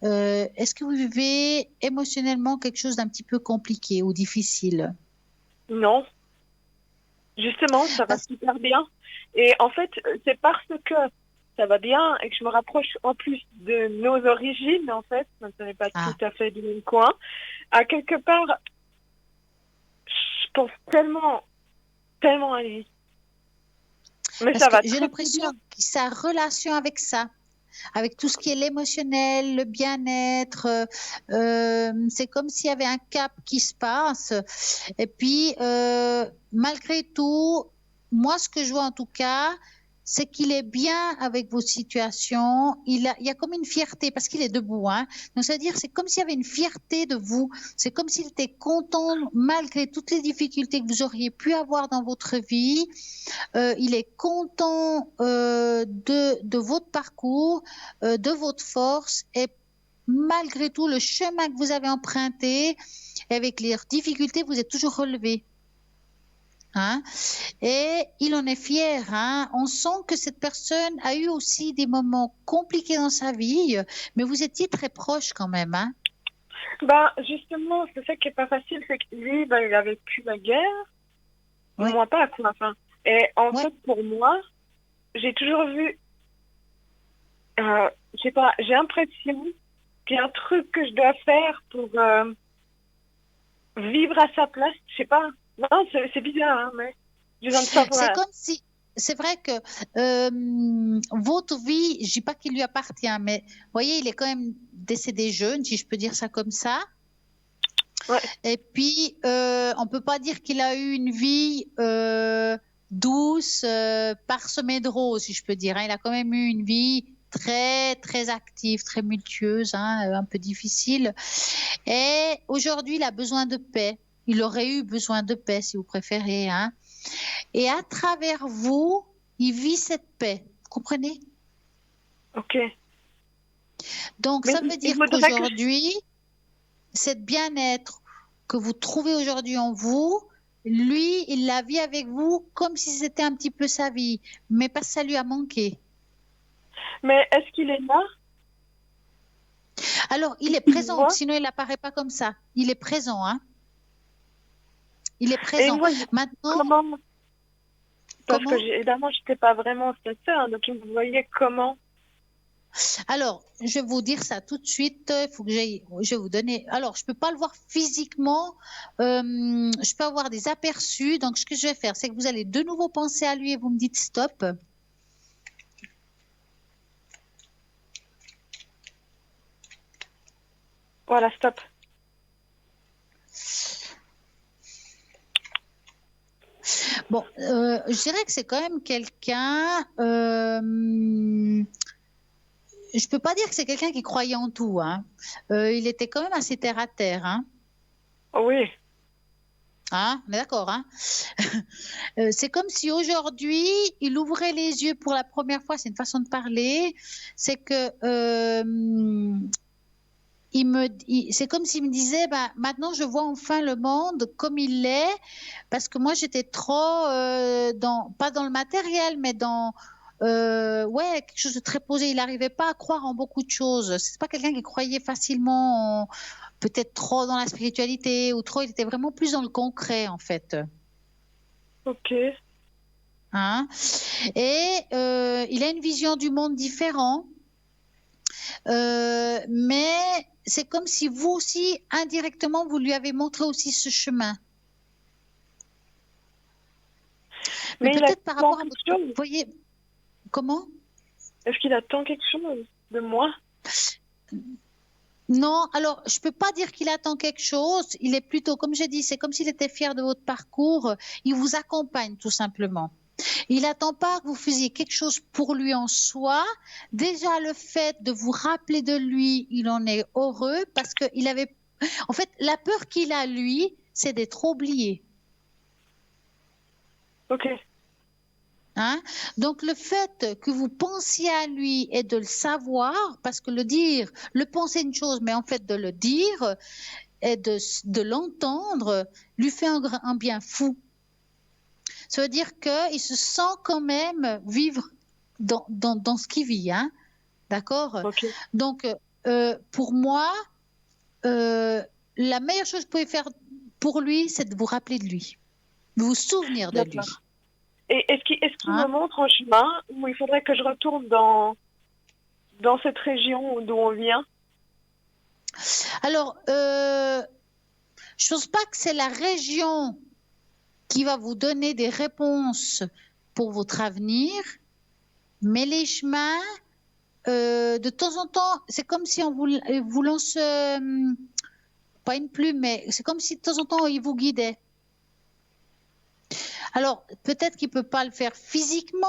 [SPEAKER 1] est-ce que vous vivez émotionnellement quelque chose d'un petit peu compliqué ou difficile?
[SPEAKER 10] Non. Justement, ça va super bien. Et en fait, c'est parce que ça va bien et que je me rapproche en plus de nos origines, en fait, même si on n'est pas tout à fait du même coin. À quelque part, je pense tellement à lui. Mais
[SPEAKER 1] parce
[SPEAKER 10] ça va.
[SPEAKER 1] J'ai l'impression que sa relation avec ça, avec tout ce qui est l'émotionnel, le bien-être, c'est comme s'il y avait un cap qui se passe. Et puis, malgré tout, moi, ce que je vois en tout cas, c'est qu'il est bien avec vos situations. Il y a comme une fierté parce qu'il est debout. Hein. Donc, c'est-à-dire, c'est comme s'il y avait une fierté de vous. C'est comme s'il était content malgré toutes les difficultés que vous auriez pu avoir dans votre vie. Il est content de votre parcours, de votre force et malgré tout le chemin que vous avez emprunté, avec les difficultés, vous êtes toujours relevé. Hein? Et il en est fier. Hein? On sent que cette personne a eu aussi des moments compliqués dans sa vie, mais vous étiez très proches quand même. Hein?
[SPEAKER 10] Justement, c'est ça qui n'est pas facile, c'est que lui, il a vécu la guerre, moi pas, quoi. Enfin. Et en fait, pour moi, j'ai toujours vu, je sais pas, j'ai l'impression qu'il y a un truc que je dois faire pour vivre à sa place, je sais pas. Non, c'est bizarre, hein, mais je viens de savoir.
[SPEAKER 1] C'est comme si, c'est vrai que votre vie, je dis pas qu'il lui appartient, mais vous voyez, il est quand même décédé jeune, si je peux dire ça comme ça.
[SPEAKER 10] Ouais.
[SPEAKER 1] Et puis, on peut pas dire qu'il a eu une vie douce, parsemée de roses, si je peux dire, hein. Il a quand même eu une vie très, très active, très multieuse, hein, un peu difficile. Et aujourd'hui, il a besoin de paix. Il aurait eu besoin de paix, si vous préférez, hein. Et à travers vous, il vit cette paix. Vous comprenez?
[SPEAKER 10] Ok.
[SPEAKER 1] Donc,
[SPEAKER 10] Mais
[SPEAKER 1] ça
[SPEAKER 10] il
[SPEAKER 1] veut dire
[SPEAKER 10] faudrait que
[SPEAKER 1] qu'aujourd'hui, cette bien-être que vous trouvez aujourd'hui en vous, lui, il la vit avec vous comme si c'était un petit peu sa vie, mais parce que ça lui a manqué.
[SPEAKER 10] Mais est-ce qu'il est là?
[SPEAKER 1] Alors, il est
[SPEAKER 10] Il
[SPEAKER 1] présent,
[SPEAKER 10] voit?
[SPEAKER 1] sinon il n'apparaît pas comme ça. Il est présent, hein. Il est
[SPEAKER 10] Et
[SPEAKER 1] présent.
[SPEAKER 10] moi,
[SPEAKER 1] Maintenant,
[SPEAKER 10] comment? Parce
[SPEAKER 1] comment?
[SPEAKER 10] que évidemment, je n'étais pas vraiment sa sœur, donc il me voyait comment?
[SPEAKER 1] Alors, je vais vous dire ça tout de suite. Il faut que je vais vous donner. Alors, je peux pas le voir physiquement. Je peux avoir des aperçus. Donc, ce que je vais faire, c'est que vous allez de nouveau penser à lui et vous me dites stop.
[SPEAKER 10] Voilà, stop.
[SPEAKER 1] Bon, je dirais que c'est quand même quelqu'un. Je peux pas dire que c'est quelqu'un qui croyait en tout, hein. Il était quand même assez terre à terre, hein.
[SPEAKER 10] Oui.
[SPEAKER 1] Hein, on est d'accord, hein. C'est comme si aujourd'hui, il ouvrait les yeux pour la première fois. C'est une façon de parler. C'est que c'est comme s'il me disait, bah, maintenant je vois enfin le monde comme il est, parce que moi j'étais trop pas dans le matériel, mais dans ouais, quelque chose de très posé. Il n'arrivait pas à croire en beaucoup de choses. C'est pas quelqu'un qui croyait facilement, peut-être trop dans la spiritualité ou trop. Il était vraiment plus dans le concret en fait.
[SPEAKER 10] Ok.
[SPEAKER 1] Hein? Et il a une vision du monde différente. Mais c'est comme si vous aussi, indirectement, vous lui avez montré aussi ce chemin. Mais peut-être par rapport à votre... Vous voyez, comment?
[SPEAKER 10] Est-ce qu'il attend quelque chose de moi?
[SPEAKER 1] Non, alors je peux pas dire qu'il attend quelque chose. Il est plutôt, comme j'ai dit, c'est comme s'il était fier de votre parcours. Il vous accompagne tout simplement. Il n'attend pas que vous faisiez quelque chose pour lui en soi. Déjà, le fait de vous rappeler de lui, il en est heureux parce qu'il avait... En fait, la peur qu'il a, lui, c'est d'être oublié.
[SPEAKER 10] Ok.
[SPEAKER 1] Hein? Donc, le fait que vous pensiez à lui et de le savoir, parce que le penser une chose, mais en fait de le dire et de l'entendre, lui fait un bien fou. Ça veut dire qu'il se sent quand même vivre dans ce qu'il vit, hein? D'accord?
[SPEAKER 10] Okay.
[SPEAKER 1] Donc, pour moi, la meilleure chose que vous pouvez faire pour lui, c'est de vous rappeler de lui, de vous souvenir de lui.
[SPEAKER 10] Et est-ce qu'il me montre un chemin où il faudrait que je retourne dans cette région d'où on vient?
[SPEAKER 1] Alors, je ne pense pas que c'est la région qui va vous donner des réponses pour votre avenir, mais les chemins, de temps en temps, c'est comme si on vous lance, pas une plume, mais c'est comme si de temps en temps, il vous guidait. Alors, peut-être qu'il ne peut pas le faire physiquement,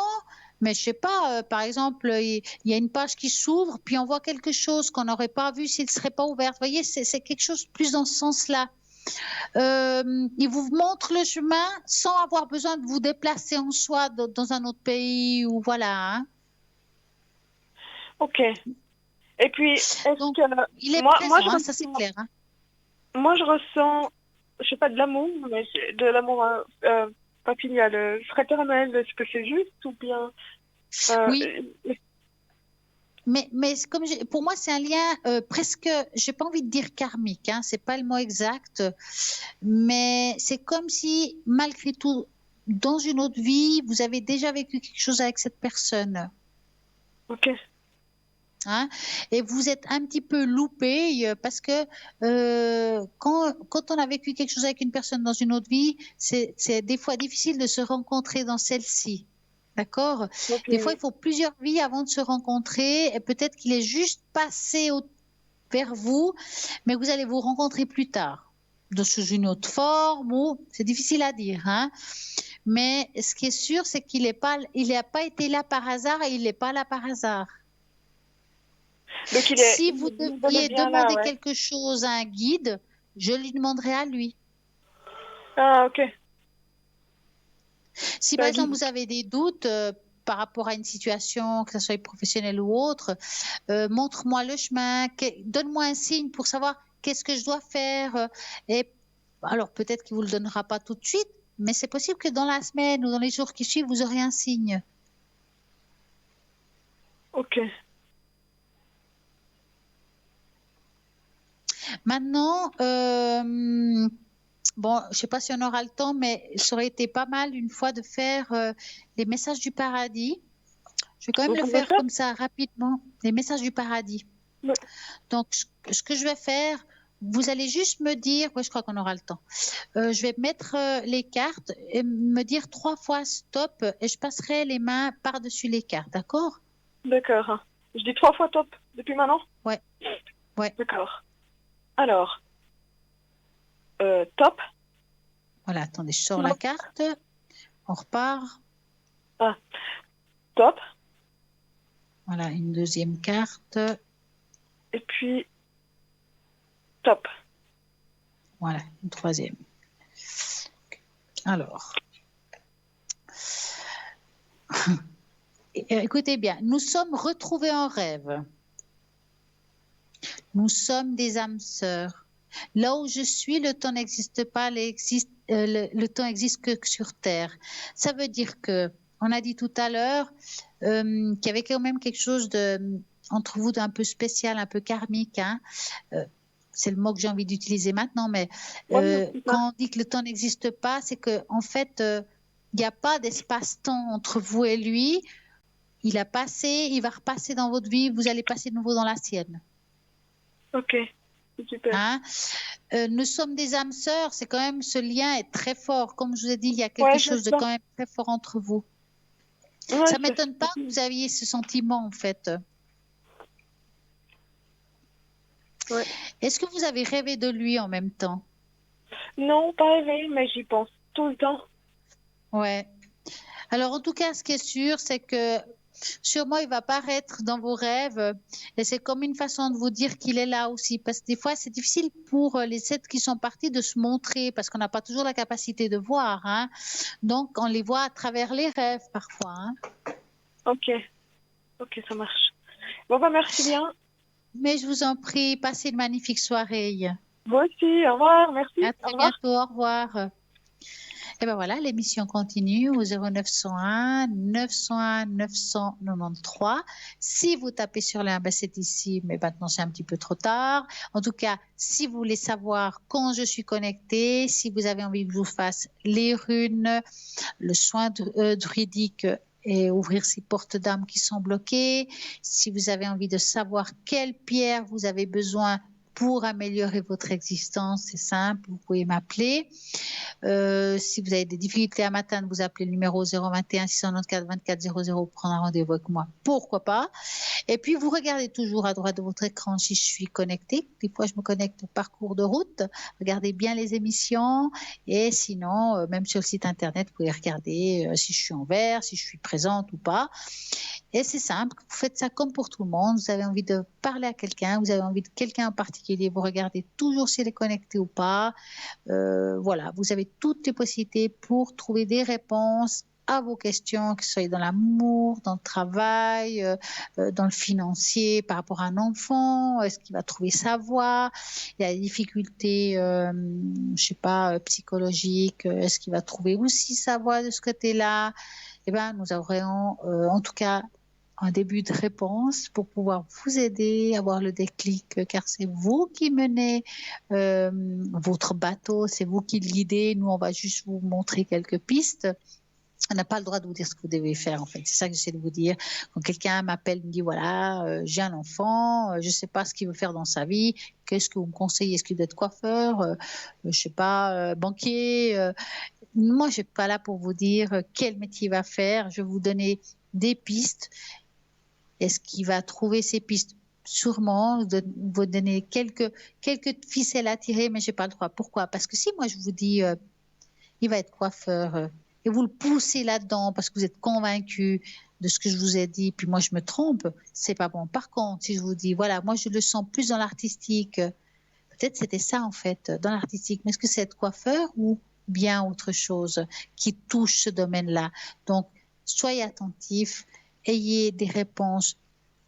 [SPEAKER 1] mais je ne sais pas, par exemple, il y a une page qui s'ouvre, puis on voit quelque chose qu'on n'aurait pas vu s'il ne serait pas ouvert. Vous voyez, c'est quelque chose plus dans ce sens-là. Il vous montre le chemin sans avoir besoin de vous déplacer en soi dans un autre pays ou voilà. Hein.
[SPEAKER 10] Ok. Et puis,
[SPEAKER 1] donc, il est présent, hein, ça c'est clair. Hein.
[SPEAKER 10] Moi, je ressens, je sais pas, de l'amour, mais de l'amour pas filial. Fraternel, est-ce que c'est juste ou bien
[SPEAKER 1] oui. Mais comme pour moi, c'est un lien presque, j'ai pas envie de dire karmique, hein, c'est pas le mot exact, mais c'est comme si, malgré tout, dans une autre vie, vous avez déjà vécu quelque chose avec cette personne.
[SPEAKER 10] Ok.
[SPEAKER 1] Hein, et vous êtes un petit peu loupé parce que quand on a vécu quelque chose avec une personne dans une autre vie, c'est des fois difficile de se rencontrer dans celle-ci. D'accord? Des fois, il faut plusieurs vies avant de se rencontrer. Et peut-être qu'il est juste passé vers vous, mais vous allez vous rencontrer plus tard, sous une autre forme, ou c'est difficile à dire, hein? Mais ce qui est sûr, c'est qu'il n'a pas été là par hasard et il n'est pas là par hasard.
[SPEAKER 10] Donc
[SPEAKER 1] Si vous deviez
[SPEAKER 10] bien
[SPEAKER 1] demander
[SPEAKER 10] là, ouais.
[SPEAKER 1] quelque chose à un guide, je lui demanderai à lui.
[SPEAKER 10] Ah, ok.
[SPEAKER 1] Si par exemple vous avez des doutes par rapport à une situation, que ce soit professionnelle ou autre, montre-moi le chemin, donne-moi un signe pour savoir qu'est-ce que je dois faire. Et alors peut-être qu'il ne vous le donnera pas tout de suite, mais c'est possible que dans la semaine ou dans les jours qui suivent, vous aurez un signe.
[SPEAKER 10] Ok.
[SPEAKER 1] Maintenant, bon, je ne sais pas si on aura le temps, mais ça aurait été pas mal une fois de faire les messages du paradis. Je vais quand même le faire comme ça rapidement, les messages du paradis.
[SPEAKER 10] Ouais.
[SPEAKER 1] Donc, ce que je vais faire, vous allez juste me dire, oui, je crois qu'on aura le temps. Je vais mettre les cartes et me dire 3 fois stop et je passerai les mains par-dessus les cartes, d'accord?
[SPEAKER 10] D'accord. Je dis 3 fois top depuis maintenant?
[SPEAKER 1] Ouais. Ouais.
[SPEAKER 10] D'accord. Alors, top.
[SPEAKER 1] Voilà, attendez, je sors la carte. On repart.
[SPEAKER 10] Ah, top.
[SPEAKER 1] Voilà, une deuxième carte.
[SPEAKER 10] Et puis, top.
[SPEAKER 1] Voilà, une troisième. Alors, écoutez bien, nous sommes retrouvés en rêve. Nous sommes des âmes sœurs. Là où je suis, le temps n'existe pas, le temps existe que sur Terre. Ça veut dire que, on a dit tout à l'heure qu'il y avait quand même quelque chose entre vous d'un peu spécial, un peu karmique. Hein. C'est le mot que j'ai envie d'utiliser maintenant, mais quand on dit que le temps n'existe pas, c'est qu'en fait, il n'y a pas d'espace-temps entre vous et lui. Il a passé, il va repasser dans votre vie, vous allez passer de nouveau dans la sienne.
[SPEAKER 10] Ok, super.
[SPEAKER 1] Hein? Nous sommes des âmes sœurs, c'est quand même, ce lien est très fort. Comme je vous ai dit, il y a quelque chose de quand même très fort entre vous.
[SPEAKER 10] Ouais,
[SPEAKER 1] ça ne m'étonne pas que vous aviez ce sentiment, en fait.
[SPEAKER 10] Ouais.
[SPEAKER 1] Est-ce que vous avez rêvé de lui en même temps?
[SPEAKER 10] Non, pas rêvé, mais j'y pense tout le temps.
[SPEAKER 1] Ouais. Alors, en tout cas, ce qui est sûr, c'est que sûrement, il va apparaître dans vos rêves et c'est comme une façon de vous dire qu'il est là aussi. Parce que des fois, c'est difficile pour les êtres qui sont partis de se montrer parce qu'on n'a pas toujours la capacité de voir. Hein. Donc, on les voit à travers les rêves parfois. Hein.
[SPEAKER 10] Ok, ça marche. Bon, bah merci bien.
[SPEAKER 1] Mais je vous en prie, passez une magnifique soirée.
[SPEAKER 10] Vous aussi, au revoir, merci.
[SPEAKER 1] À très bientôt, au revoir. Et ben voilà, l'émission continue au 0901 901 993. Si vous tapez sur l'un, ben c'est ici, mais maintenant c'est un petit peu trop tard. En tout cas, si vous voulez savoir quand je suis connectée, si vous avez envie que je vous fasse les runes, le soin druidique et ouvrir ces portes d'âme qui sont bloquées, si vous avez envie de savoir quelle pierre vous avez besoin pour améliorer votre existence, c'est simple, vous pouvez m'appeler. Si vous avez des difficultés à m'atteindre, vous appelez le numéro 021 694 24 00 pour prendre un rendez-vous avec moi. Pourquoi pas? Et puis, vous regardez toujours à droite de votre écran si je suis connectée. Des fois, je me connecte par cours de route. Regardez bien les émissions. Et sinon, même sur le site Internet, vous pouvez regarder si je suis en vert, si je suis présente ou pas. Et c'est simple, vous faites ça comme pour tout le monde. Vous avez envie de parler à quelqu'un, vous avez envie de quelqu'un en particulier, vous regardez toujours si elle est connectée ou pas. Voilà, vous avez toutes les possibilités pour trouver des réponses à vos questions, que ce soit dans l'amour, dans le travail, dans le financier, par rapport à un enfant, est-ce qu'il va trouver sa voie? Il y a des difficultés, je sais pas, psychologiques, est-ce qu'il va trouver aussi sa voie de ce côté-là? Eh bien, nous aurons en tout cas un début de réponse pour pouvoir vous aider, avoir le déclic, car c'est vous qui menez votre bateau, c'est vous qui le guidez. Nous, on va juste vous montrer quelques pistes. On n'a pas le droit de vous dire ce que vous devez faire, en fait. C'est ça que j'essaie de vous dire. Quand quelqu'un m'appelle, me dit, voilà, j'ai un enfant, je ne sais pas ce qu'il veut faire dans sa vie, qu'est-ce que vous me conseillez? Est-ce qu'il doit être coiffeur, je ne sais pas, banquier? Moi, je ne suis pas là pour vous dire quel métier il va faire. Je vais vous donner des pistes. Est-ce qu'il va trouver ces pistes? Sûrement, vous donner quelques ficelles à tirer, mais je n'ai pas le droit. Pourquoi? Parce que si moi, je vous dis, il va être coiffeur, et vous le poussez là-dedans parce que vous êtes convaincu de ce que je vous ai dit, puis moi je me trompe, c'est pas bon. Par contre, si je vous dis, voilà, moi je le sens plus dans l'artistique, peut-être c'était ça en fait, dans l'artistique, mais est-ce que c'est être coiffeur ou bien autre chose qui touche ce domaine-là? Donc, soyez attentifs, ayez des réponses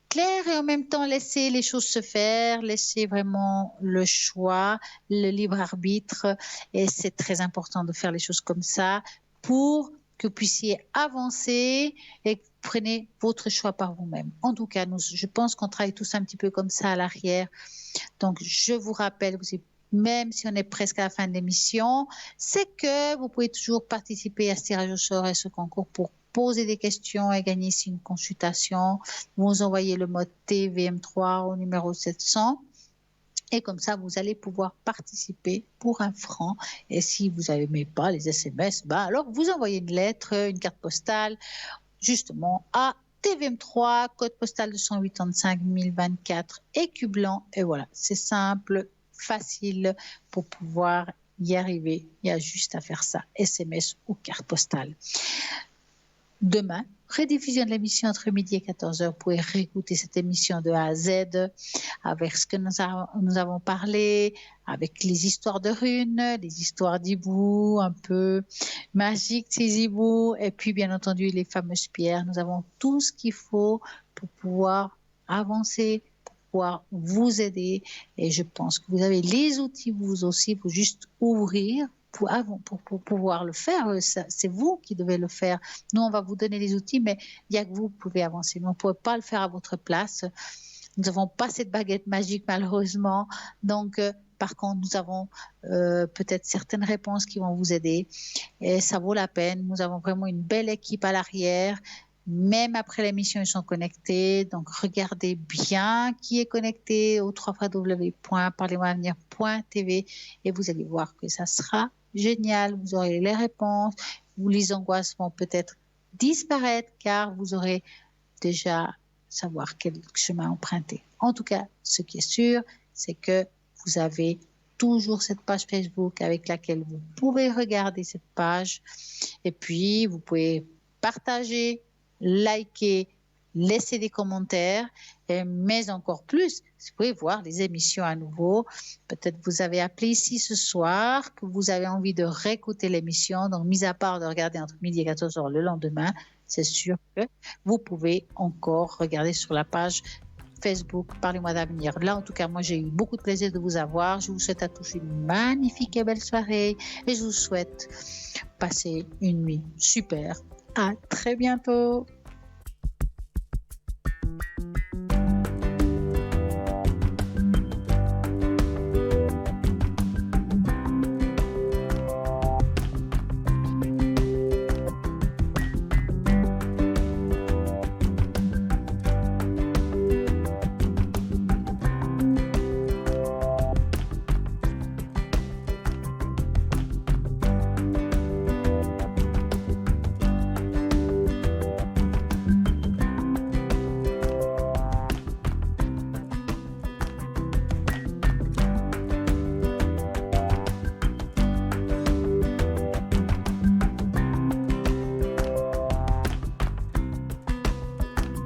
[SPEAKER 1] claires et en même temps laissez les choses se faire, laissez vraiment le choix, le libre arbitre, et c'est très important de faire les choses comme ça pour que vous puissiez avancer et que vous prenez votre choix par vous-même. En tout cas, je pense qu'on travaille tous un petit peu comme ça à l'arrière. Donc, je vous rappelle, même si on est presque à la fin de l'émission, c'est que vous pouvez toujours participer à ce tirage au sort et ce concours pour poser des questions et gagner ici une consultation. Vous envoyez le mode TVM3 au numéro 700. Et comme ça, vous allez pouvoir participer pour 1 franc. Et si vous n'aimez pas les SMS, alors vous envoyez une lettre, une carte postale, justement à TVM3, code postal 285 024, écu blanc. Et voilà, c'est simple, facile pour pouvoir y arriver. Il y a juste à faire ça, SMS ou carte postale. Demain, rediffusion de l'émission entre midi et 14h. Vous pouvez réécouter cette émission de A à Z avec ce que nous avons parlé, avec les histoires de runes, les histoires d'hibou, un peu magiques ces hiboux, et puis bien entendu les fameuses pierres. Nous avons tout ce qu'il faut pour pouvoir avancer, pour pouvoir vous aider. Et je pense que vous avez les outils vous aussi, pour juste ouvrir. Pour pouvoir le faire, c'est vous qui devez le faire. Nous, on va vous donner les outils, mais il n'y a que vous qui pouvez avancer. Nous, on ne pourrait pas le faire à votre place. Nous n'avons pas cette baguette magique, malheureusement. Donc, par contre, nous avons peut-être certaines réponses qui vont vous aider. Et ça vaut la peine. Nous avons vraiment une belle équipe à l'arrière. Même après l'émission, ils sont connectés. Donc, regardez bien qui est connecté au www.parlez-moi-avenir.tv et vous allez voir que ça sera génial. Vous aurez les réponses. Les angoisses vont peut-être disparaître car vous aurez déjà savoir quel chemin emprunter. En tout cas, ce qui est sûr, c'est que vous avez toujours cette page Facebook avec laquelle vous pouvez regarder cette page. Et puis, vous pouvez partager, liker, laisser des commentaires, mais encore plus, vous pouvez voir les émissions à nouveau. Peut-être vous avez appelé ici ce soir, que vous avez envie de réécouter l'émission. Donc, mis à part de regarder entre midi et 14h le lendemain, c'est sûr que vous pouvez encore regarder sur la page Facebook Parlez-moi d'avenir. Là, en tout cas, moi, j'ai eu beaucoup de plaisir de vous avoir. Je vous souhaite à tous une magnifique et belle soirée et je vous souhaite passer une nuit super. À très bientôt.